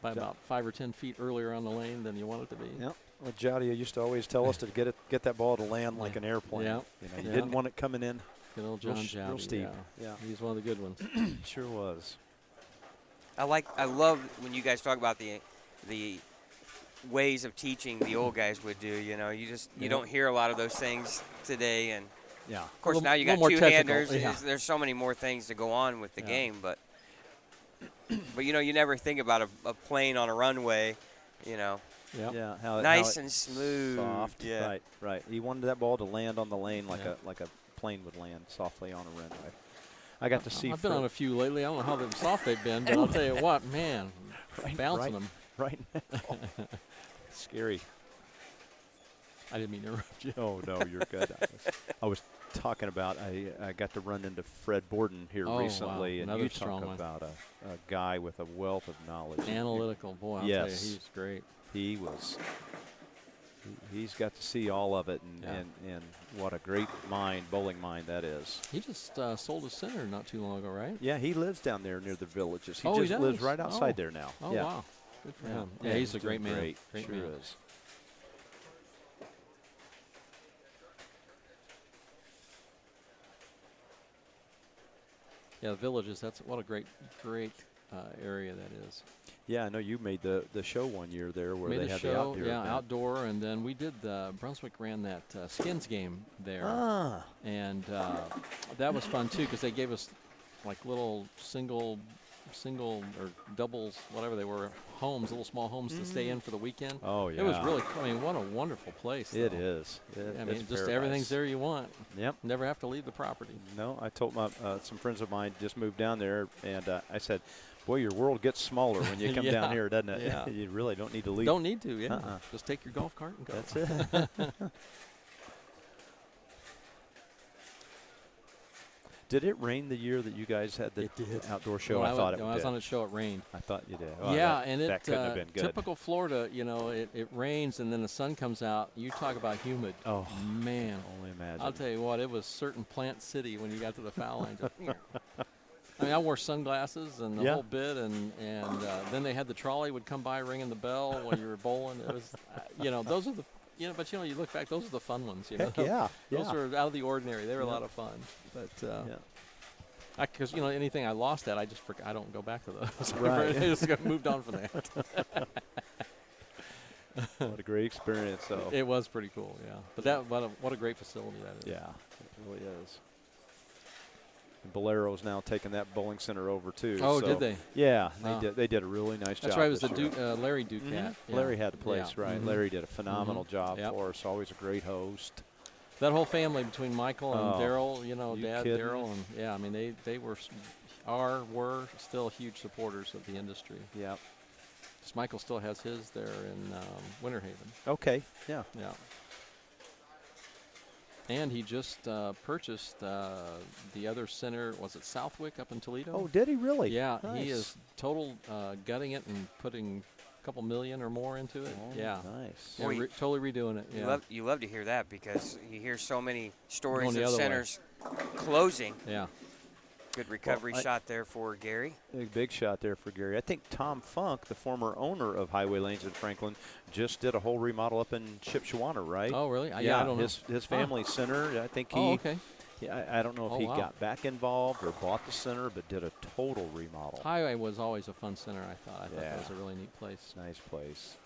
by about 5 or 10 feet earlier on the lane than you want it to be. Yep. Well, Jowdy used to always tell us to get that ball to land like an airplane. Yeah. You know, you Yeah. didn't want it coming in Good old real John real Jowdy. steep. Yeah. Yeah. He's one of the good ones. Sure was. I love when you guys talk about the ways of teaching the old guys would do. You know, you Yeah. don't hear a lot of those things today, and Yeah. of course Little- now you got little more two-handers. technical, yeah. There's so many more things to go on with the Yeah. game, but you know, you never think about a plane on a runway. You know, Yep. Yeah. How nice it and smooth. soft. Yeah. Right. Right. He wanted that ball to land on the lane like Yeah. a plane would land softly on a runway. I got to see. I've been on a few lately. I don't know how soft they've been, but I'll tell you what, man, bouncing them. right now. Scary. I didn't mean to interrupt you. Oh no, you're good. I was talking about I got to run into Fred Borden here Oh, wow. recently, and Another you strong talk one. about a guy with a wealth of knowledge. Analytical, boy, I'll tell you, Yes. he's great. He was. He's got to see all of it, and, Yeah. and what a great bowling mind that is. He just sold his center not too long ago, right? Yeah, he lives down there near the Villages. He Oh, he just lives does? right outside Oh. there now. Oh, yeah. wow. Good for him. Yeah, he's a doing great man. Great, Great sure man. is. Yeah, the Villages, what a great area that is. Yeah, I know you made the show one year there where Made they the had show, the outdoor. event. outdoor, and then we did Brunswick ran that skins game there, and that was fun too because they gave us like little single or doubles, whatever they were, homes, little small homes to stay in for the weekend. Oh yeah, It was really cool. I mean, what a wonderful place. It though. is. I mean, just everything's there you want. Yep. Never have to leave the property. No, I told some friends of mine just moved down there, and I said, "Boy, your world gets smaller when you come Yeah, down here, doesn't it? yeah. You really don't need to leave." Don't need to, yeah. Uh-uh. Just take your golf cart and go. That's it. Did it rain the year that you guys had the It did. outdoor show? When I thought it when I did. was on the show, it rained. I thought you did. Oh, Yeah, that, and that couldn't have been good. typical Florida, you know, it rains and then the sun comes out. You talk about humid. Oh, Man, only imagine. I'll tell you what, it was certain plant city when you got to the foul line. Just, I mean, I wore sunglasses and the Yeah. whole bit, and then they had the trolley would come by ringing the bell when you were bowling. It was, you know, those are the, you know, but you know, you look back, those are the fun ones. You Heck know, yeah, those yeah. were out of the ordinary. They were a Yeah. lot of fun, but. Yeah. Because you know anything I lost at, I just forgot. I don't go back to those. Right. I just got moved on from that. What a great experience, though. It was pretty cool, yeah. But what a great facility that is. Yeah, it really is. And Bolero's now taking that bowling center over too. Oh, so did they? Yeah, Wow. they did a really nice job. That's right. It was this the year. Larry Ducat. Mhm. Yeah. Larry had the place, Yeah. right? Mhm. Larry did a phenomenal job Yep. for us. Always a great host. That whole family between Michael and Oh, Daryl, you know, you Dad, kidding? Daryl, and yeah, I mean they were still huge supporters of the industry. Yeah. 'Cause Michael still has his there in Winter Haven. Okay. Yeah. Yeah. And he just purchased the other center. Was it Southwick up in Toledo? Oh, did he really? Yeah, Nice. he is total gutting it and putting a couple million or more into it. Oh, yeah, Nice. yeah Boy, totally redoing it. Yeah, You love to hear that because you hear so many stories Going the of other way. centers closing. yeah. Good recovery I- shot there for Gary. Big shot there for Gary. I think Tom Funk, the former owner of Highway Lanes in Franklin, just did a whole remodel up in Shipshawana, right? Oh, really? Yeah, I don't know. His family center. I think he. Oh, okay. Yeah, I don't know if Oh, he wow. got back involved or bought the center, but did a total remodel. Highway was always a fun center. I thought Yeah. that was a really neat place. Nice place.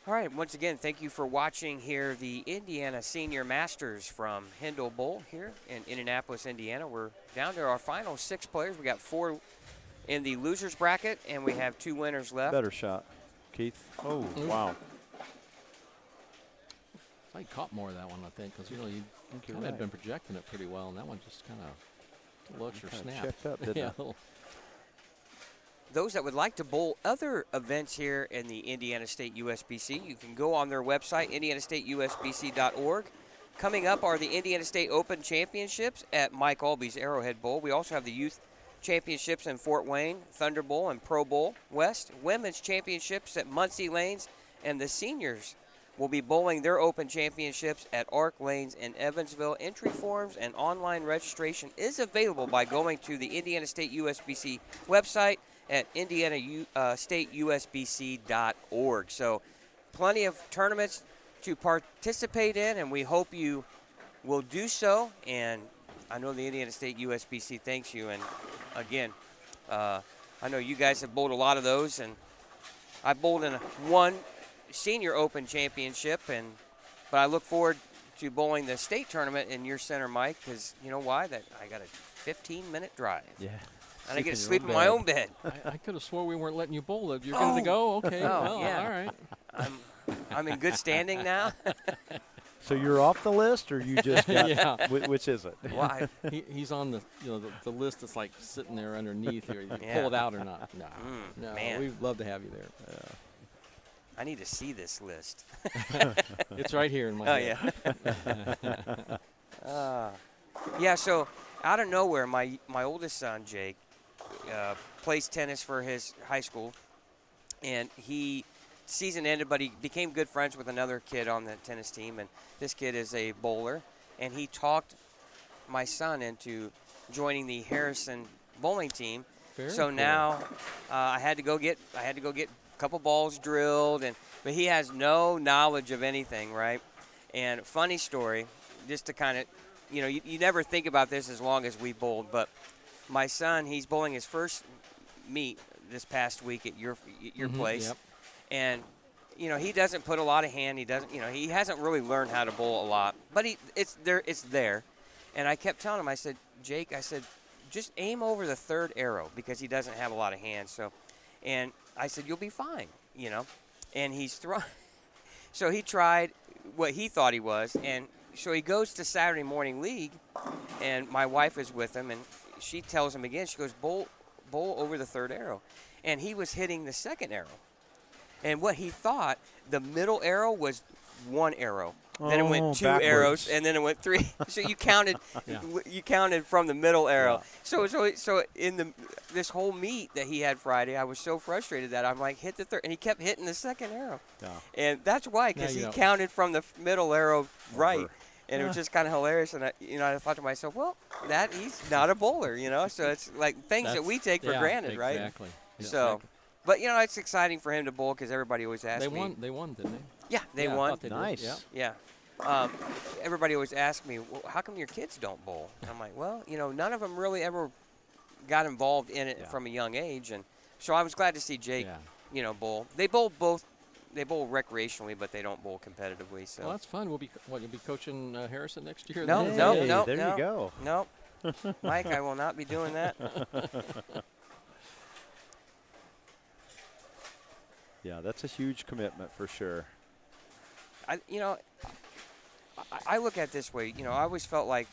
All right, once again, thank you for watching here the Indiana Senior Masters from Hindel Bowl here in Indianapolis, Indiana. We're down to our final 6 players. We got 4 in the losers bracket, and we have 2 winners left. Better shot, Keith. Oh, Ooh. wow. I caught more of that one, I think, because you know you you're kind of had right. been projecting it pretty well, and that one just kind of looks or Kinda snapped. checked up, didn't yeah, it? a little- Those that would like to bowl other events here in the Indiana State USBC, you can go on their website, indianastateusbc.org, Coming up are the Indiana State Open Championships at Mike Alby's Arrowhead Bowl. We also have the Youth Championships in Fort Wayne, Thunder Bowl, and Pro Bowl West. Women's Championships at Muncie Lanes, and the seniors will be bowling their Open Championships at Arc Lanes in Evansville. Entry forms and online registration is available by going to the Indiana State USBC website at indianastateusbc.org. So plenty of tournaments to participate in, and we hope you will do so. And I know the Indiana State USBC thanks you. And again, I know you guys have bowled a lot of those, and I bowled in one Senior Open Championship, but I look forward to bowling the state tournament in your center, Mike, because you know why? That I got a 15-minute drive. Yeah. And I get to sleep in my own bed. I could have swore we weren't letting you bowl it. You're good to go? Okay. Oh, well, yeah. all right. I'm in good standing now. So you're off the list, or you just got Yeah. Which is it? Why? He's on the the list that's like sitting there underneath here. You can Yeah. pull it out or not. No, no. man. We'd love to have you there. I need to see this list. It's right here in my Oh, head. yeah. Yeah, so out of nowhere, my oldest son, Jake, plays tennis for his high school. And season ended, but he became good friends with another kid on the tennis team. And this kid is a bowler. And he talked my son into joining the Harrison bowling team. Very so cool. now I had to go get couple balls drilled, but he has no knowledge of anything, right? And funny story, just to kind of, you never think about this as long as we bowled, but my son, he's bowling his first meet this past week at your place, yep. and he doesn't put a lot of hand. He doesn't, he hasn't really learned how to bowl a lot, but it's there. And I kept telling him, I said, Jake, just aim over the third arrow because he doesn't have a lot of hands. So, and I said, you'll be fine, and he's throwing. So he tried what he thought he was, and so he goes to Saturday morning league, and my wife is with him, and she tells him again, she goes, bowl over the third arrow. And he was hitting the second arrow. And what he thought, the middle arrow was one arrow. Then it went two arrows, and then it went three. So you counted, you counted from the middle arrow. Yeah. So in this whole meet that he had Friday, I was so frustrated that I'm like, hit the third, and he kept hitting the second arrow. Yeah. And that's why, because he counted from the middle arrow right, and it was just kind of hilarious. And I thought to myself, well, he's not a bowler, So it's like things that we take for granted, right? Exactly. So, but it's exciting for him to bowl because everybody always asks me. They won, didn't they? Yeah, they won. They nice. Did. Yeah. Everybody always asks me, well, how come your kids don't bowl? And I'm like, well, none of them really ever got involved in it from a young age. And so I was glad to see Jake, bowl. They bowl recreationally, but they don't bowl competitively. So. Well, that's fun. You'll be coaching Harrison next year? No. There you go. No. Mike, I will not be doing that. Yeah, that's a huge commitment for sure. I look at it this way. I always felt like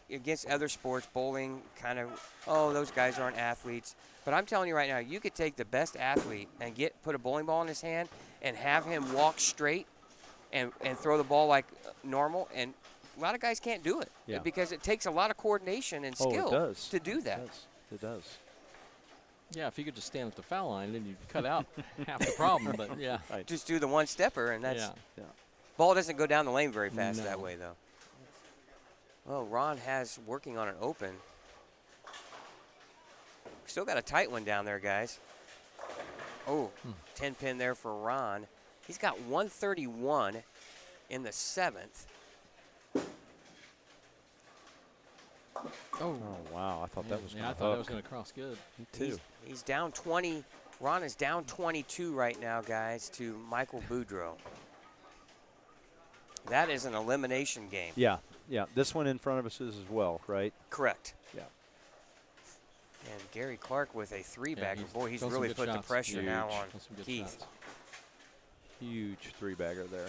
against other sports, bowling kind of, those guys aren't athletes. But I'm telling you right now, you could take the best athlete and put a bowling ball in his hand and have him walk straight and throw the ball like normal. And a lot of guys can't do it because it takes a lot of coordination and skill to do that. It does. Yeah, if you could just stand at the foul line, then you'd cut out half the problem. But just do the one stepper, and that's ball doesn't go down the lane very fast that way, though. Well, Ron has working on an open. Still got a tight one down there, guys. 10 pin there for Ron. He's got 131 in the seventh. Oh, wow. I thought that was going to I thought that was going to cross good. Me too. He's down 20. Ron is down 22 right now, guys, to Michael Boudreau. That is an elimination game. Yeah. This one in front of us is as well, right? Correct. Yeah. And Gary Clark with a three-bagger. Boy, he's done some really good put the shots. pressure now on Done some good Keith. shots. Huge three-bagger there.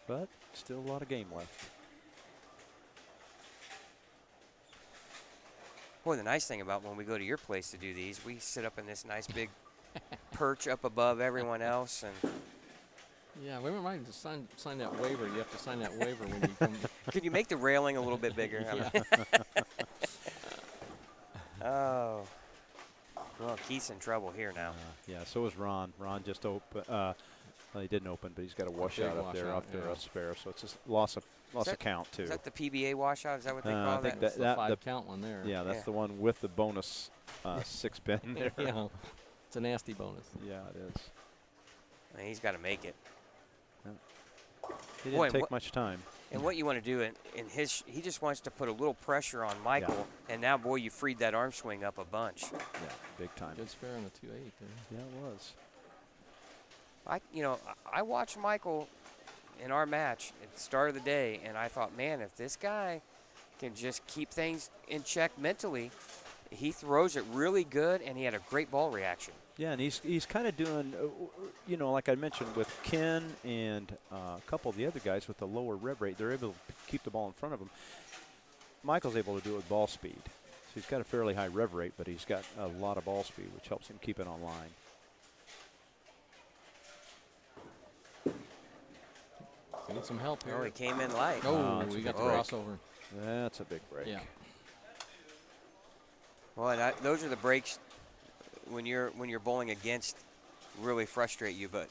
But still a lot of game left. Boy, the nice thing about when we go to your place to do these, we sit up in this nice big perch up above everyone else, and Yeah, we might just sign that waiver. You have to sign that waiver when you come. Could you make the railing a little bit bigger? Yeah. Oh. Well, Keith's in trouble here now. Yeah, so is Ron. Ron just opened. Well, he didn't open, but he's got a washout up there off their spare. So it's a loss of count, too. Is that the PBA washout? Is that what they call I think that? That's the 5 count one there. Yeah, that's Yeah. the one with the bonus 6-pin there. Yeah, it's a nasty bonus. Yeah, it is. And he's got to make it. He didn't take much time. And what you want to do in his, he just wants to put a little pressure on Michael, and now, boy, you freed that arm swing up a bunch. Yeah, big time. Good spare on the 2-8 there. Yeah, it was. I watched Michael in our match at the start of the day, and I thought, man, if this guy can just keep things in check mentally, he throws it really good, and he had a great ball reaction. Yeah, and he's kind of doing, like I mentioned with Ken and a couple of the other guys with the lower rev rate, they're able to keep the ball in front of them. Michael's able to do it with ball speed. So he's got a fairly high rev rate, but he's got a lot of ball speed, which helps him keep it on line. We need some help here. Oh, he came in light. Oh, we got the crossover. That's a big break. Yeah. Well, and those are the breaks when you're bowling against really frustrate you, but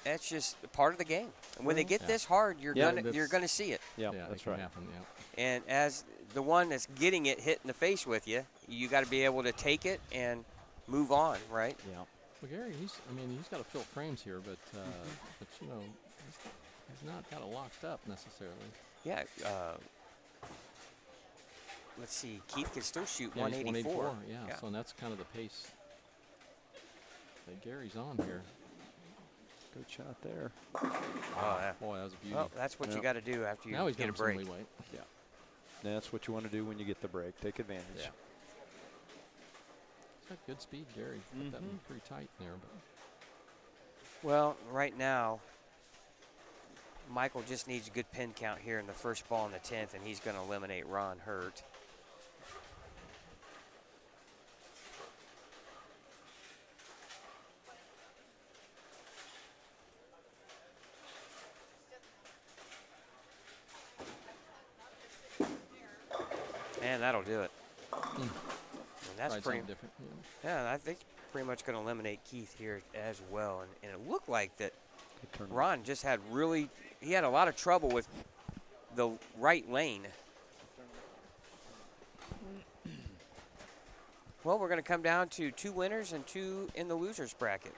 that's just part of the game. And when they get this hard, you're gonna see it. Yeah, Yeah, that's it can right. happen, yeah. And as the one that's getting it hit in the face with you, you got to be able to take it and move on, right? Yeah. Well, Gary, he's got to fill frames here, but he's not got it locked up necessarily. Yeah. Let's see. Keith can still shoot Yeah, he's 184. Yeah, so that's kind of the pace that Gary's on here. Good shot there. Oh, yeah. Boy, that was a beauty. Well, that's what you got to do after you Now he's get a got some break. leeway. Yeah. That's what you want to do when you get the break. Take advantage. Yeah. He's got good speed, Gary. Put that one pretty tight there. But Well, right now, Michael just needs a good pin count here in the first ball in the 10th, and he's going to eliminate Ron Hurt. And that'll do it. And that's tried pretty something different. Yeah. Yeah, I think pretty much going to eliminate Keith here as well. And it looked like that Good turn. Ron just had he had a lot of trouble with the right lane. Well, we're going to come down to 2 winners and 2 in the losers bracket.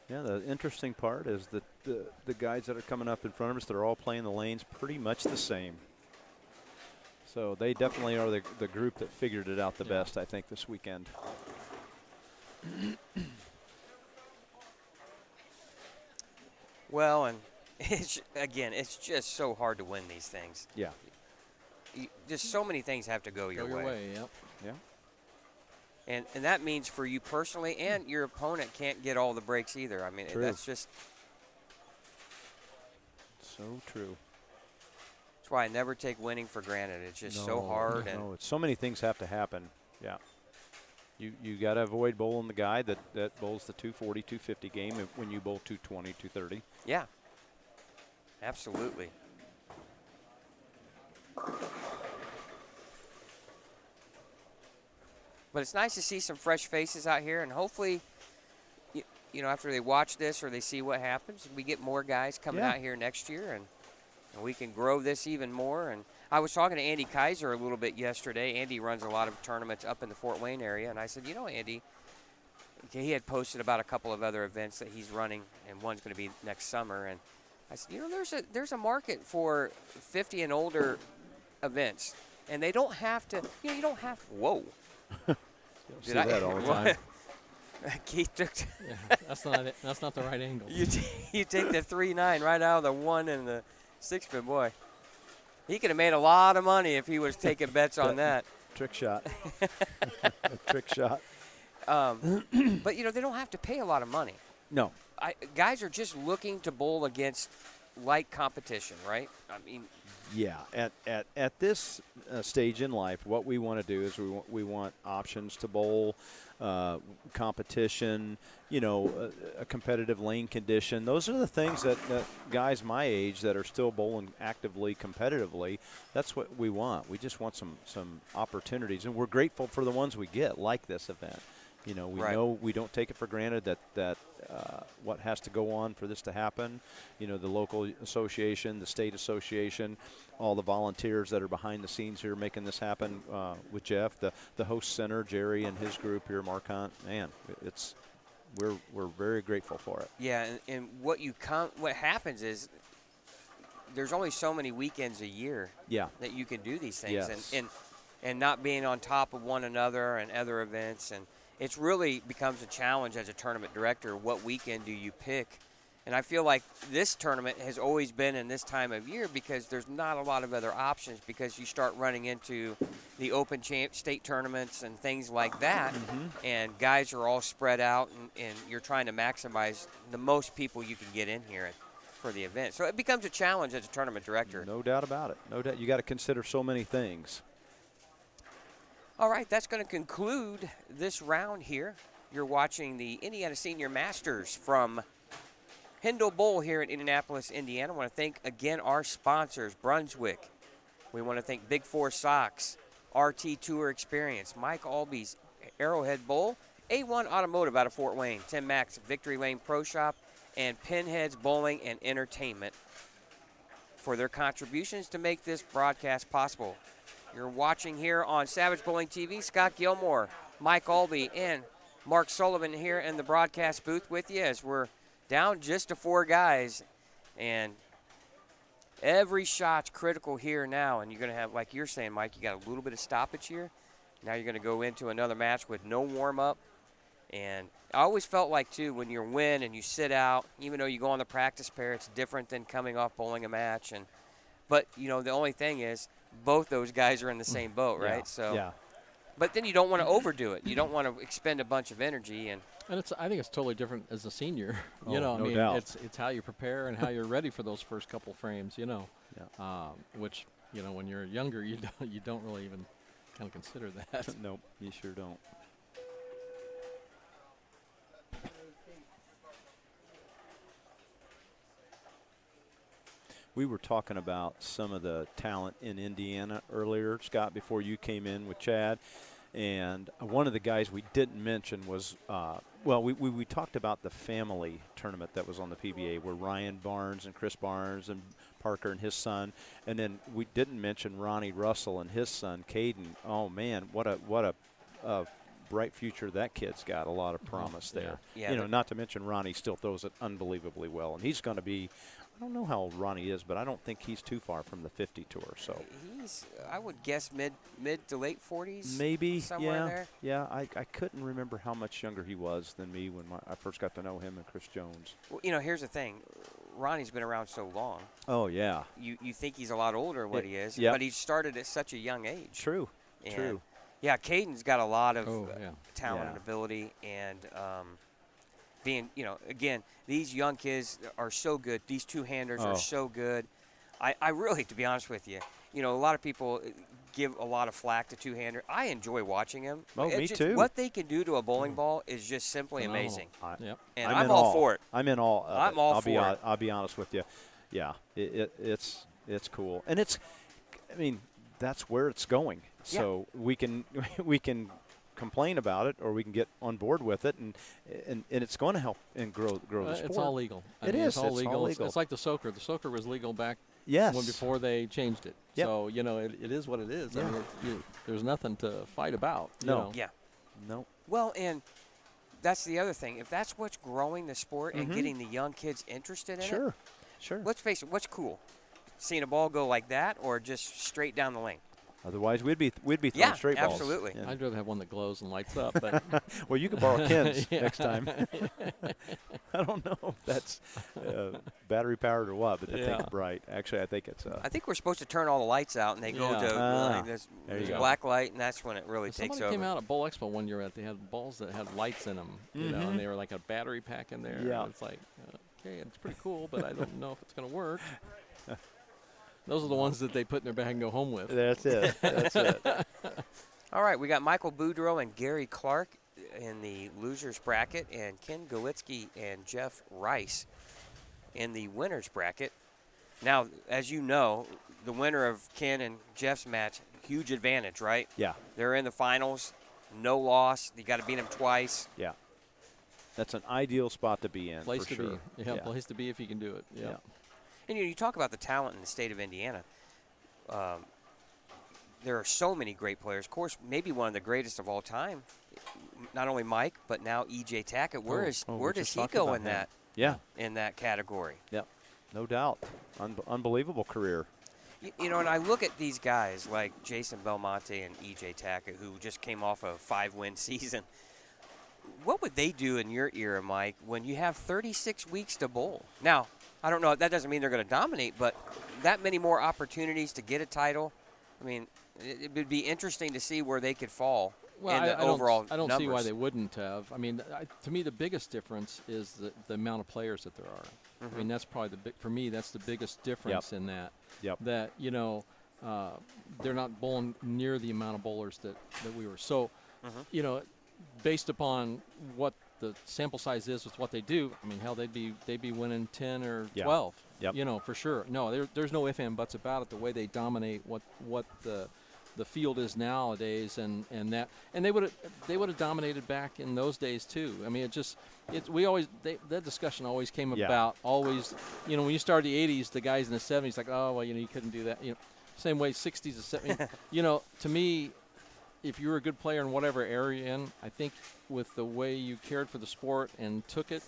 Yeah, the interesting part is that the guys that are coming up in front of us, they're all playing the lanes pretty much the same. So they definitely are the group that figured it out the best, I think, this weekend. Well, and it's just so hard to win these things. Yeah. Just so many things have to go your way. Yep. Yeah. And that means for you personally, and your opponent can't get all the breaks either. I mean, True. that's just So true. that's why I never take winning for granted. It's just so hard. And No, it's so many things have to happen. Yeah. You got to avoid bowling the guy that bowls the 240, 250 game when you bowl 220, 230. yeah, absolutely. But it's nice to see some fresh faces out here, and hopefully, you know, after they watch this or they see what happens, we get more guys coming out here next year, and we can grow this even more. And I was talking to Andy Kaiser a little bit yesterday. Andy runs a lot of tournaments up in the Fort Wayne area, and I said, you know, Andy, he had posted about a couple of other events that he's running, and one's going to be next summer. And I said, you know, there's a market for 50 and older events, and they don't have to. You know, you don't have. Whoa. See that all the time. Keith took. Yeah, that's not the right angle. You take the 3-9 right out of the 1 and the 6-pin, boy. He could have made a lot of money if he was taking bets on that. Trick shot. Trick shot. But, you know, they don't have to pay a lot of money. No. Guys are just looking to bowl against like competition, right? I mean, Yeah, at this stage in life, what we want to do is we want options to bowl, competition, a competitive lane condition. Those are the things that guys my age that are still bowling actively, competitively, that's what we want. We just want some opportunities, and we're grateful for the ones we get, like this event. We know we don't take it for granted that what has to go on for this to happen. The local association, the state association, all the volunteers that are behind the scenes here making this happen with Jeff, the host center, Jerry and his group here, Marquant. Man, we're very grateful for it. Yeah, and what happens is there's only so many weekends a year that you can do these things, Yes. and not being on top of one another and other events, and it's really becomes a challenge as a tournament director. What weekend do you pick? And I feel like this tournament has always been in this time of year because there's not a lot of other options, because you start running into the open state tournaments and things like that, and guys are all spread out, and you're trying to maximize the most people you can get in here for the event. So it becomes a challenge as a tournament director. No doubt about it. No doubt. You got to consider so many things. All right, that's going to conclude this round here. You're watching the Indiana Senior Masters from Hindel Bowl here in Indianapolis, Indiana. I want to thank again our sponsors, Brunswick. We want to thank Big Four Sox, RT Tour Experience, Mike Alby's Arrowhead Bowl, A1 Automotive out of Fort Wayne, Tim Mack's Victory Lane Pro Shop, and Pinheads Bowling and Entertainment for their contributions to make this broadcast possible. You're watching here on Savage Bowling TV. Scott Gilmore, Mike Albee, and Mark Sullivan here in the broadcast booth with you as we're down just to 4 guys. And every shot's critical here now. And you're going to have, like you're saying, Mike, you got a little bit of stoppage here. Now you're going to go into another match with no warm-up. And I always felt like, too, when you win and you sit out, even though you go on the practice pair, it's different than coming off bowling a match. But, the only thing is, both those guys are in the same boat, right? Yeah. So, yeah. But then you don't want to overdo it. You don't want to expend a bunch of energy. And I think it's totally different as a senior. No doubt. It's how you prepare and how you're ready for those first couple frames. Yeah. Which when you're younger, you don't really even kind of consider that. Nope, you sure don't. We were talking about some of the talent in Indiana earlier, Scott, before you came in with Chad. And one of the guys we didn't mention was, we talked about the family tournament that was on the PBA where Ryan Barnes and Chris Barnes and Parker and his son. And then we didn't mention Ronnie Russell and his son, Caden. Oh, man, what a bright future that kid's got. A lot of promise there. Yeah, not to mention Ronnie still throws it unbelievably well. And he's going to be, I don't know how old Ronnie is, but I don't think he's too far from the 50 tour. So he's, I would guess, mid to late 40s. Maybe, somewhere there. Yeah, I couldn't remember how much younger he was than me when I first got to know him and Chris Jones. Well, here's the thing. Ronnie's been around so long. Oh, yeah. You think he's a lot older than what he is, yep. but he started at such a young age. True. Yeah, Caden's got a lot of talent Yeah. and ability, and being, again, these young kids are so good. These two-handers are so good. I really, to be honest with you, a lot of people give a lot of flack to two-hander. I enjoy watching them. Oh, me too. What they can do to a bowling ball is just simply amazing. Yep. And I'm all for it. I'm in all. I'm all for it. I'll be honest with you. Yeah, it's cool, and that's where it's going. Yeah. So we can complain about it, or we can get on board with it, and it's going to help and grow the sport. It's all legal. It's all It's legal. It's like the soaker. The soaker was legal back Yes. before they changed it. Yep. So it is what it is. Yeah. I mean, there's nothing to fight about. No. Yeah. No. Well, and that's the other thing. If that's what's growing the sport and getting the young kids interested in it, Sure. let's face it, what's cool? Seeing a ball go like that or just straight down the lane? Otherwise, we'd be throwing straight balls. Absolutely. Yeah. I'd rather have one that glows and lights up. But Well, you can borrow Ken's Yeah. next time. I don't know if that's battery powered or what, but that thing's bright. Actually, I think it's. I think we're supposed to turn all the lights out, and they go to like this there you go. black light, and that's when it really takes somebody came over. out at Bowl Expo one year. They had balls that had lights in them, and they were like a battery pack in there. Yeah. And it's like, okay, it's pretty cool, but I don't know if it's going to work. Those are the ones that they put in their bag and go home with. That's it. That's it. All right, we got Michael Boudreau and Gary Clark in the losers bracket, and Ken Golitzky and Jeff Rice in the winners bracket. Now, as you know, the winner of Ken and Jeff's match, huge advantage, right? Yeah. They're in the finals, no loss. You got to beat them twice. Yeah. That's an ideal spot to be in. Place for to sure. be. Yeah, place to be if you can do it. Yeah. Yeah. And you talk about the talent in the state of Indiana. There are so many great players. Of course, maybe one of the greatest of all time. Not only Mike, but now E.J. Tackett. Where we does just he talked go about in him. that? Yeah. In that category. Yep. No doubt. Unbelievable career. You know, and I look at these guys like Jason Belmonte and E.J. Tackett, who just came off a 5-win season. What would they do in your era, Mike, when you have 36 weeks to bowl? Now, I don't know. That doesn't mean they're going to dominate, but that many more opportunities to get a title. I mean, it would be interesting to see where they could fall in the overall I don't numbers. see why they wouldn't have. I mean, to me, the biggest difference is the amount of players that there are. I mean, that's probably for me, that's the biggest difference in that. Yep. That, you know, they're not bowling near the amount of bowlers that we were. So, you know, based upon what the sample size is with what they do, I mean, hell, they'd be winning 10 or 12. Yep. You know, for sure. No, there's no ifs and buts about it. The way they dominate what the field is nowadays, and they would have dominated back in those days too. I mean, that discussion always came about. Always, you know, when you started the '80s, the guys in the '70s like, oh well, you know, you couldn't do that. You know, same way '60s to '70s. You know, to me, if you were a good player in whatever area you're in, I think with the way you cared for the sport and took it,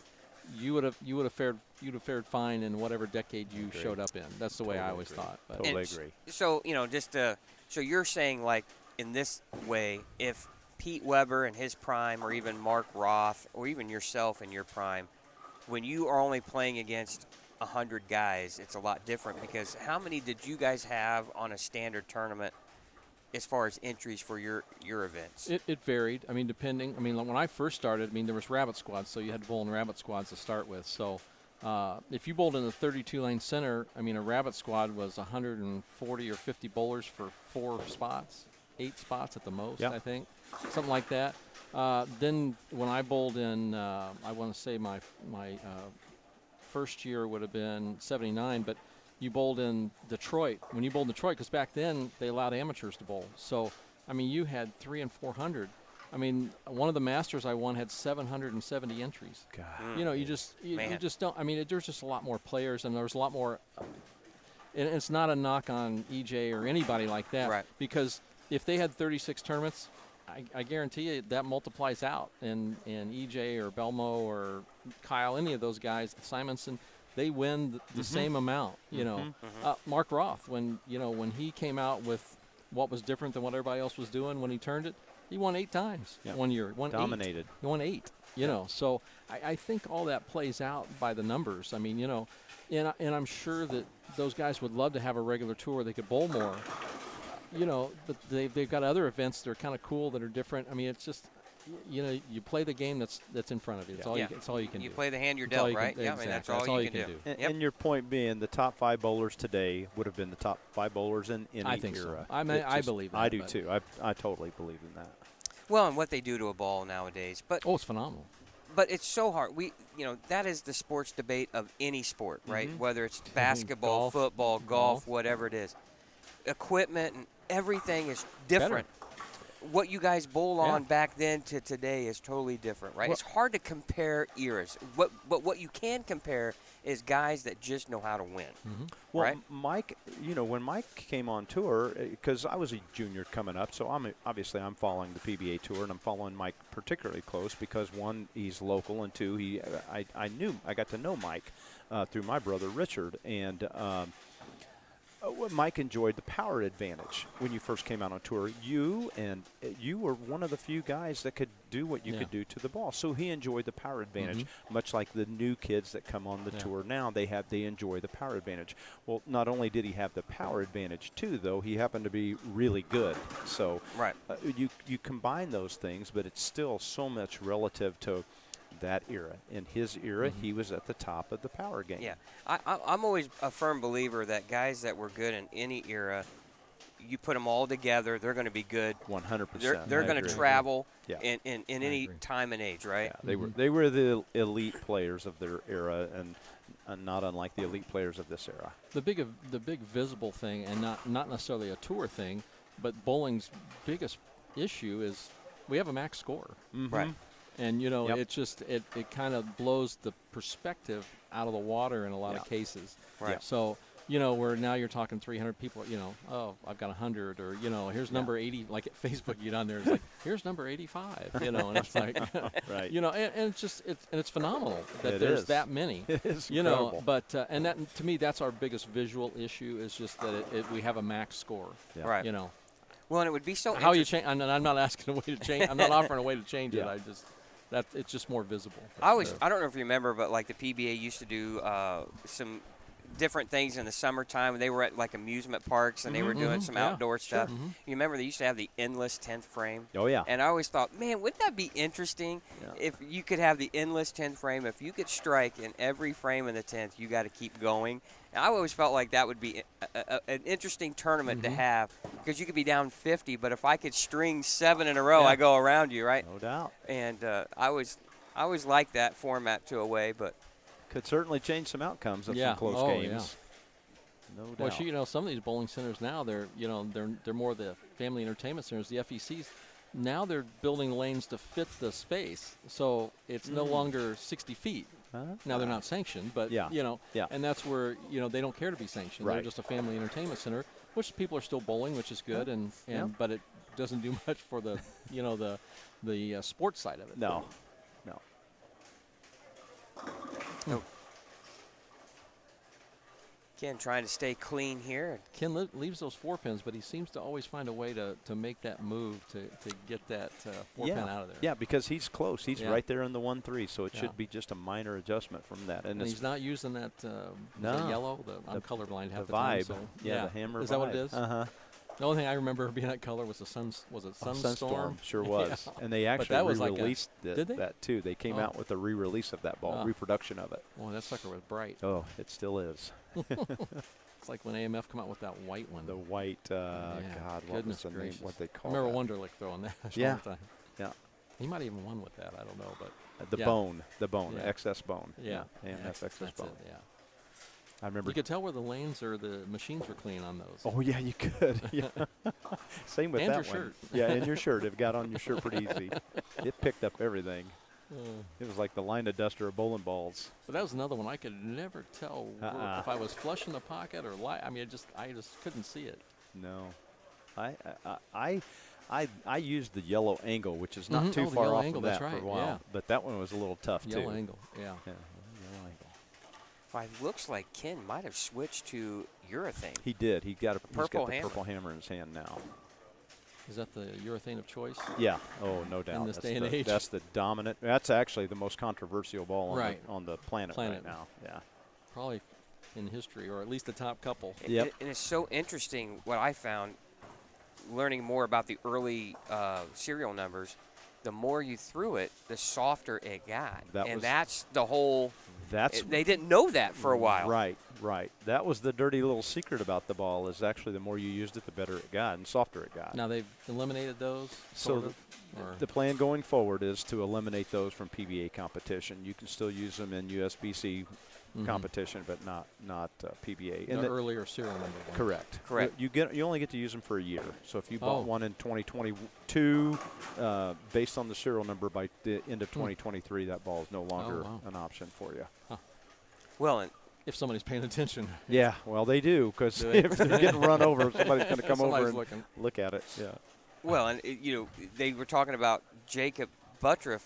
you would have fared fine in whatever decade you showed up in. That's the way I always thought. But. Totally agree. So, you know, so you're saying, like, in this way, if Pete Weber in his prime, or even Mark Roth, or even yourself in your prime, when you are only playing against 100 guys, it's a lot different, because how many did you guys have on a standard tournament as far as entries for your events? It varied. I mean, depending. I mean, when I first started, I mean, there was rabbit squads, so you had to bowl in rabbit squads to start with. So if you bowled in the 32-lane center, I mean, a rabbit squad was 140 or 50 bowlers for 4 spots, 8 spots at the most, I think, something like that. Then when I bowled in, I want to say my first year would have been 79, but you bowled in Detroit. When you bowled in Detroit, because back then they allowed amateurs to bowl. So, I mean, you had 300 and 400. I mean, one of the Masters I won had 770 entries. God. You know, you just don't. I mean, there's just a lot more players, and there's a lot more. And it's not a knock on EJ or anybody like that, Right. because if they had 36 tournaments, I guarantee you that multiplies out. And EJ or Belmo or Kyle, any of those guys, Simonson, they win the same amount. You know, Mark Roth, when he came out with what was different than what everybody else was doing when he turned it. He won 8 times 1 year. Dominated. He won 8. You know, so I think all that plays out by the numbers. I mean, you know, and I'm sure that those guys would love to have a regular tour where they could bowl more. You know, but they've got other events that are kind of cool, that are different. I mean, it's just, you know, you play the game that's in front of you. It's all you can do. You play the hand you're That's all dealt, you can- right? Yeah, I mean, that's all you can do. And your point being, the top 5 bowlers today would have been the top 5 bowlers in any I think era. so. I mean, I believe that. I do but- too. I totally believe in that. Well, and what they do to a ball nowadays. But Oh, it's phenomenal. But it's so hard. That is the sports debate of any sport, right? Whether it's basketball, Golf. football, golf, whatever it is. Equipment and everything is different. What you guys bowl on back then to today is totally different, right? Well- It's hard to compare eras. But what you can compare is guys that just know how to win. Well, right? Mike, when Mike came on tour, because I was a junior coming up, so I'm following the PBA tour, and I'm following Mike particularly close because, 1, he's local, and 2, I got to know Mike through my brother Richard, and Mike enjoyed the power advantage when you first came out on tour. You were one of the few guys that could do what you could do to the ball. So he enjoyed the power advantage, much like the new kids that come on the tour now. They enjoy the power advantage. Well, not only did he have the power advantage too, though, he happened to be really good. So Right. You combine those things, but it's still so much relative to that era. In his era, he was at the top of the power game. Yeah, I'm always a firm believer that guys that were good in any era, you put them all together, they're going to be good. 100%. They're going to travel Yeah. in any time and age, right? Yeah, they were the elite players of their era, and not unlike the elite players of this era. The big visible thing, and not necessarily a tour thing, but bowling's biggest issue is we have a max score. Right. And, you know, Yep. it just it kind of blows the perspective out of the water in a lot of cases. Right. Yeah. So, you know, where now you're talking 300 people, you know, oh, I've got 100, or, you know, here's number 80, like at Facebook, you down there, it's like, here's number 85, you know, and it's like, Right. you know, and it's just, it's phenomenal that It there's is. that many. It is you incredible. know, but, and that, to me, that's our biggest visual issue is just that we have a max score, Yeah. Right. you know. Well, and it would be so How you interesting. change, I'm not asking a way to change, I'm not offering a way to change it, Yeah. I just, that it's just more visible. I don't know if you remember, but like the PBA used to do some different things in the summertime. They were at like amusement parks and they were doing some yeah, outdoor stuff. Mhm. You remember they used to have the endless 10th frame? Oh, yeah. And I always thought, man, wouldn't that be interesting Yeah. if you could have the endless 10th frame? If you could strike in every frame in the 10th, you got to keep going. And I always felt like that would be an interesting tournament to have because you could be down 50, but if I could string 7 in a row, Yeah. I go around you, right? No doubt. And I always liked that format to a way, but Could certainly change some outcomes of Yeah. some close Oh, games. No doubt. Well, you know, some of these bowling centers now, they're more the family entertainment centers, the FECs. Now they're building lanes to fit the space, so it's no longer 60 feet. Now they're not sanctioned, but Yeah. you know, Yeah. and that's where they don't care to be sanctioned. Right. They're just a family entertainment center, which people are still bowling, which is good, and but it doesn't do much for the the sports side of it. No. Ken trying to stay clean here. Ken leaves those 4 pins, but he seems to always find a way to make that move to get that 4 pin out of there. Yeah, because he's close. He's Yeah. right there in the 1-3, so it Yeah. should be just a minor adjustment from that. And it's he's not using that No. yellow. I'm colorblind half the the time. vibe. So Yeah, the hammer Is that what it vibe. is? Uh-huh. The only thing I remember being that color was Sunstorm? Sunstorm sure was. Yeah. And they But actually that was like re-released did they? that too. They came Oh. out with a re-release of that ball, reproduction of it. Well, that sucker was bright. Oh, it still is. It's like when AMF come out with that white one. The white, God, what was goodness the name? gracious. What they I call remember that? Wonderlic throwing that. Yeah. all the time. Yeah. He might have even won with that. I don't know, but The yeah. bone, Yeah. excess bone. yeah. AMF excess That's bone. it, yeah. I remember. You could tell where the lanes or the machines were clean on those. Oh yeah, you could. Yeah. Same with And that your one. shirt. Yeah, and your shirt. It got on your shirt pretty easy. It picked up everything. It was like the line of duster of bowling balls. But that was another one I could never tell Uh-uh. if I was flush in the pocket or light. I mean, I just couldn't see it. No, I used the yellow angle, which is not Mhm. too Oh, the far yellow off angle, of that that's for a right, while. yeah. But that one was a little tough Yellow too. angle, yeah. Yeah, yellow angle. Well, it looks like Ken might have switched to urethane. He did. He's got the Purple hammer. purple hammer in his hand now. Is that the urethane of choice? Yeah. Oh, no doubt. this That's day and the, age. That's the dominant. That's actually the most controversial ball on, Right. on the planet right now. Yeah. Probably in history, or at least the top couple. Yep. And it's so interesting what I found, learning more about the early serial numbers. The more you threw it, the softer it got. That's the whole. They didn't know that for a while. Right. That was the dirty little secret about the ball, is actually the more you used it, the better it got and softer it got. Now they've eliminated those. So sort of, or- the plan going forward is to eliminate those from PBA competition. You can still use them in USBC competition, but not PBA. the earlier serial number ones. Correct. You only get to use them for a year. So if you bought one in 2022, based on the serial number by the end of 2023, that ball is no longer an option for you. Huh. Well, and If somebody's paying attention. Yeah, well they do, because Do they? if they're getting run over, somebody's going to come over Somebody's and looking. look at it. Yeah. well, and they were talking about Jacob Buttriff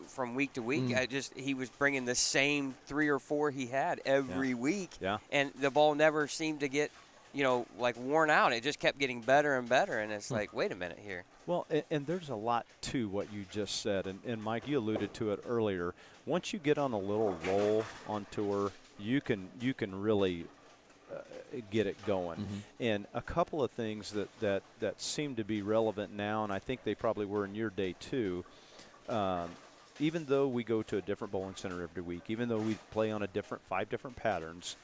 from week to week. He was bringing the same 3 or 4 he had every week. Yeah. And the ball never seemed to get, like worn out. It just kept getting better and better. And it's like, wait a minute here. Well, and there's a lot to what you just said. And Mike, you alluded to it earlier. Once you get on a little roll on tour, you can really get it going. And a couple of things that seem to be relevant now, and I think they probably were in your day too, even though we go to a different bowling center every week, even though we play on 5 different patterns,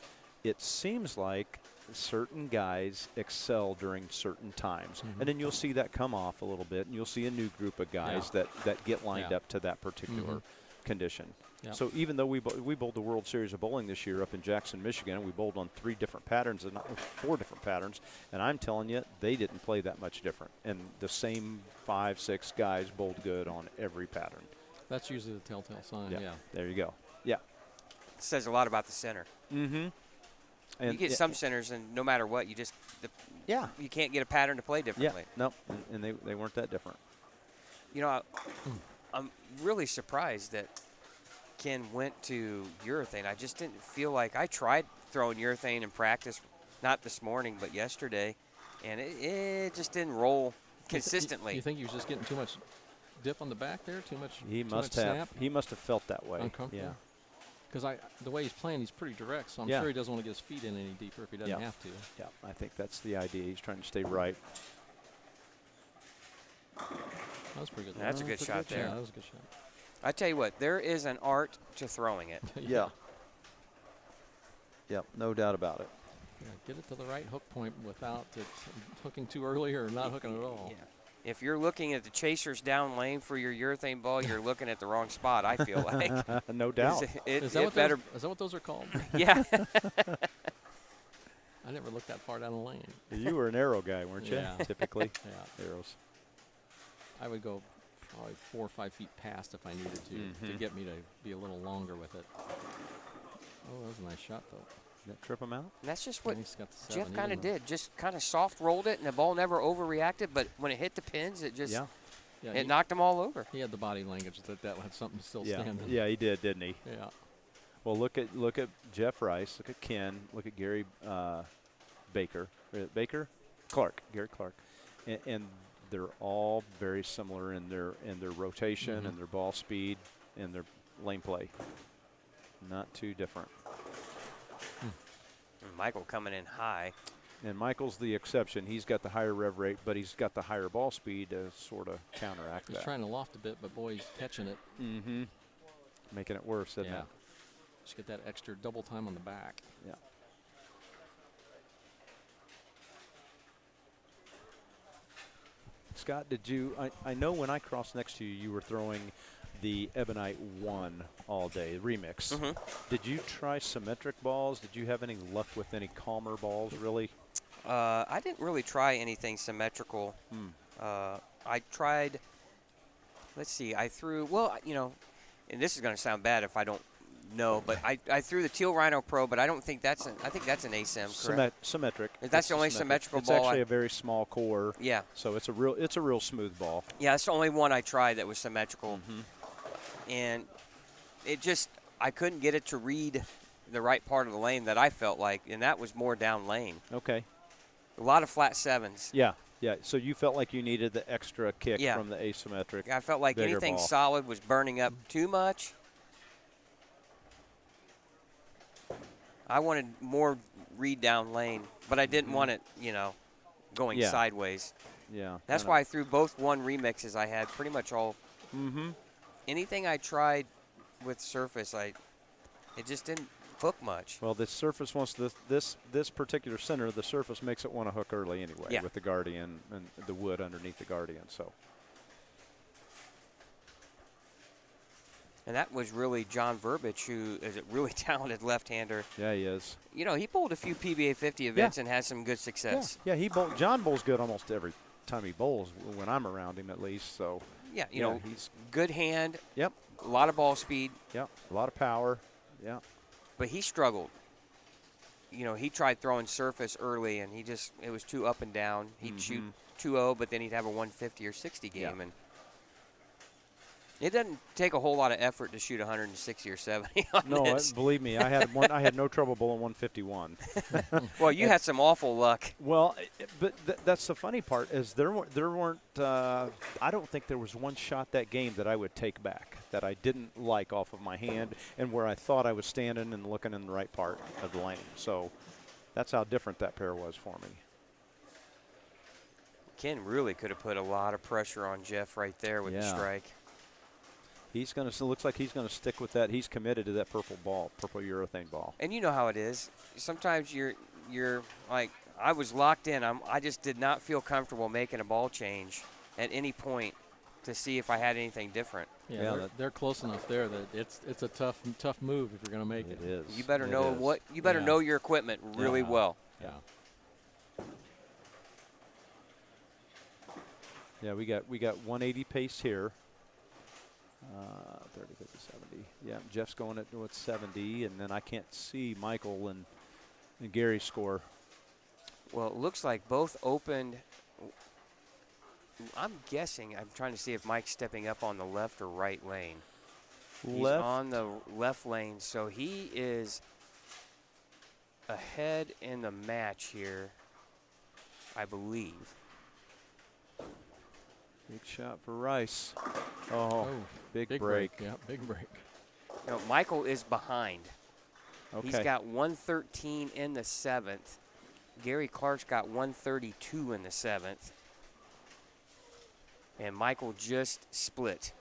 it seems like certain guys excel during certain times. And then you'll see that come off a little bit, and you'll see a new group of guys that get lined up to that particular condition. Yep. So even though we bowled the World Series of Bowling this year up in Jackson, Michigan, and we bowled on 3 different patterns, and 4 different patterns, and I'm telling you, they didn't play that much different. And the same 5, 6 guys bowled good on every pattern. That's usually the telltale sign. Yeah. There you go. Yeah. It says a lot about the center. Mm-hmm. And you get some centers, and no matter what, you just you can't get a pattern to play differently. Yeah. Nope. And they weren't that different. You know, I'm really surprised that Ken went to urethane. I just didn't feel like I tried throwing urethane in practice, not this morning, but yesterday, and it just didn't roll consistently. You think he was just getting too much dip on the back there? Too much? He too must much have. snap? He must have felt that way. Uncomfortable? Yeah. Because the way he's playing, he's pretty direct, so I'm sure he doesn't want to get his feet in any deeper if he doesn't have to. Yeah. I think that's the idea. He's trying to stay right. That was pretty good. That's a good shot there. Yeah, that was a good shot. I tell you what, there is an art to throwing it. Yeah. Yep. No doubt about it. Yeah, get it to the right hook point without it hooking too early or not hooking at all. Yeah. If you're looking at the chasers down lane for your urethane ball, you're looking at the wrong spot, I feel like. No doubt. Is that what those are called? Yeah. I never looked that far down the lane. You were an arrow guy, weren't you? Yeah. Typically. Yeah. Arrows. I would go probably 4 or 5 feet past if I needed to get me to be a little longer with it. Oh, that was a nice shot, though. Did that trip him out? And that's just what He's got the Jeff 7 kind of even, though. did. Just kind of soft rolled it, and the ball never overreacted. But when it hit the pins, it just Yeah, it knocked them all over. he had the body language that had something still Yeah. standing. Yeah, he did, didn't he? Yeah. Well, look at Jeff Rice. Look at Ken. Look at Gary Baker. Gary Clark, and they're all very similar in their rotation and their ball speed and their lane play. Not too different. And Michael coming in high. And Michael's the exception. He's got the higher rev rate, but he's got the higher ball speed to sort of counteract He's that. trying to loft a bit, but boy, he's catching it. Mm-hmm. Making it worse, isn't Yeah. it? Just get that extra double time on the back. Yeah. Scott, did you? I know when I crossed next to you, you were throwing the Ebonite 1 all day, remix. Did you try symmetric balls? Did you have any luck with any calmer balls, really? I didn't really try anything symmetrical. I tried, let's see, I threw, well, you know, and this is going to sound bad if I don't know, but I threw the Teal Rhino Pro, but I don't think that's I think that's an ASIM, correct? Symmetric. That's the only symmetrical it's ball. It's actually a very small core. Yeah. So it's a real smooth ball. Yeah, that's the only one I tried that was symmetrical. And it just, I couldn't get it to read the right part of the lane that I felt like, and that was more down lane. Okay. A lot of flat 7s. Yeah. Yeah. So you felt like you needed the extra kick Yeah. from the asymmetric. I felt like bigger anything ball. solid was burning up too much. I wanted more read down lane, but I didn't want it, you know, going sideways. Yeah. That's why I threw both 1 remixes I had pretty much all. Anything I tried with surface, it just didn't hook much. Well, the surface wants this particular center. The surface makes it want to hook early anyway with the Guardian and the wood underneath the Guardian. So. And that was really John Verbich, who is a really talented left-hander. Yeah, he is. You know, he bowled a few PBA 50 events and had some good success. Yeah, John bowls good almost every time he bowls when I'm around him, at least. So. Yeah, you know, he's good hand. Yep. A lot of ball speed. Yep. A lot of power. Yeah. But he struggled. You know, he tried throwing surface early, and it was too up and down. He'd shoot 2-0, but then he'd have a 150 or 60 game, and it doesn't take a whole lot of effort to shoot 160 or 70 on this. Believe me, I had no trouble bowling 151. Well, you had some awful luck. Well, but that's the funny part is there weren't. I don't think there was one shot that game that I would take back that I didn't like off of my hand and where I thought I was standing and looking in the right part of the lane. So that's how different that pair was for me. Ken really could have put a lot of pressure on Jeff right there with the strike. He's going to looks like he's going to stick with that. He's committed to that purple urethane ball. And you know how it is. Sometimes you're like, I was locked in. I just did not feel comfortable making a ball change at any point to see if I had anything different. Yeah, they're close enough there that it's a tough move if you're going to make it. It is. You better know is. you better know your equipment really well. Yeah. Yeah, we got 180 pace here. 30, 50, 70. Yeah, Jeff's going at 70, and then I can't see Michael and Gary's score. Well, it looks like both opened. I'm guessing. I'm trying to see if Mike's stepping up on the left or right lane. He's on the left lane, so he is ahead in the match here, I believe. Big shot for Rice. Oh, big break. Yeah, big break. No, Michael is behind. Okay. He's got 113 in the 7th. Gary Clark's got 132 in the 7th. And Michael just split.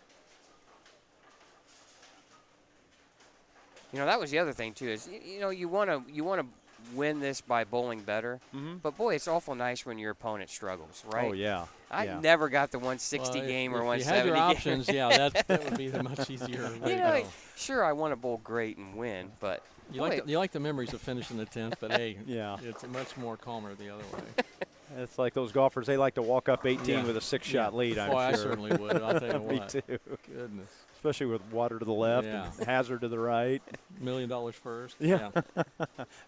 You know, that was the other thing too. Is you want to win this by bowling better, but boy, it's awful nice when your opponent struggles, right? Oh yeah. I never got the 160 game or 170 If you had your game. options, yeah, that would be the much easier way to go. Sure, I want to bowl great and win, but You like the memories of finishing the 10th, but hey, it's much more calmer the other way. It's like those golfers, they like to walk up 18 with a 6-shot lead, I'm sure. I certainly would. I'll tell you Me what. too. Goodness. Especially with water to the left and hazard to the right. $1 million first. Yeah.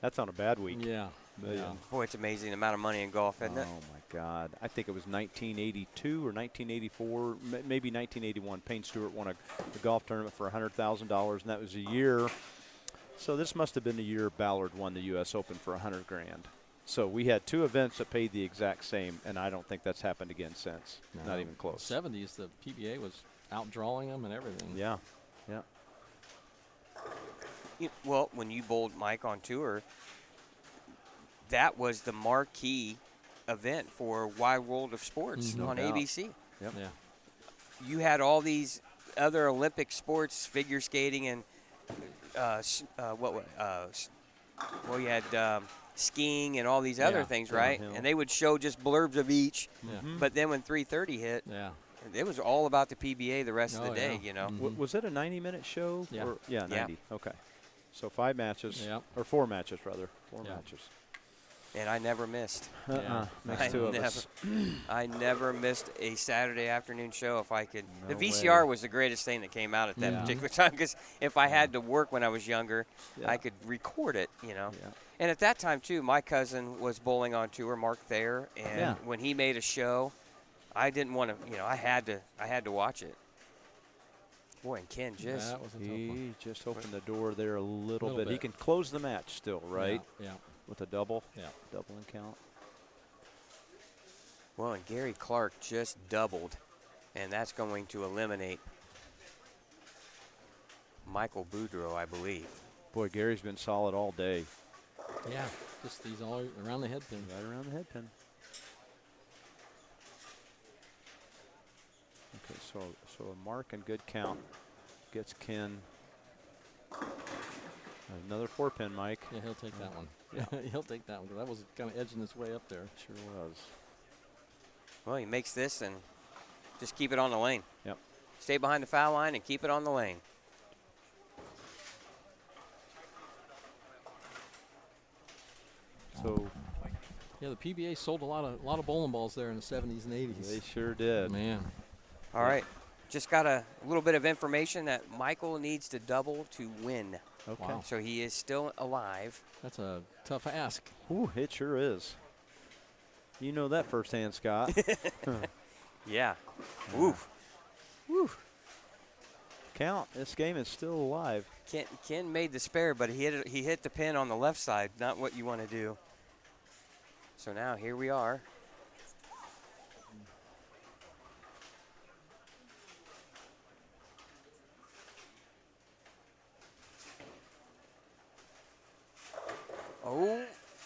That's on a bad week. Yeah. Million. Boy, it's amazing the amount of money in golf, isn't it? Oh, my God. I think it was 1982 or 1984, maybe 1981. Payne Stewart won a golf tournament for $100,000, and that was a year. So this must have been the year Ballard won the U.S. Open for $100,000. So we had two events that paid the exact same, and I don't think that's happened again since. No. Not even close. 70s, the PBA was outdrawing them and everything. Yeah. Well, when you bowled Mike on tour, that was the marquee event for Wide World of Sports on ABC. Yep. Yeah. You had all these other Olympic sports, figure skating, and you had skiing and all these other things, right? Downhill. And they would show just blurbs of each. Yeah. But then when 3:30 hit, Yeah. it was all about the PBA the rest of the day, you know. Was it a 90-minute show? Yeah. Or, 90. Yeah. Okay. So 5 matches, Yep. or 4 matches, rather. 4 matches. And I never missed. Makes 2 of us. I never missed a Saturday afternoon show if I could. No the VCR way. was the greatest thing that came out at that particular time, because if I had to work when I was younger, I could record it, you know. Yeah. And at that time, too, my cousin was bowling on tour, Mark Thayer, and when he made a show, I didn't want to, I had to watch it. Boy, and Ken just that was a tough one. He just opened the door there a little bit. He can close the match still, right? Yeah. With a double? Yeah. Double and count. Well, and Gary Clark just doubled, and that's going to eliminate Michael Boudreau, I believe. Boy, Gary's been solid all day. Yeah. Just these all around the head pin. Right around the head pin. Okay, so a mark and good count gets Ken. Another 4-pin, Mike. Yeah, he'll take that one. Yeah, he'll take that one, because that was kind of edging his way up there. Sure was. Well, he makes this and just keep it on the lane. Yep. Stay behind the foul line and keep it on the lane. So Yeah, the PBA sold a lot of bowling balls there in the 70s and 80s. they sure did. Man. All right. Just got a little bit of information that Michael needs to double to win. Okay. Wow. So he is still alive. That's a tough ask. Ooh, it sure is. You know that firsthand, Scott. Yeah. Woo. Woo. Count. This game is still alive. Ken made the spare, but he hit the pin on the left side, not what you want to do. So now here we are.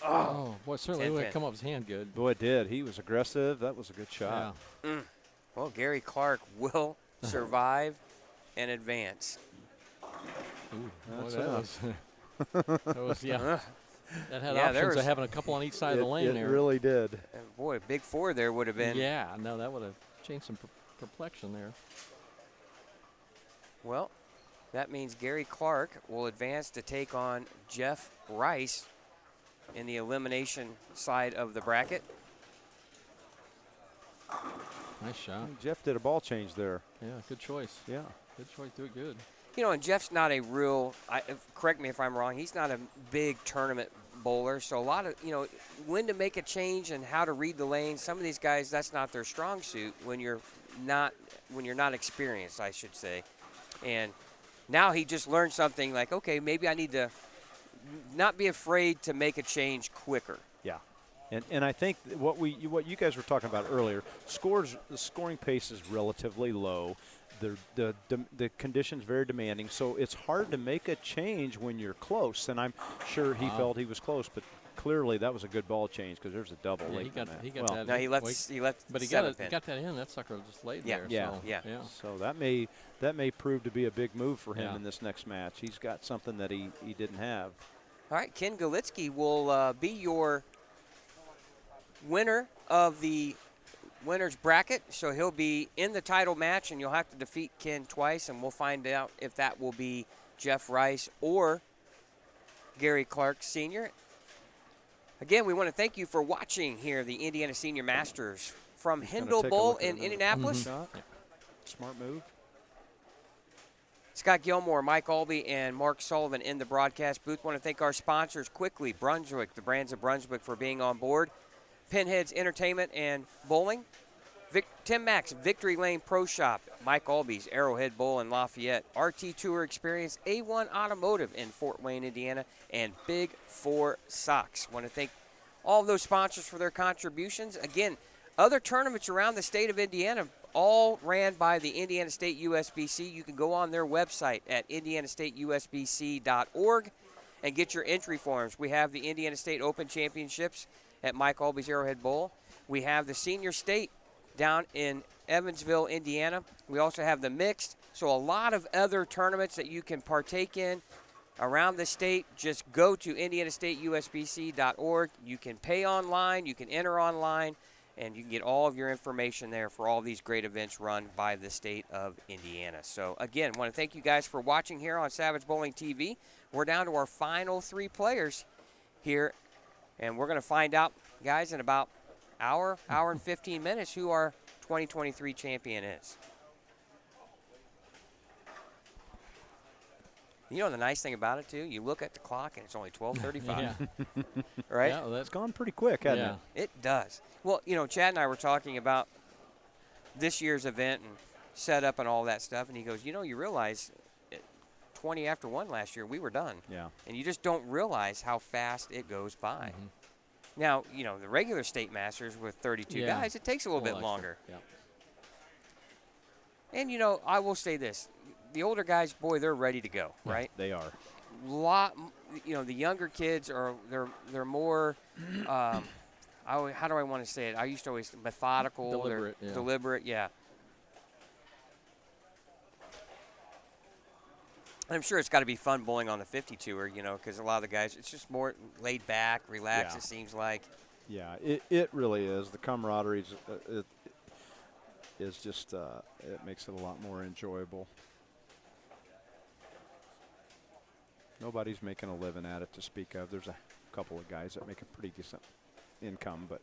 Oh, boy, certainly 10 would pin. come off his hand good. Boy, it did. He was aggressive. That was a good shot. Yeah. Well, Gary Clark will survive and advance. Ooh, That's boy, that was yeah. Ugh. That had Yeah, there options of was- having a couple on each side of the lane It there. really did. And boy, big four there would have been. Yeah, no, that would have changed some perplexion there. Well, that means Gary Clark will advance to take on Jeff Rice in the elimination side of the bracket. Nice shot. Jeff did a ball change there. Yeah, good choice. Yeah. Good choice. Do it good. You know, and Jeff's not a real, correct me if I'm wrong, he's not a big tournament bowler. So a lot of, when to make a change and how to read the lane, some of these guys, that's not their strong suit when you're not experienced, I should say. And now he just learned something like, okay, maybe I need to not be afraid to make a change quicker. Yeah. And I think what you guys were talking about earlier, the scoring pace is relatively low. The conditions very demanding, so it's hard to make a change when you're close. And I'm sure he felt he was close, but clearly that was a good ball change because there's a double Yeah, late. he got that. No, he left. But he seven got pin. that in. That sucker just laid Yeah. there. Yeah. So, Yeah. So that may prove to be a big move for him Yeah. in this next match. He's got something that he didn't have. All right, Ken Galitsky will be your winner of the winner's bracket. So he'll be in the title match, and you'll have to defeat Ken twice, and we'll find out if that will be Jeff Rice or Gary Clark Sr. Again, we want to thank you for watching here the Indiana Senior Masters from He's gonna Hindel take a Bowl look at in another Indianapolis. shot. Smart move. Scott Gilmore, Mike Albee, and Mark Sullivan in the broadcast booth. Want to thank our sponsors quickly, Brunswick, the brands of Brunswick, for being on board. Pinheads Entertainment and Bowling. Tim Mack's Victory Lane Pro Shop. Mike Albee's Arrowhead Bowl in Lafayette. RT Tour Experience, A1 Automotive in Fort Wayne, Indiana. And Big Four Socks. Want to thank all of those sponsors for their contributions. Again, other tournaments around the state of Indiana, all ran by the Indiana State USBC. You can go on their website at indianastateusbc.org and get your entry forms. We have the Indiana State Open Championships at Mike Albee's Arrowhead Bowl. We have the Senior State down in Evansville, Indiana. We also have the mixed. So a lot of other tournaments that you can partake in around the state. Just go to indianastateusbc.org. You can pay online, you can enter online, and you can get all of your information there for all these great events run by the state of Indiana. So, again, want to thank you guys for watching here on Savage Bowling TV. We're down to our final three players here, and we're going to find out, guys, in about hour and 15 minutes who our 2023 champion is. You know the nice thing about it, too? You look at the clock, and it's only 12:35, Yeah. right? Yeah, It's gone pretty quick, hasn't yeah. it? It does. Well, Chad and I were talking about this year's event and setup and all that stuff, and he goes, you realize at 20 after 1 last year, we were done. Yeah. And you just don't realize how fast it goes by. Mhm. Now, the regular state masters with 32 Yeah. guys, it takes a little bit extra. longer. Yeah. And, I will say this. The older guys, boy, they're ready to go, right? They are. The younger kids they're more how do I want to say it? I used to always methodical, Deliberate, they're yeah. deliberate, yeah. And I'm sure it's got to be fun bowling on the 52er, because a lot of the guys, it's just more laid back, relaxed. Yeah. It seems like. Yeah, it really is. The camaraderie is just it makes it a lot more enjoyable. Nobody's making a living at it to speak of. There's a couple of guys that make a pretty decent income, but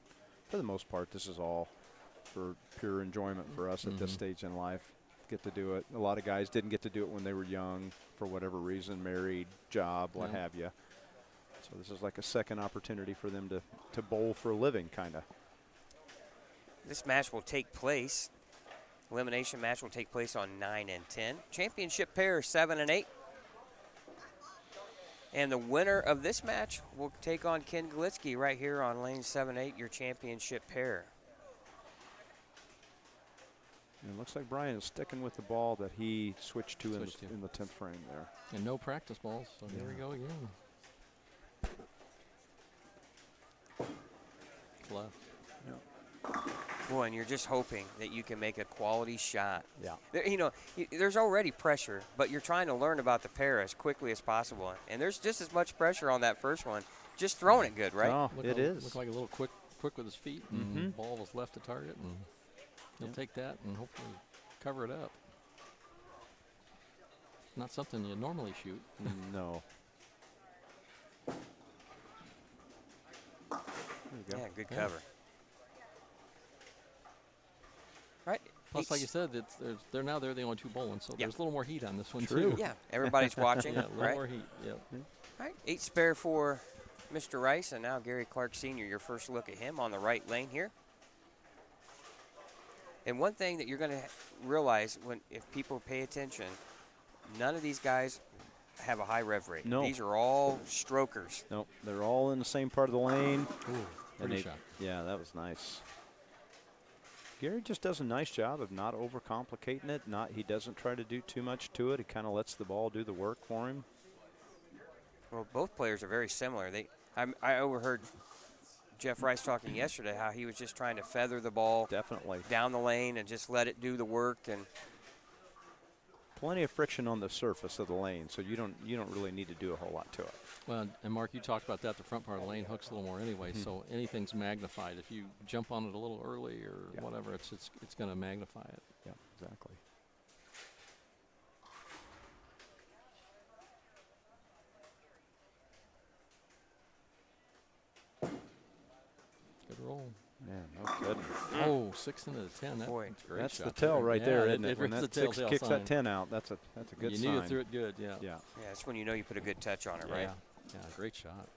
for the most part, this is all for pure enjoyment for us at this stage in life. Get to do it. A lot of guys didn't get to do it when they were young for whatever reason, married, job, what Yeah. have you. So this is like a second opportunity for them to bowl for a living, kind of. This match will take place, elimination match will take place on 9 and 10. Championship pair 7 and 8. And the winner of this match will take on Ken Galitsky right here on lane 7-8, your championship pair. And it looks like Brian is sticking with the ball that he switched to Switched to. in the 10th frame there. And no practice balls, so here we Yeah. go again. Left. Yep. Boy, and you're just hoping that you can make a quality shot. Yeah. There's already pressure, but you're trying to learn about the pair as quickly as possible. And there's just as much pressure on that first one. Just throwing it good, right? Oh, it is. Looked like a little quick with his feet, and the ball was left to target, and he'll take that and hopefully cover it up. Not something you normally shoot. No. There you go. Yeah, good Yeah. cover. Right. Plus, like you said, they're the only two bowling, so Yeah. there's a little more heat on this one True. too. Yeah, everybody's watching, Yeah, a little right? more heat. Yep. All right, 8 spare for Mr. Rice, and now Gary Clark Sr., your first look at him on the right lane here. And one thing that you're going to realize if people pay attention, none of these guys have a high rev rate. No. These are all strokers. Nope, they're all in the same part of the lane. Ooh, pretty shot. Yeah, that was nice. Gary just does a nice job of not overcomplicating it. He doesn't try to do too much to it. He kind of lets the ball do the work for him. Well, both players are very similar. I overheard Jeff Rice talking yesterday how he was just trying to feather the ball Definitely. down the lane and just let it do the work. And Plenty of friction on the surface of the lane, so you don't really need to do a whole lot to it. Well, and Mark, you talked about that. The front part of the lane hooks a little more anyway, so anything's magnified. If you jump on it a little early or whatever, it's going to magnify it. Yeah, exactly. Good roll. Man, no kidding. Oh, 6 into the 10. Boy, That's a great That's shot. the tell right Yeah, there, isn't it? When is that the 6 telltale kicks sign. that 10 out, that's a good you sign. knew you threw it good, yeah. Yeah. yeah, that's when you know you put a good touch on it, right? Yeah, great shot.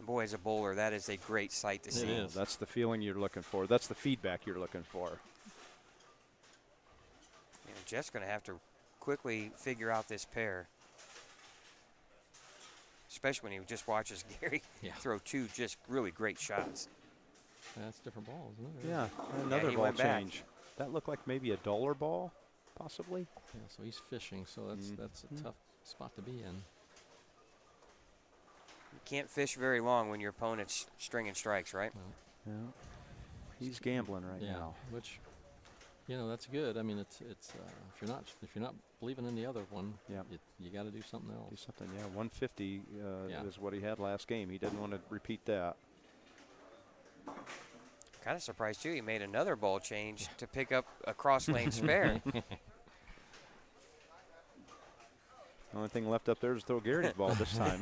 Boy, as a bowler, that is a great sight to It see. is. That's the feeling you're looking for. That's the feedback you're looking for. Jeff's going to have to quickly figure out this pair, especially when he just watches Gary throw 2 just really great shots. That's a different ball, isn't it? Yeah, another he ball went back. change. That looked like maybe a duller ball, possibly. Yeah, so he's fishing, so that's a tough spot to be in. You can't fish very long when your opponent's stringing strikes, right? Yeah. He's gambling right Yeah, now. which, that's good. I mean, it's if you're not believing in the other one, you got to do something Do else. something. Yeah, 150 Yeah. is what he had last game. He didn't want to repeat that. Kind of surprised, too. He made another ball change to pick up a cross-lane spare. The only thing left up there is throw Gary's ball this time.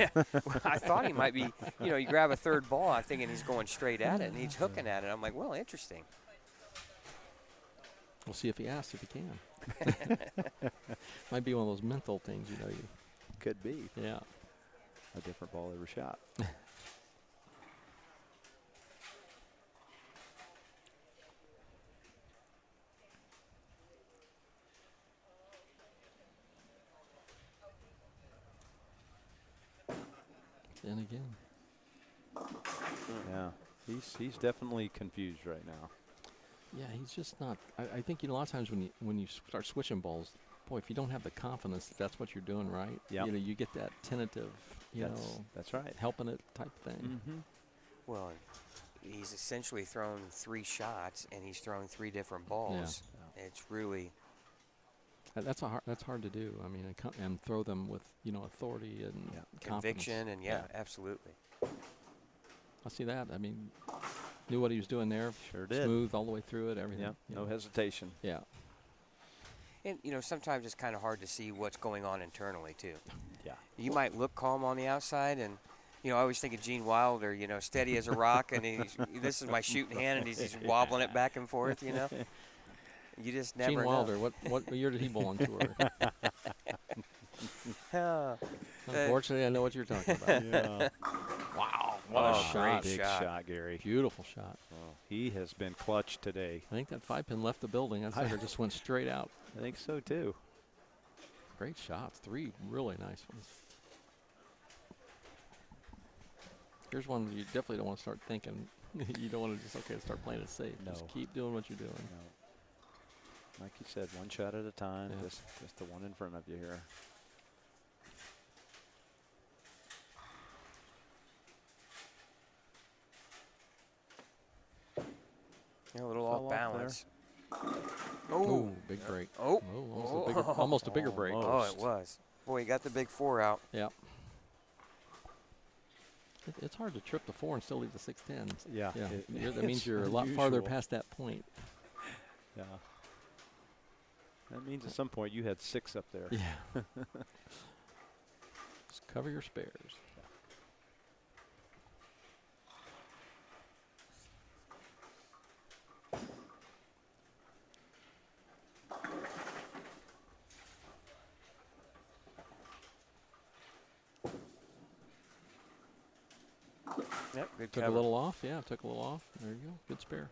I thought he might be, you grab a third ball, I'm thinking he's going straight at it, and he's hooking at it. I'm like, well, interesting. We'll see if he asks if he can. Might be one of those mental things, you Could be Yeah. a different ball every shot. Then again. Yeah, he's definitely confused right now. Yeah, he's just not. I think a lot of times when you start switching balls, boy, if you don't have the confidence that that's what you're doing right, Yep. you get that tentative, That's right. helping it type thing. Mm-hmm. Well, he's essentially thrown 3 shots, and he's thrown 3 different balls. It's really That's hard to do. I mean, and throw them with authority and confidence. conviction, and absolutely. I see that. I mean, knew what he was doing there. Sure did. Smooth all the way through it. Everything. Yep. No hesitation. Yeah. And, sometimes it's kind of hard to see what's going on internally, too. Yeah. You might look calm on the outside, and, I always think of Gene Wilder, steady as a rock, and this is my shooting hand, and he's wobbling it back and forth, You just never Gene know. Wilder. What year did he bowl on tour? Unfortunately, I know what you're talking about. Yeah. Wow. What a shot. Big shot. shot, Gary. Beautiful shot. Oh, he has been clutch today. I think that 5-pin left the building. That sucker just went straight out. I think so, too. Great shots. 3 really nice ones. Here's one you definitely don't want to start thinking. You don't want to just, start playing it safe. No. Just keep doing what you're doing. No. Like you said, one shot at a time. Yeah. Just the one in front of you here. Yeah, a little Fell off off there. balance. Oh, big break. Oh. Almost a bigger break. Oh, it was. Boy, he got the big 4 out. Yeah. It's hard to trip the 4 and still leave the 610. Yeah. That means you're a lot farther unusual. past that point. Yeah. That means at some point you had 6 up there. Yeah. Just cover your spares. Yep, good Took cover. a little off. Yeah, took a little off. There you go. Good spare.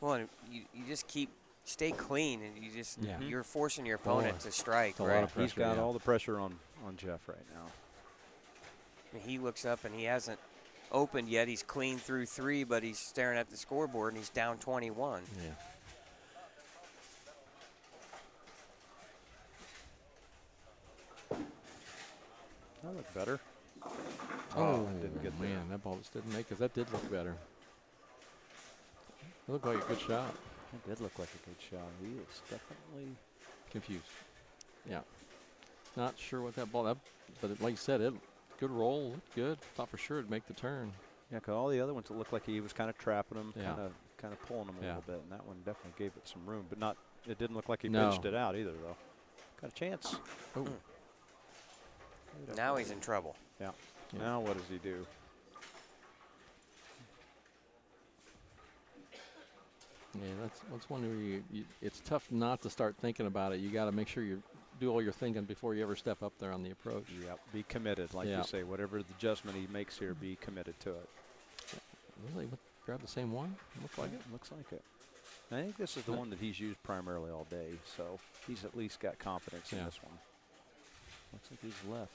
Well, and you just stay clean, and you just Yeah. you're forcing your opponent to strike. a lot Right? of He's pressure, got yeah. all the pressure on Jeff right now. I mean, he looks up and he hasn't opened yet. He's clean through 3, but he's staring at the scoreboard and he's down 21. Yeah. That looked better. Oh, didn't get there. man, that ball just didn't make, because that did look better. It looked like a good shot. That did look like a good shot. He is definitely Confused. Yeah. Not sure what that ball, but like you said, good roll, looked good. Thought for sure it'd make the turn. Yeah, 'cause all the other ones it looked like he was kind of trapping them, Yeah. kind of pulling them a Yeah. little bit, and that one definitely gave it some room, but not. It didn't look like he No. pitched it out either, though. Got a chance. Oh, Now he's in trouble. Yeah. Yeah. Now what does he do? yeah, that's one where it's tough not to start thinking about it. You got to make sure you do all your thinking before you ever step up there on the approach. Yep. Be committed, like Yeah. you say. Whatever the adjustment he makes here, be committed to it. Really? Grab the same one? Looks like it. Looks like it. I think this is the one that he's used primarily all day, so he's at least got confidence in Yeah. this one. Looks like he's left.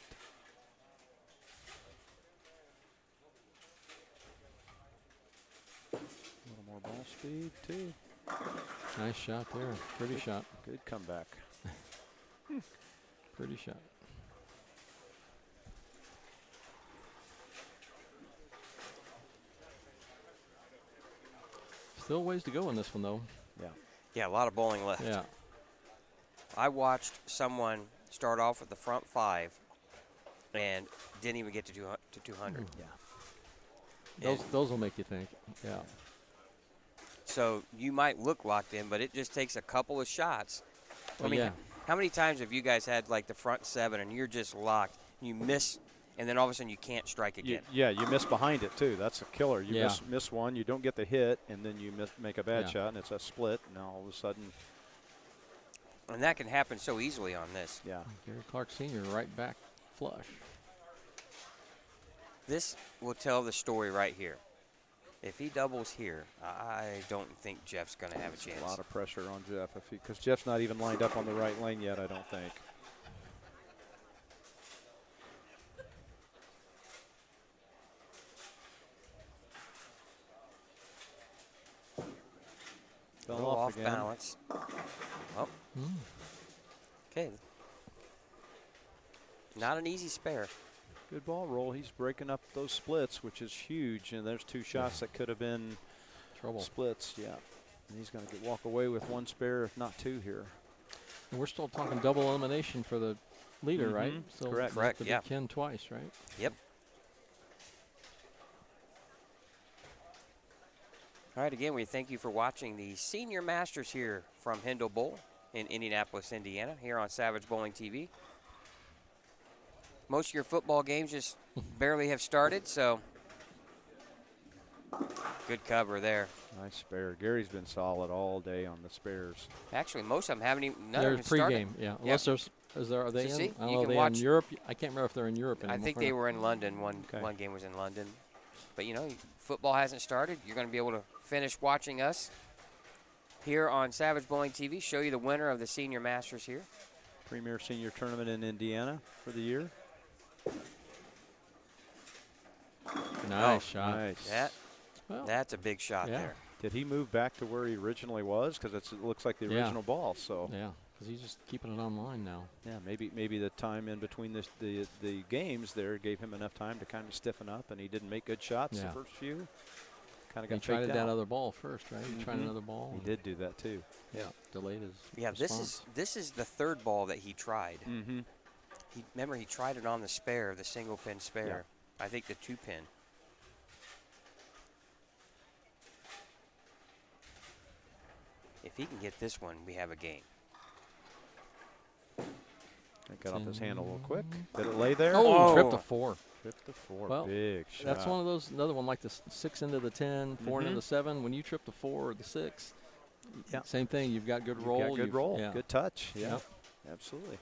A little more ball speed, too. Nice shot there. Pretty shot. Good comeback. Pretty shot. Still ways to go in this one, though. Yeah. Yeah, a lot of bowling left. Yeah. I watched someone start off with the front 5 and didn't even get to 200. Yeah. Those will make you think. Yeah. So you might look locked in, but it just takes a couple of shots. I Well, mean, yeah. how many times have you guys had like the front 7 and you're just locked, you miss, and then all of a sudden you can't strike again? Yeah, you miss behind it, too. That's a killer. You Yeah. miss one, you don't get the hit, and then you make a bad Yeah. shot, and it's a split, and all of a sudden, And that can happen so easily on this. yeah. Gary Clark Sr. right back flush. This will tell the story right here. If he doubles here, I don't think Jeff's going to have a chance. A lot of pressure on Jeff because Jeff's not even lined up on the right lane yet, I don't think. A little off again. balance. Oh, Mm. okay. Not an easy spare. Good ball roll. He's breaking up those splits, which is huge. And there's 2 shots that could have been Trouble. splits. Yeah. And he's going to walk away with 1 spare, if not 2 here. And we're still talking double elimination for the leader, right? Mhm. So Correct. you have to Correct, yeah. beat Ken twice, right? Yep. All right, again, we thank you for watching the Senior Masters here from Hindel Bowl in Indianapolis, Indiana, here on Savage Bowling TV. Most of your football games just barely have started, so good cover there. Nice spare. Gary's been solid all day on the spares. Actually, most of them haven't even, none of There's them started. pregame, yeah. Unless are they So in? see, I don't you know. Are can they watch- in Europe? I can't remember if they're in Europe anymore. I think they were in London. Okay. One game was in London. But, you know, football hasn't started. You're going to be able to finish watching us here on Savage Bowling TV, show you the winner of the Senior Masters here. Premier Senior Tournament in Indiana for the year. Nice shot. Nice. Well, That's a big shot yeah. there. Did he move back to where he originally was? Because it looks like the Yeah. original ball. So Yeah. because he's just keeping it online now. Yeah, maybe the time in between the games there gave him enough time to kind of stiffen up, and he didn't make good shots the first few. Kind of got He tried faked that out. other ball first, right? He tried another ball. He did do that too. Yeah, delayed his Yeah, response. this is the third ball that he tried. Mm-hmm. Remember, he tried it on the spare, the single pin spare. I think the 2-pin. If he can get this one, we have a game. Got off his hand a little quick. Did it lay there? Oh, tripped a 4. Tripped the 4. Well, big shot. That's one of those, another one like the 6 into the 10, 4 into the 7. When you trip the 4 or the 6, same thing. You've got good roll. Got good roll. Yeah. Good touch. Yeah, Yep. absolutely.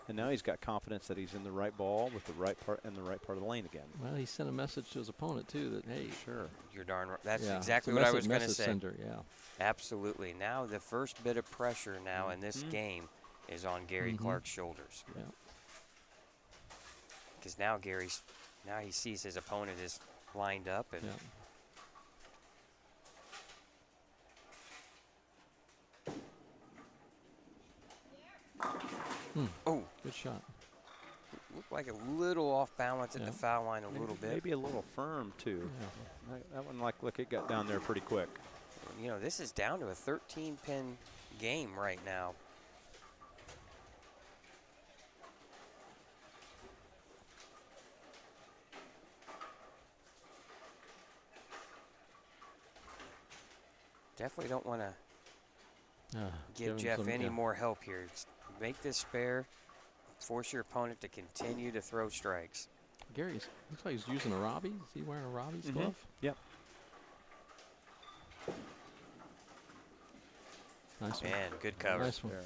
And now he's got confidence that he's in the right ball with the right part in the right part of the lane again. Well, he sent a message to his opponent too that hey, Sure. You're darn right. That's yeah, exactly it's a what I was going to message say. sender, yeah. Absolutely. Now the first bit of pressure now in this game is on Gary Clark's shoulders. Yeah. Because now he sees his opponent is lined up and oh, Good shot. looked like a little off balance at the foul line a little bit. Maybe a little firm too. That one, look, it got down there pretty quick. You know, this is down to a 13-pin game right now. Definitely don't want to give him Jeff some- any yeah. more help here. Just make this spare, force your opponent to continue to throw strikes. Gary's looks like he's using a Robbie. Is he wearing a Robbie's glove? Yep. Nice one. Man, good cover. Nice one. There.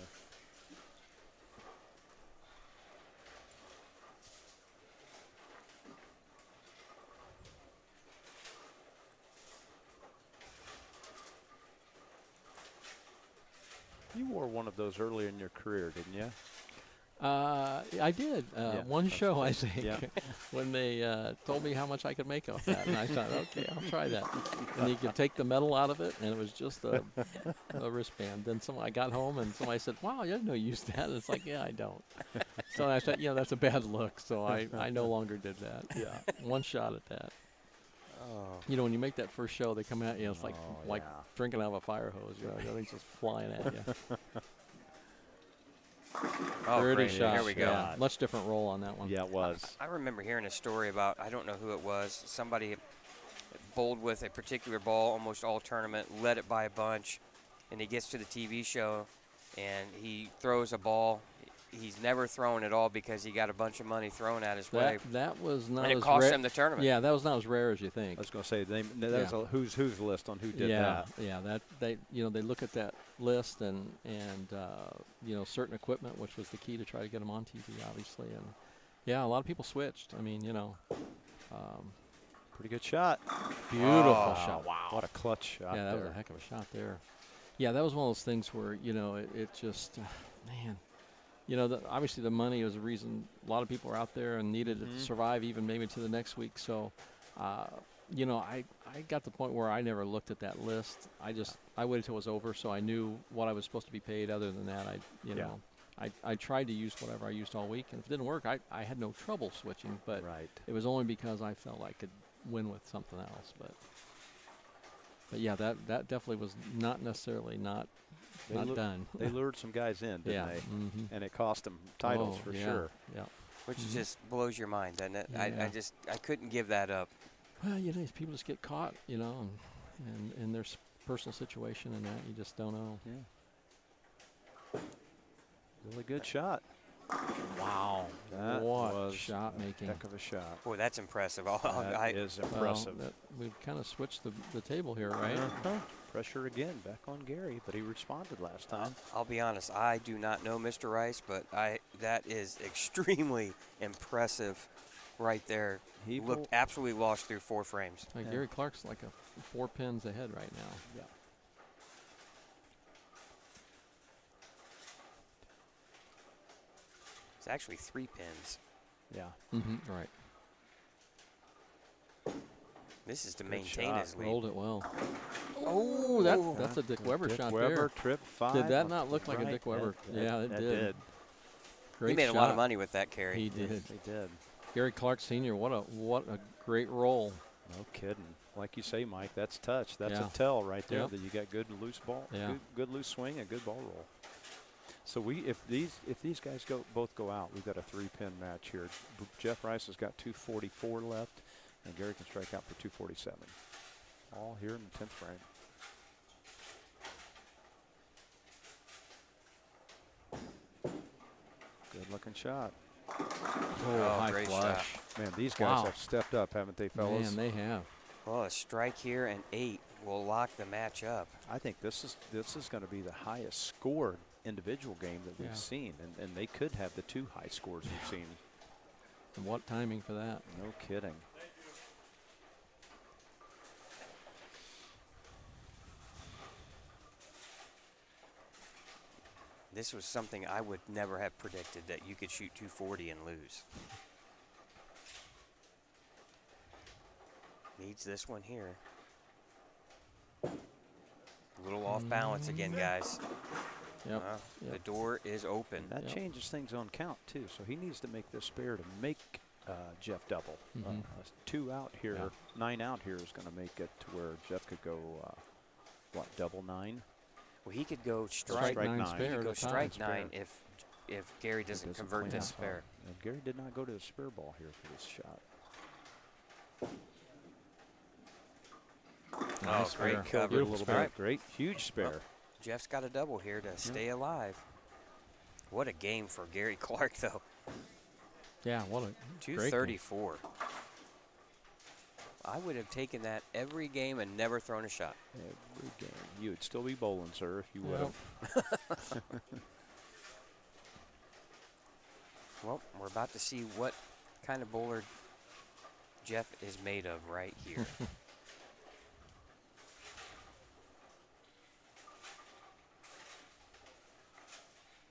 You wore one of those earlier in your career, didn't you? I did one that's show, right. I think, Yeah. when they told me how much I could make off that, and I thought, okay, I'll try that. And you could take the metal out of it, and it was just a wristband. Then I got home, and somebody said, "Wow, I didn't know you used that." And it's like, yeah, I don't. So I thought, that's a bad look. So I no longer did that. Yeah, one shot at that. Oh. When you make that first show, they come at you. It's like yeah. drinking out of a fire hose. Everything's just flying at you. Oh, Dirty great. shot. Here we go. Yeah, much different roll on that one. Yeah, it was. I remember hearing a story about, I don't know who it was, somebody bowled with a particular ball almost all tournament, led it by a bunch, and he gets to the TV show and he throws a ball. He's never thrown at all because he got a bunch of money thrown at his way. That was not And it as cost rare. him the tournament. Yeah, that was not as rare as you think. I was going to say that's a who's list on who did that. Yeah, that they look at that list and certain equipment, which was the key to try to get them on TV, obviously, and a lot of people switched. I mean, Pretty good shot. beautiful shot. Wow. What a clutch shot Yeah, that there. was a heck of a shot there. Yeah, that was one of those things where it just man. Obviously the money was the reason a lot of people were out there and needed it to survive even maybe to the next week. So, I got to the point where I never looked at that list. I waited till it was over so I knew what I was supposed to be paid. Other than that, I tried to use whatever I used all week. And if it didn't work, I had no trouble switching. But it was only because I felt I could win with something else. But yeah, that definitely was not necessarily not done. They lured some guys in, didn't they? Mm-hmm. And it cost them titles for sure. Yeah. Which just blows your mind, doesn't it? Yeah. I couldn't give that up. Well, these people just get caught, and in their personal situation and that you just don't know. Yeah. Really good shot. Wow. That What was shot making. Heck of a shot. Boy, that's impressive. That is impressive. Well, we've kind of switched the table here, right? Pressure again back on Gary, but he responded last time. I'll be honest, I do not know Mr. Rice, but that is extremely impressive right there. He looked absolutely lost through 4 frames. Gary Clark's like 4 pins ahead right now. Yeah. It's actually 3 pins. Yeah. Mm-hmm. Right. This is to Good maintain shot. his lead. Rolled it well. Oh, That's a Dick Weber Dick shot Weber, there. trip 5. Did that on not look the like a right. Dick Weber? That- Yeah, it that did. Great he made shot. a lot of money with that carry. He did. Yes, he did. Gary Clark Sr., what a great roll. No kidding. Like you say, Mike, that's touch. That's Yeah. a tell right there Yep. that you got good loose ball, Yeah. good loose swing, and good ball roll. So if these guys both go out, we've got a 3-pin match here. Jeff Rice has got 244 left, and Gary can strike out for 247. All here in the 10th frame. Good looking shot. Oh, high great flush. Man, these guys Wow. have stepped up, haven't they, fellas? Man, they have. Well, a strike here and 8 will lock the match up. I think this is going to be the highest scored individual game that we've Yeah. seen, and they could have the 2 high scores we've seen. And what timing for that? No kidding. This was something I would never have predicted, that you could shoot 240 and lose. Needs this one here. A little off balance again, guys. Yep. The Yep. door is open. That Yep. changes things on count too. So he needs to make this spare to make Jeff double. Mhm. 2 out here, Yeah. 9 out here is going to make it to where Jeff could go double 9. Well, he could go Strike strike. nine nine. spare. He could go to tie. strike spare. 9 if Gary doesn't Doesn't convert clean this up. spare. And Gary did not go to the spare ball here for this shot. Nice great spare. cover. Killed it a Beautiful little spare. bit. Great, huge spare. Jeff's got a double here to stay alive. What a game for Gary Clark, though. Yeah, what a great game. 234. I would have taken that every game and never thrown a shot. Every game. You would still be bowling, sir, if you would Yep. have. Well, we're about to see what kind of bowler Jeff is made of right here.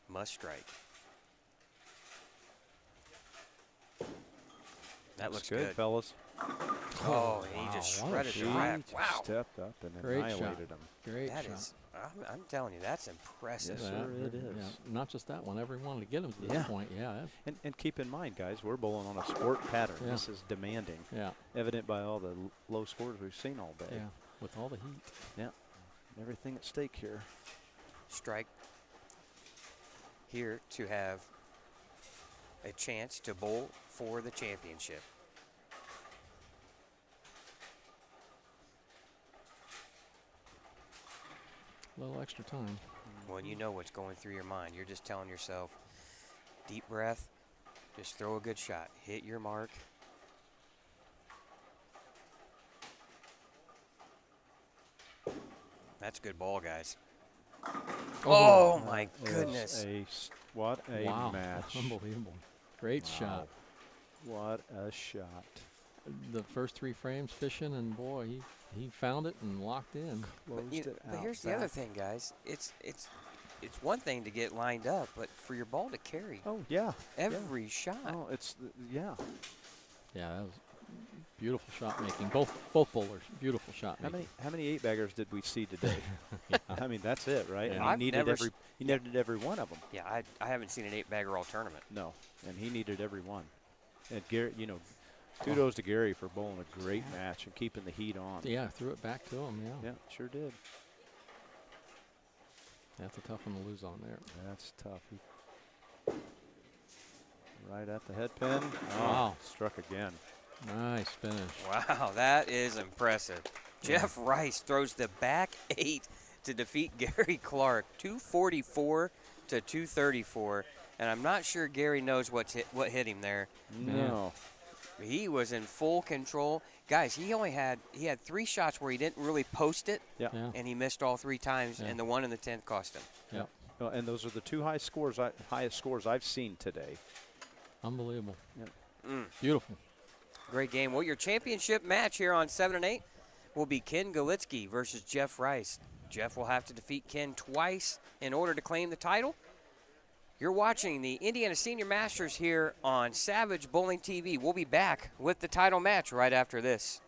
Must strike. That looks good. fellas. Oh, and he wow, just what a shredded the shot. rack. He Wow. stepped up and Great shot. annihilated him. Great That shot. is, I'm telling you, that's impressive. Yes, Yeah, sir, it is. Yeah, not just that one. Every one to get him to this Yeah. point. Yeah. And keep in mind, guys, we're bowling on a sport pattern. Yeah. This is demanding, Yeah. evident by all the low scores we've seen all day. Yeah. With all the heat. Yeah. Everything at stake here. Strike here to have a chance to bowl for the championship. A little extra time. Well, you know what's going through your mind. You're just telling yourself, deep breath, just throw a good shot. Hit your mark. That's a good ball, guys. Oh, my That is goodness. What a Wow. match. Unbelievable. Great shot. What a shot. The first 3 frames fishing, and boy, he found it and locked in. Closed But it out here's the other back. thing, guys. It's one thing to get lined up, but for your ball to carry Oh, yeah. every shot. Oh, yeah. Yeah, that was beautiful shot making. Both bowlers, beautiful shot How making. many 8-baggers did we see today? I mean, that's it, right? Yeah. And I've he never needed every one of them. Yeah, I haven't seen an 8-bagger all tournament. No, and he needed every one. And Gary, kudos to Gary for bowling a great match and keeping the heat on. Yeah, threw it back to him. Yeah. Yeah, sure did. That's a tough one to lose on there. That's tough. Right at the head pin. Oh, Wow. struck again. Nice finish. Wow, that is impressive. Jeff Rice throws the back 8 to defeat Gary Clark, 244 to 234. And I'm not sure Gary knows what hit him there. No. He was in full control. Guys, he had 3 shots where he didn't really post it, Yeah. Yeah. and he missed all 3 times, Yeah. and the one in the 10th cost him. Yep. Oh, and those are the 2 highest scores I've seen today. Unbelievable. Mm. Beautiful. Great game. Well, your championship match here on 7 and 8 will be Ken Galitsky versus Jeff Rice. Jeff will have to defeat Ken twice in order to claim the title. You're watching the Indiana Senior Masters here on Savage Bowling TV. We'll be back with the title match right after this.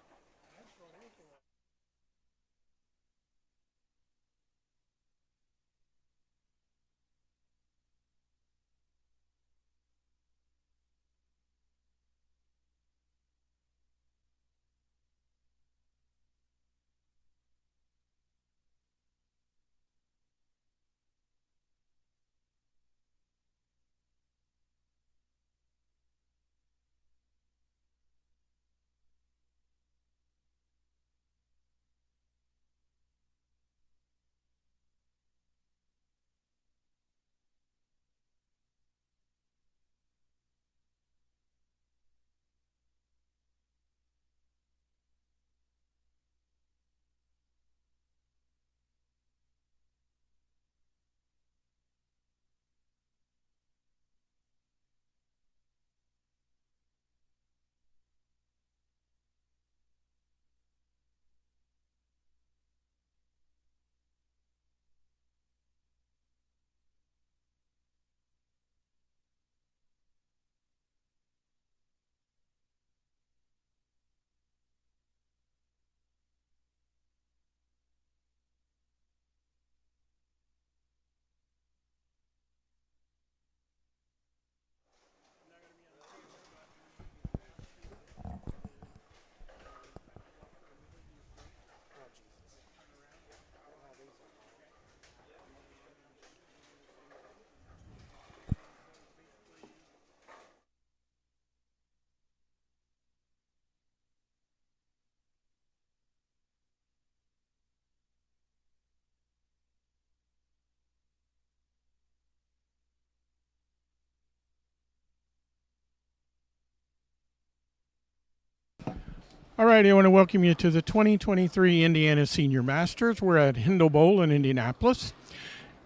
All right, I want to welcome you to the 2023 Indiana Senior Masters. We're at Hindel Bowl in Indianapolis.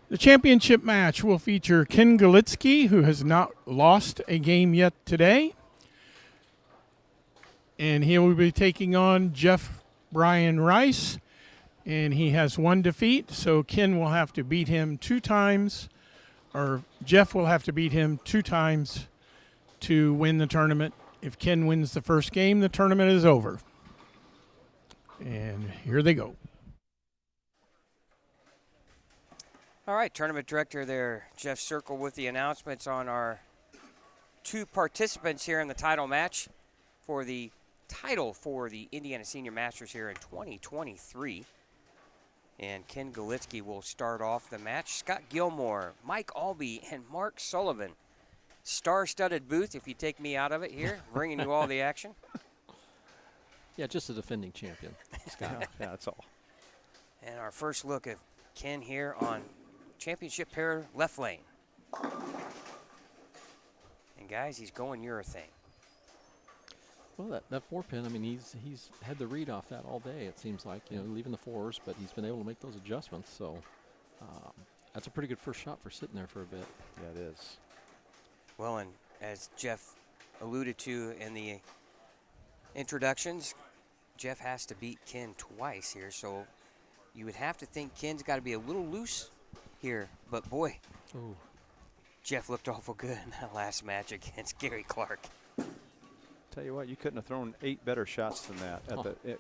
The championship match will feature Ken Galitsky, who has not lost a game yet today. And he will be taking on Jeff Brian Rice. And he has one defeat, so Ken will have to beat him 2 times, or Jeff will have to beat him 2 times to win the tournament. If Ken wins the first game, the tournament is over. And here they go. All right, tournament director there, Jeff Circle, with the announcements on our 2 participants here in the title match for the title for the Indiana Senior Masters here in 2023. And Ken Galitsky will start off the match. Scott Gilmore, Mike Albee, and Mark Sullivan. Star-studded booth, if you take me out of it here, bringing you all the action. Yeah, just a defending champion. Yeah, that's all. And our first look at Ken here on championship pair left lane. And guys, he's going urethane. Well, that 4-pin, I mean, he's had the read off that all day, it seems like, leaving the 4s, but he's been able to make those adjustments. So that's a pretty good first shot for sitting there for a bit. Yeah, it is. Well, and as Jeff alluded to in the introductions, Jeff has to beat Ken twice here, so you would have to think Ken's got to be a little loose here. But, boy, Ooh. Jeff looked awful good in that last match against Gary Clark. Tell you what, you couldn't have thrown 8 better shots than that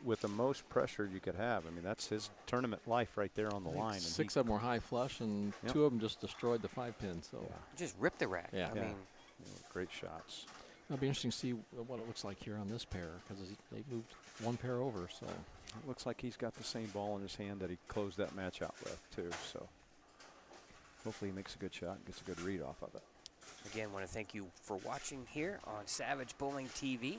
with the most pressure you could have. I mean, that's his tournament life right there on the line. And 6 of them were high flush, and 2 of them just destroyed the 5-pin. So Just ripped the rack. Yeah. I mean, great shots. it'll be interesting to see what it looks like here on this pair, because they moved 1 pair over. So It looks like he's got the same ball in his hand that he closed that match out with, too. So hopefully he makes a good shot and gets a good read off of it. again, want to thank you for watching here on Savage Bowling TV.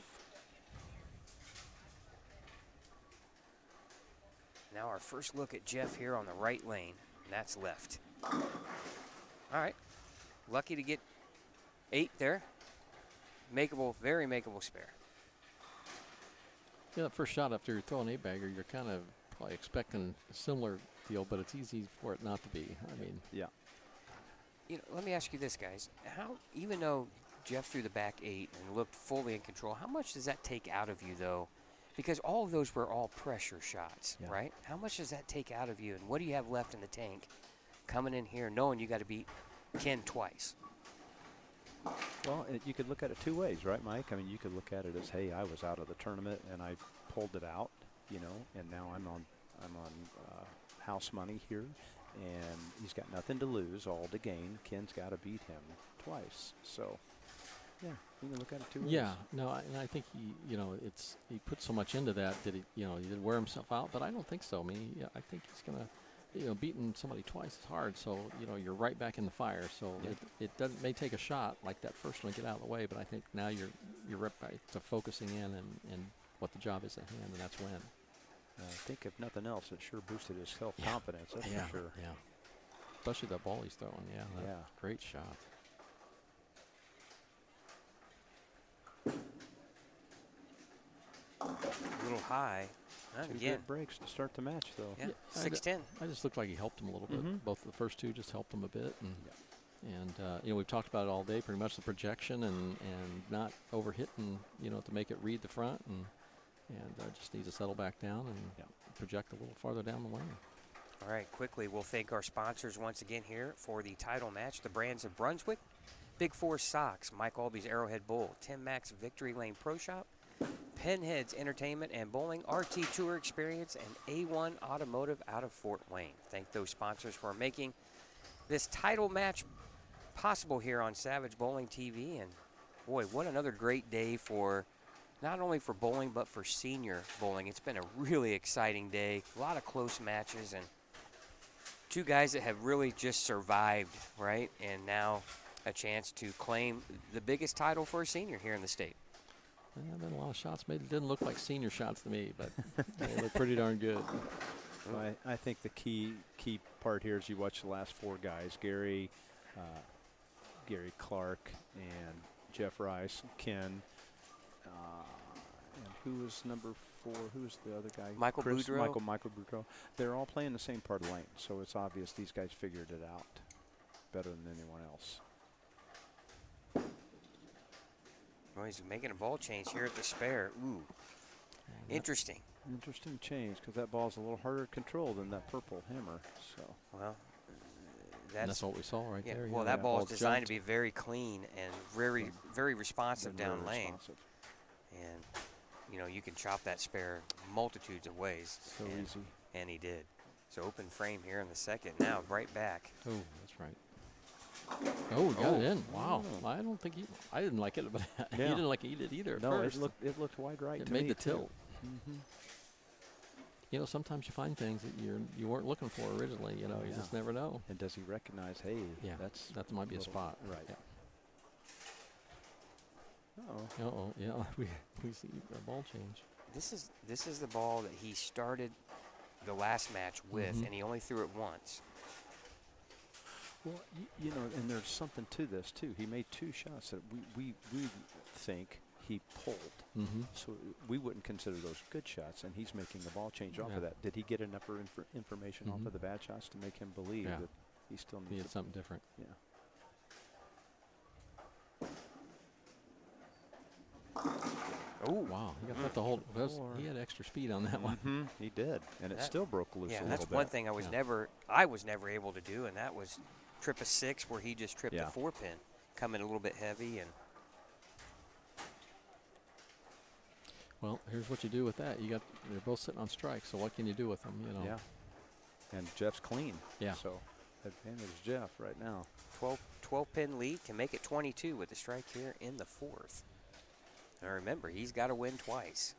Now our first look at Jeff here on the right lane, and that's left. All right, lucky to get 8 there. Makeable, very makeable spare. yeah, that first shot after you're throwing 8-bagger, you're kind of probably expecting a similar deal, but it's easy for it not to be. I mean, Yeah. Let me ask you this, guys. How, even though Jeff threw the back 8 and looked fully in control, how much does that take out of you, though? Because all of those were all pressure shots, Yeah. right? How much does that take out of you, and what do you have left in the tank coming in here knowing you got to beat Ken twice? Well, you could look at it 2 ways, right, Mike? I mean, you could look at it as, hey, I was out of the tournament and I pulled it out, and now I'm on house money here, and he's got nothing to lose, all to gain. Ken's got to beat him twice. So, yeah, you can look at it 2 ways. yeah, no, and I think he put so much into that that he did wear himself out, but I don't think so. I mean, I think he's gonna. Beating somebody twice is hard, so you're right back in the fire. So it may take a shot like that first one to get out of the way, but I think now you're right back to focusing in and what the job is at hand, and that's when. I think if nothing else, it sure boosted his self-confidence. That's Yeah, for sure. yeah. Especially that ball he's throwing. Yeah, Yeah. Great shot. A little high. And 2 again, good breaks to start the match, though. yeah, Yeah, 6-10. I just looked like he helped him a little bit. Both the first 2 just helped him a bit, and we've talked about it all day. Pretty much the projection and not overhitting, to make it read the front, and just needs to settle back down and project a little farther down the lane. All right, quickly, we'll thank our sponsors once again here for the title match. The brands of Brunswick, Big Four Socks, Mike Albee's Arrowhead Bowl, Tim Mack's Victory Lane Pro Shop, Penheads Entertainment and Bowling, RT Tour Experience, and A1 Automotive out of Fort Wayne. Thank those sponsors for making this title match possible here on Savage Bowling TV. And boy, what another great day for not only for bowling, but for senior bowling. It's been a really exciting day. A lot of close matches and 2 guys that have really just survived, right? And now a chance to claim the biggest title for a senior here in the state. There have been a lot of shots made. It didn't look like senior shots to me, but they look pretty darn good. Well, I think the key part here is you watch the last 4 guys, Gary Clark, and Jeff Rice, Ken, and who was number for, who's the other guy? Michael Boudreau. Michael Boudreau. They're all playing the same part of the lane, so it's obvious these guys figured it out better than anyone else. Well, he's making a ball change here at the spare. Ooh, interesting. Interesting change, because that ball's a little harder to control than that purple hammer. So Well, And that's what we saw right there. Well, yeah. that ball is designed jumped. to be very clean and very responsive very down lane. responsive. And, you know, you can chop that spare multitudes of ways. So and, easy. And he did. So open frame here in the second. Now right back. Oh, that's right. Oh, got it in. Wow. I don't think I didn't like it, but he Yeah. didn't like it either at No, first. it looked wide right It to made me, the too. tilt. You know, sometimes you find things that you weren't looking for originally. You know, you just never know. And does he recognize, hey, Yeah, that might be a little- spot. Right. Yeah. Uh-oh. Uh-oh, yeah, we see a ball change. This is the ball that he started the last match with, and he only threw it once. Well, you know, and there's something to this, too. He made 2 shots that we think he pulled. So we wouldn't consider those good shots, and he's making a ball change off of that. Did he get enough information off of the bad shots to make him believe that he still He needs had something different. Yeah. Oh, Wow, he got that to hold. He had extra speed on that one. He did, and it That- still broke loose yeah, a little that's bit. one thing I was never able to do, and that was trip a 6 where he just tripped a 4-pin, coming a little bit heavy. And Well, here's what you do with that. They're both sitting on strike, so what can you do with them? You know. Yeah. And Jeff's clean. Yeah. So advantage Jeff right now. 12-pin lead can make it 22 with the strike here in the 4th. Now remember, he's got to win twice.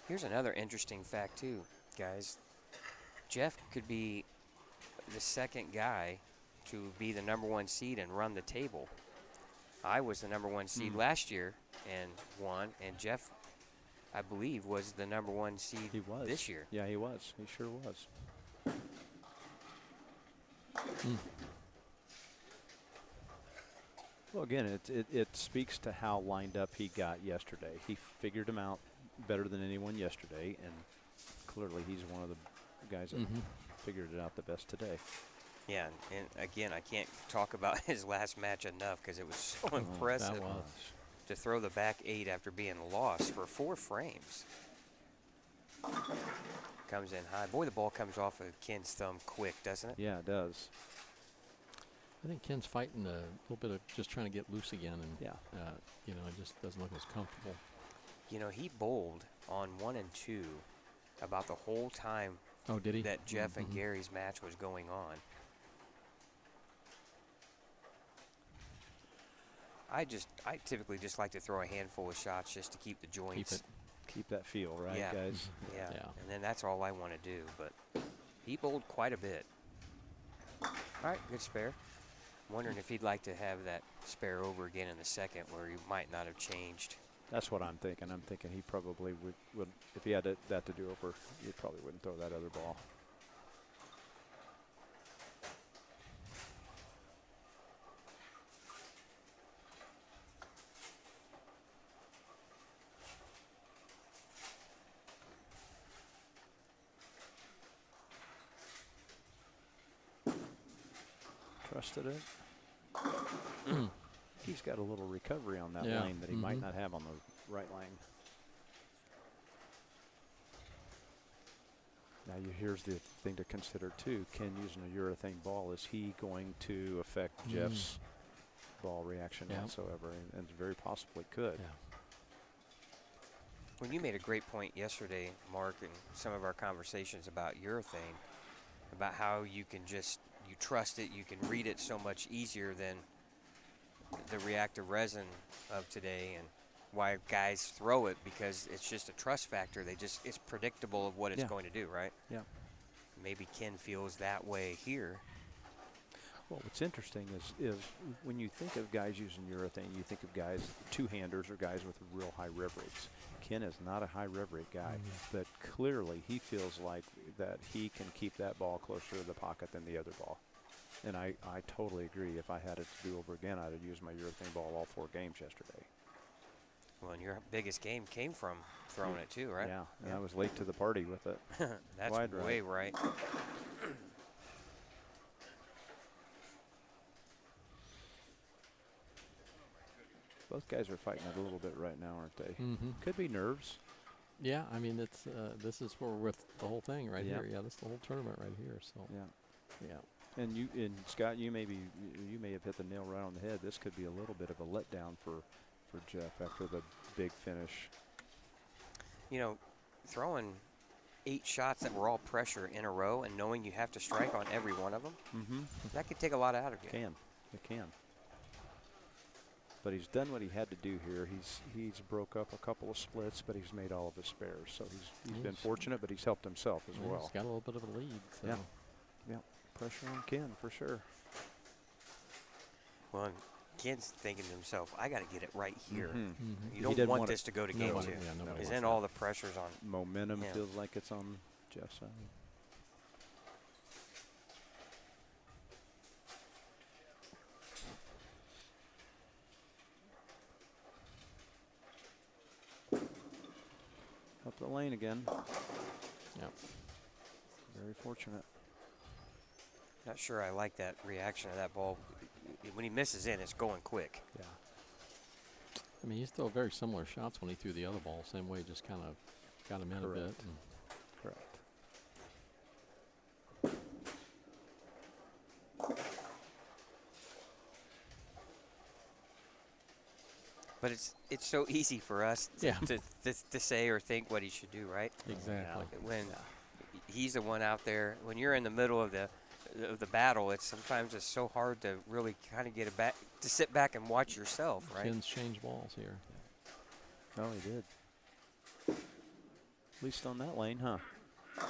Here's another interesting fact too, guys. Jeff could be the second guy to be the #1 seed and run the table. I was the #1 seed last year and won, and Jeff, I believe, was the #1 seed this year. Yeah, he was. He sure was. Well, again, it speaks to how lined up he got yesterday. He figured him out better than anyone yesterday, and clearly he's one of the guys that figured it out the best today. Yeah, and again, I can't talk about his last match enough because it was so impressive That was. to throw the back 8 after being lost for 4 frames. Comes in high. Boy, the ball comes off of Ken's thumb quick, doesn't it? Yeah, it does. I think Ken's fighting a little bit of just trying to get loose again, and you know, it just doesn't look as comfortable. You know, he bowled on 1 and 2 about the whole time Oh, did he? that Jeff and Gary's match was going on. I typically just like to throw a handful of shots just to keep the joints. Keep that feel, right, Yeah. guys? Yeah. Yeah. And then that's all I want to do. But he bowled quite a bit. All right, good spare. Wondering if he'd like to have that spare over again in the second where he might not have changed. That's what I'm thinking. I'm thinking he probably would if he had that to do over, he probably wouldn't throw that other ball. Trusted it. He's got a little recovery on that Yeah. lane that he might not have on the right lane. Now, here's the thing to consider, too. Ken using a urethane ball, is he going to affect Jeff's ball reaction whatsoever? And it's very possible it could. Yeah. When you made a great point yesterday, Mark, in some of our conversations about urethane, about how you can you trust it, you can read it so much easier than the reactive resin of today, and why guys throw it, because it's just a trust factor. It's predictable of what it's going to do, right? Yeah. Maybe Ken feels that way here. Well, what's interesting is when you think of guys using urethane, you think of guys, two-handers or guys with real high rev rates. Ken is not a high rev rate guy, but clearly he feels like that he can keep that ball closer to the pocket than the other ball. And I totally agree. If I had it to do over again, I'd have used my urethane ball all 4 games yesterday. Well, and your biggest game came from throwing it too, right? Yeah, and I was late to the party with it. That's Wide way right. Both guys are fighting it a little bit right now, aren't they? Mm-hmm. Could be nerves. Yeah, I mean, it's this is for with the whole thing right Yeah. here. Yeah, this is the whole tournament right here. So Yeah. yeah. And Scott, you may have hit the nail right on the head. This could be a little bit of a letdown for Jeff after the big finish. You know, throwing 8 shots that were all pressure in a row and knowing you have to strike on every one of them, that could take a lot out of you. It can. But he's done what he had to do here. He's broke up a couple of splits, but he's made all of his spares. So he's been fortunate, but he's helped himself as well. He's got a little bit of a lead. So. Yeah. Pressure on Ken for sure. Well, and Ken's thinking to himself, I got to get it right here. Mm-hmm. You He don't didn't want want this to go to game nobody- 2. yeah, nobody Because wants then that. all the pressure's on. Momentum Yeah. feels like it's on Jeff's side. Up the lane again. Yep. Very fortunate. Not sure I like that reaction of that ball. When he misses in, it's going quick. Yeah. I mean, he's still very similar shots when he threw the other ball. Same way, just kind of got him in a bit. Correct. Correct. But it's so easy for us Yeah. to say or think what he should do, right? Exactly. When he's the one out there, when you're in the middle of the battle, sometimes it's so hard to really kind of get it back, to sit back and watch yourself, right? Ken's changed balls here. Oh, he did. At least on that lane, huh? Oh,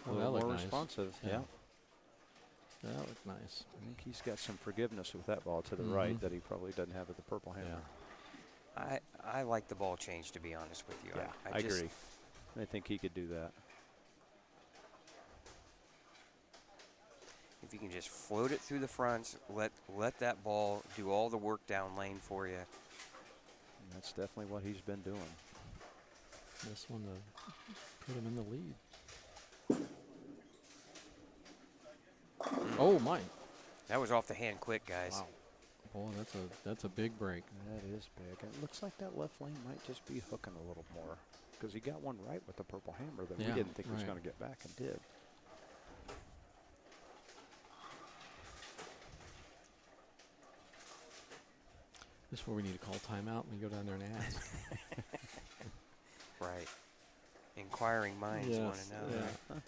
A that little looked more nice. responsive. Yeah. That looked nice. I think he's got some forgiveness with that ball to the right that he probably doesn't have with the purple hammer. I like the ball change, to be honest with you. Yeah, I agree. I think he could do that. If you can just float it through the fronts, let that ball do all the work down lane for you. And that's definitely what he's been doing. This one to put him in the lead. Oh my! That was off the hand quick, guys. Wow. Boy, that's a big break. That is big. It looks like that left lane might just be hooking a little more because he got one right with the purple hammer that we Yeah, didn't think he was right. going to get back and did. This is where we need to call timeout and we go down there and ask. Right. Inquiring minds want to know. Yeah. Right?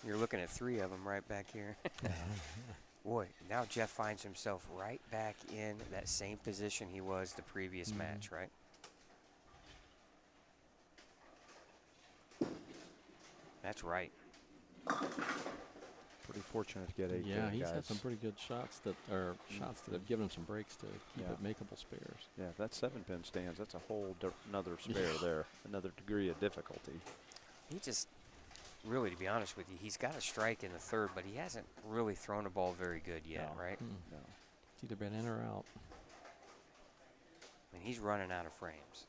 You're looking at 3 of them right back here. Boy, now Jeff finds himself right back in that same position he was the previous match, right? That's right. Pretty fortunate to get 8 Yeah, there, he's guys. had some pretty good shots that have given him some breaks to keep it makeable spares. Yeah, if that 7-pin stands, that's a whole another spare there, another degree of difficulty. He just, really, to be honest with you, he's got a strike in the 3rd, but he hasn't really thrown a ball very good yet, No. right? No. It's either been in or out. I mean, he's running out of frames.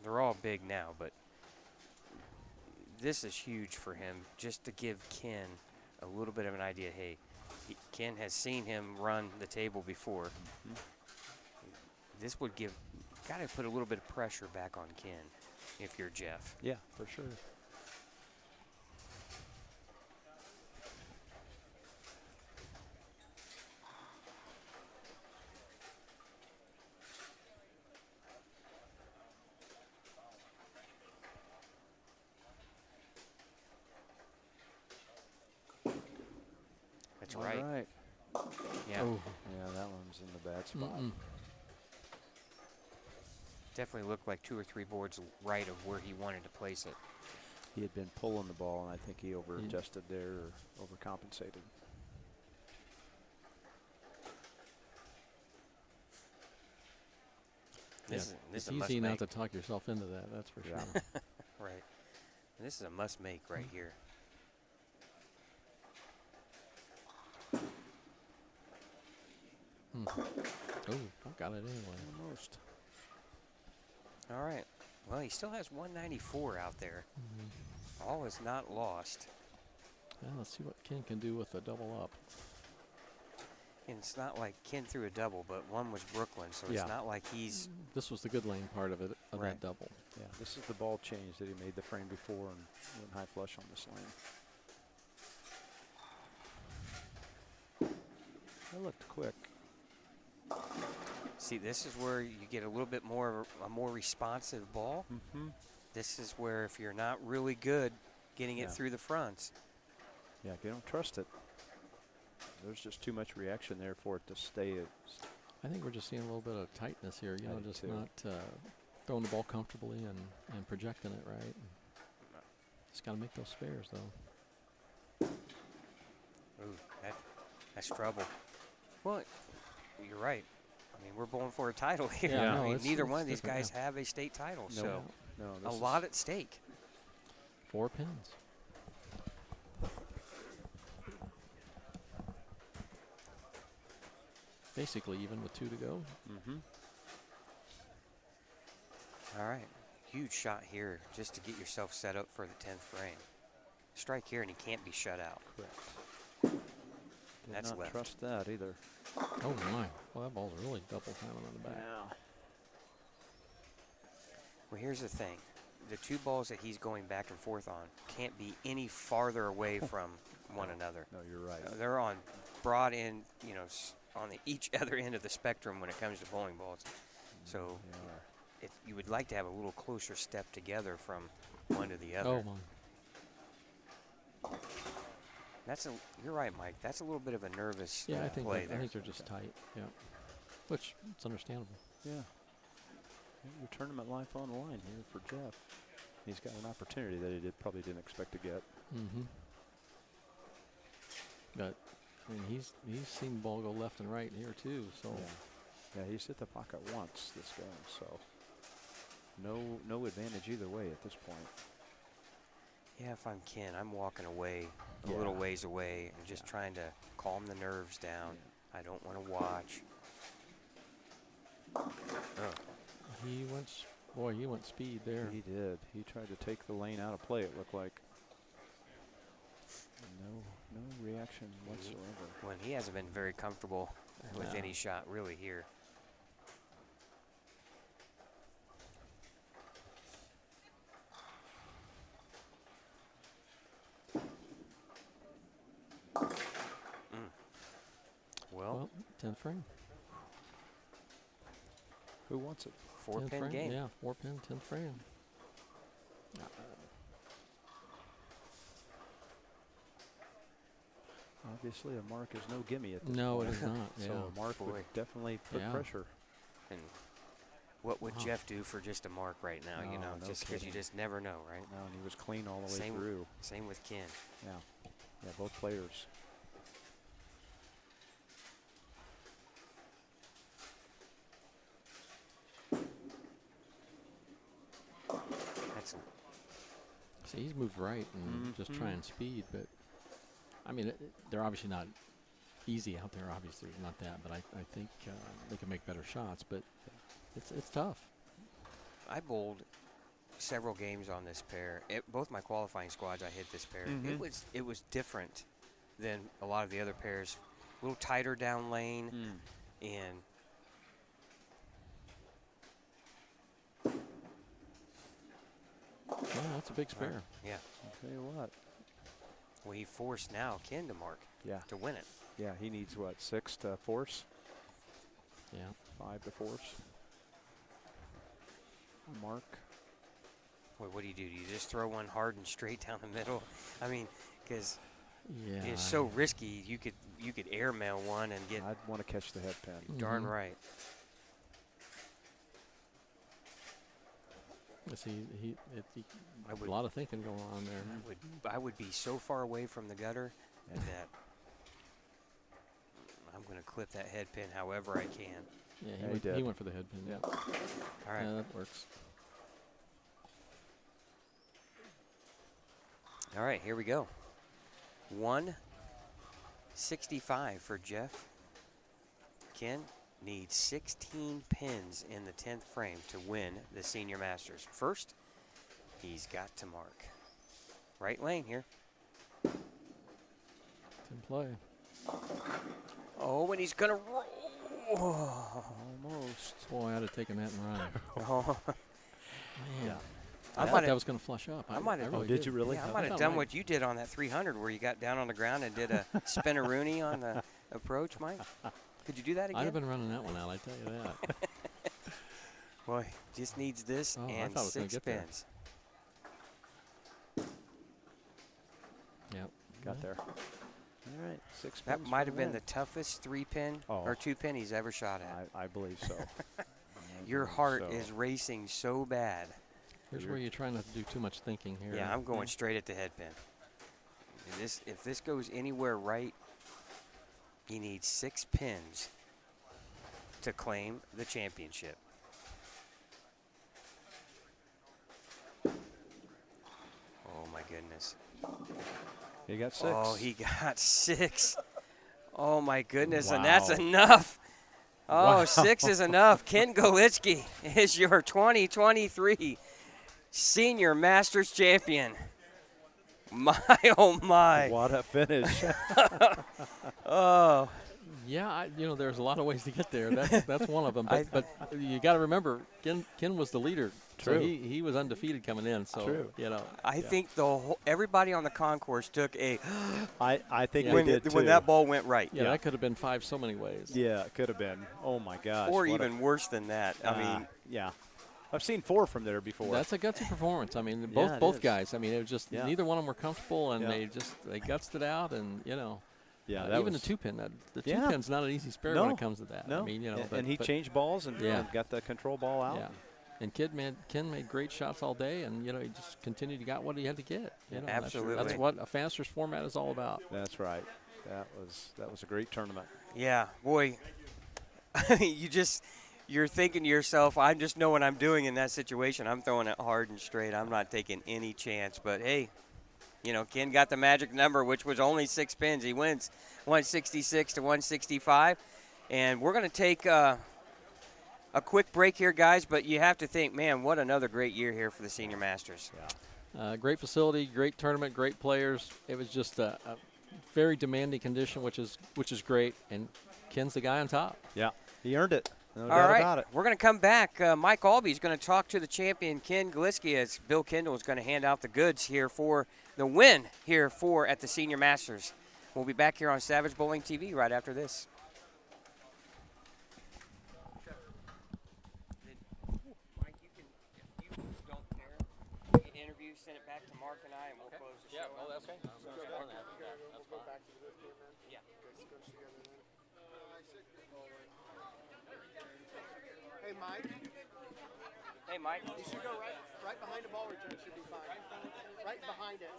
They're all big now, but this is huge for him just to give Ken a little bit of an idea. Hey, Ken has seen him run the table before. This would got to put a little bit of pressure back on Ken if you're Jeff. Yeah, for sure. That's All right. right. Yeah, Oh, Yeah, that one's in the bad spot. definitely looked like 2 or 3 boards right of where he wanted to place it. He had been pulling the ball, and I think he over-adjusted there or overcompensated. This It's is a easy not must-make. to talk yourself into that, that's for Yeah. sure. Right. And this is a must-make right here. Oh, I got it anyway. Almost. All right. Well, he still has 194 out there. All is not lost. Yeah, let's see what Ken can do with a double up. And it's not like Ken threw a double, but one was Brooklyn, so Yeah. it's not like he's This was the good lane part of it, of Right. that double. Yeah, this is the ball change that he made the frame before and went high flush on this lane. That looked quick. See, this is where you get a little bit more a more responsive ball. Mm-hmm. This is where if you're not really good getting it Yeah. through the fronts, Yeah, if you don't trust it, there's just too much reaction there for it to stay. I think we're just seeing a little bit of tightness here, you I know, do just too. not throwing the ball comfortably and projecting it right. Just got to make those spares, though. ooh, that's trouble. Well, you're right. I mean, we're bowling for a title here. Yeah, I no, mean, it's- neither it's one of these different, guys yeah. have a state title, so No, a this lot is, at stake. 4 pins. Basically even with 2 to go. Mm-hmm. All right, huge shot here just to get yourself set up for the 10th frame. Strike here and he can't be shut out. Correct. Did That's not left. trust that either. Oh my! Well, that ball's really double timing on the back. Well, here's the thing. The 2 balls that he's going back and forth on can't be any farther away from one another. No, you're right. They're on broad end, you know, on the each other end of the spectrum when it comes to bowling balls. So They are. you would like to have a little closer step together from one to the other. Oh my! You're right, Mike. That's a little bit of a nervous Yeah, I think play that, there. I think they're just tight. Yeah, which it's understandable. Yeah. Your tournament life on the line here for Jeff. He's got an opportunity that he probably didn't expect to get. Mm-hmm. But I mean, he's seen the ball go left and right here too. So Yeah, he's hit the pocket once this game, so no advantage either way at this point. Yeah, if I'm Ken, I'm walking away a Yeah. little ways away and just Yeah. trying to calm the nerves down. I don't want to watch. Oh, he went speed there. He did. He tried to take the lane out of play, it looked like. No reaction whatsoever. when he hasn't been very comfortable with Yeah. any shot really here. Well, Well, 10th frame. Who wants it? 4-pin 10th frame. game. Yeah, 4-pin, 10th frame. Obviously, a mark is no gimme at this No, point. it is not. Yeah. So a mark Boy. would definitely put Yeah. pressure. And what would Wow. Jeff do for just a mark right now? You No, know, no just because you kidding. just never know, right? No, and he was clean all the way Same- through. Same with Ken. Yeah. Yeah, both players. That's See, he's moved right and just Mhm. trying speed, but I mean, they're obviously not easy out there. Obviously, not that, but I think they can make better shots. But it's tough. I bowled several games on this pair. Both my qualifying squads, I hit this pair. Mhm. It was different than a lot of the other pairs. A little tighter down lane, and Yeah, that's a big spare. yeah, I'll tell you what. we forced now Ken to mark Yeah. to win it. Yeah, he needs what, 6 to force? Yeah. 5 to force? Mark. What do? Do you just throw one hard and straight down the middle? I mean, because Yeah. it's so risky. You could airmail one and get I'd want to catch the head pin. darn Mhm. right. Yes, a lot of thinking going on there. I would be so far away from the gutter that I'm going to clip that head pin however I can. Yeah, he went for the head pin. Yeah. All right. Yeah, that works. All right, here we go. 165 for Jeff. Ken needs 16 pins in the 10th frame to win the Senior Masters. First, he's got to mark. Right lane here. Can play. Oh, and he's going to roll. Almost. Boy, I'd have taken that and run. Oh. Man. I I might thought have- that was going to flush up. I might have- really Did you really? Yeah, I I might have thought done Mike- what you did on that 300 where you got down on the ground and did a spin-a-rooney on the approach, Mike. Could you do that I'd again? have been running that one out, I tell you that. Boy, just needs this Oh, I and thought it was gonna 6 get there. pins. Yep. Got there. All right, 6 That pins might for have been win. the toughest 3-pin Oh. or 2-pin he's ever shot at. I believe so. Your heart So- is racing so bad. Here's where you try not to do too much thinking here. Yeah, I'm going straight at the head pin. If this goes anywhere right, he needs 6 pins to claim the championship. Oh my goodness. You got 6. Oh, he got 6. Oh my goodness, and Wow. that's enough. Oh, Wow. 6 is enough. Ken Golitsky is your 2023 Senior Masters champion. My, oh my. What a finish. Oh, Yeah, there's a lot of ways to get there. That's one of them. I- But you got to remember, Ken was the leader. True. So he was undefeated coming in. So True. I think everybody on the concourse took a I think Yeah. we when, did too. when that ball went right. Yeah, that could have been 5 so many ways. Yeah, it could have been. Oh my gosh. Or what a- even worse than that. I mean, yeah. I've seen 4 from there before. That's a gutsy performance. I mean, Yeah, it both is. guys. I mean, it was just Yeah. neither one of them were comfortable, and Yeah. they gutsed it out, and yeah, that even was, the 2-pin. The Yeah. 2-pin's not an easy spare when No. it comes to that. No. I mean, and he changed balls and Yeah. got the control ball out. Yeah. And Ken made great shots all day, and he just continued to got what he had to get. That's Absolutely. what a Masters format is all about. That's right. That was a great tournament. yeah, boy, you're thinking to yourself, I just know what I'm doing in that situation. I'm throwing it hard and straight. I'm not taking any chance. But hey, Ken got the magic number, which was only 6 pins. He wins 166 to 165, and we're going to take a quick break here, guys. But you have to think, man, what another great year here for the Senior Masters. Great facility, great tournament, great players. It was just a very demanding condition, which is great. And Ken's the guy on top. Yeah, he earned it. No All doubt right, about it. we're going to come back. Mike Albee is going to talk to the champion, Ken Golitsky, as Bill Kendall is going to hand out the goods here for the win here at the Senior Masters. We'll be back here on Savage Bowling TV right after this. Mike, if you don't care, interview, send it back to Mark and I, and we'll close the show. that's okay. Hey, Mike. Hey, Mike. You should go right behind the ball return. Should be fine. Right behind it.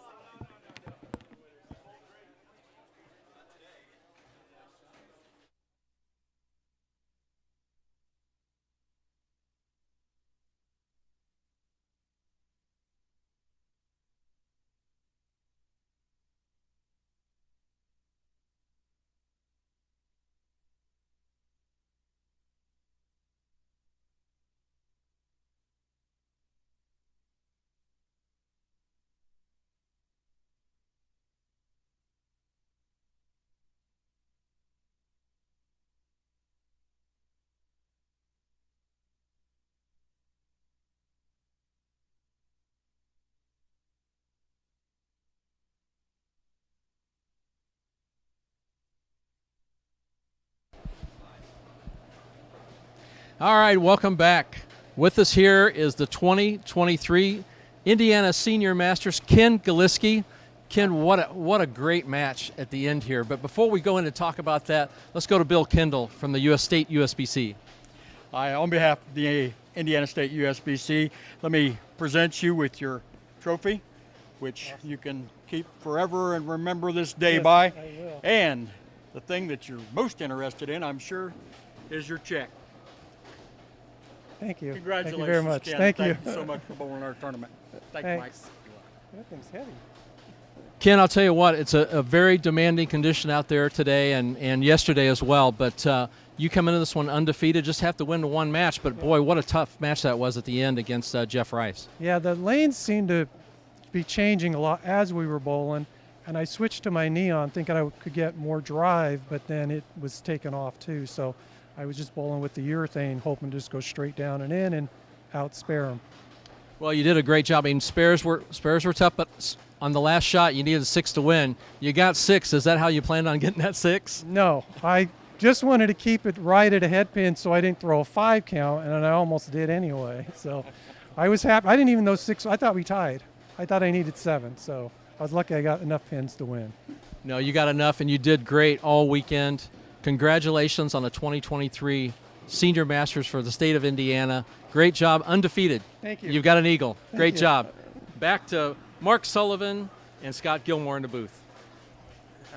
All right, welcome back. With us here is the 2023 Indiana Senior Masters, Ken Golitsky. Ken, what a great match at the end here. But before we go in and talk about that, let's go to Bill Kendall from the U.S. State USBC. Hi, on behalf of the Indiana State USBC, let me present you with your trophy, which you can keep forever and remember this day by. I will. And the thing that you're most interested in, I'm sure, is your check. Thank you. Congratulations, Thank you very much. Ken. Thank you. Thank you so much for bowling our tournament. Thank you, Mike. Thanks. That thing's heavy. Ken, I'll tell you what, it's a very demanding condition out there today and yesterday as well, but you come into this one undefeated, just have to win the one match, but boy, what a tough match that was at the end against Jeff Rice. Yeah, the lanes seemed to be changing a lot as we were bowling, and I switched to my neon thinking I could get more drive, but then it was taken off too, so I was just bowling with the urethane, hoping to just go straight down and in and out spare them. Well, you did a great job. I mean, spares were tough, but on the last shot, you needed 6 to win. You got 6. Is that how you planned on getting that 6? No, I just wanted to keep it right at a head pin so I didn't throw a 5 count, and I almost did anyway. So I was happy. I didn't even know 6. I thought we tied. I thought I needed 7, so I was lucky I got enough pins to win. No, you got enough, and you did great all weekend. Congratulations on the 2023 Senior Masters for the state of Indiana. Great job, undefeated. Thank you. You've got an eagle. Great you. job. Back to Mark Sullivan and Scott Gilmore in the booth.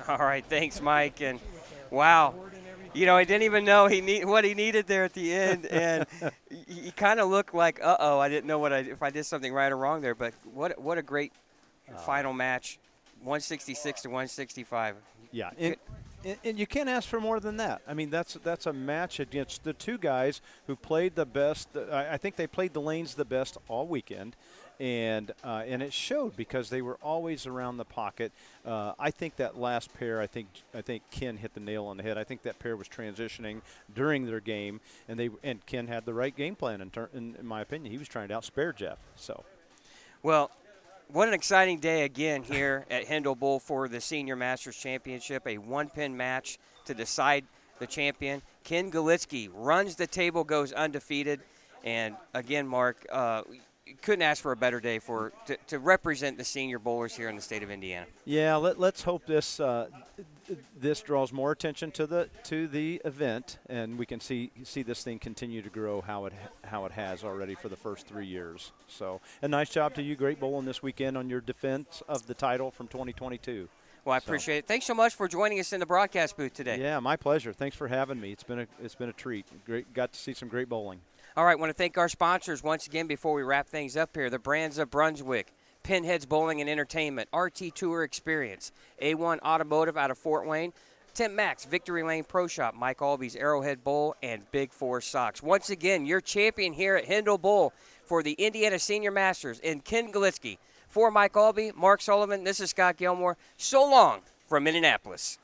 All right, thanks, Mike. And wow, you know, I didn't even know what he needed there at the end, and he kind of looked like, uh-oh, I didn't know if I did something right or wrong there. But what a great final match, 166 to 165. Yeah, and you can't ask for more than that. I mean, that's a match against the two guys who played the best. I think they played the lanes the best all weekend, and it showed because they were always around the pocket. I think that last pair, I think Ken hit the nail on the head. I think that pair was transitioning during their game, and Ken had the right game plan. In my opinion, he was trying to outspare Jeff. So, well, what an exciting day again here at Hindel Bowl for the Senior Masters Championship, a one-pin match to decide the champion. Ken Galitsky runs the table, goes undefeated, and again, Mark, couldn't ask for a better day to represent the senior bowlers here in the state of Indiana. yeah, let's hope this draws more attention to the event, and we can see this thing continue to grow how it has already for the first 3 years. So, a nice job to you, great bowling this weekend on your defense of the title from 2022. Well, I appreciate it. Thanks so much for joining us in the broadcast booth today. Yeah, my pleasure. Thanks for having me. It's been a treat. Great, got to see some great bowling. All right, want to thank our sponsors once again before we wrap things up here. The Brands of Brunswick, Pinheads Bowling and Entertainment, RT Tour Experience, A1 Automotive out of Fort Wayne, Tim Max, Victory Lane Pro Shop, Mike Alby's Arrowhead Bowl, and Big Four Socks. Once again, your champion here at Hindel Bowl for the Indiana Senior Masters in Ken Galitsky. For Mike Alby, Mark Sullivan, this is Scott Gilmore. So long from Indianapolis.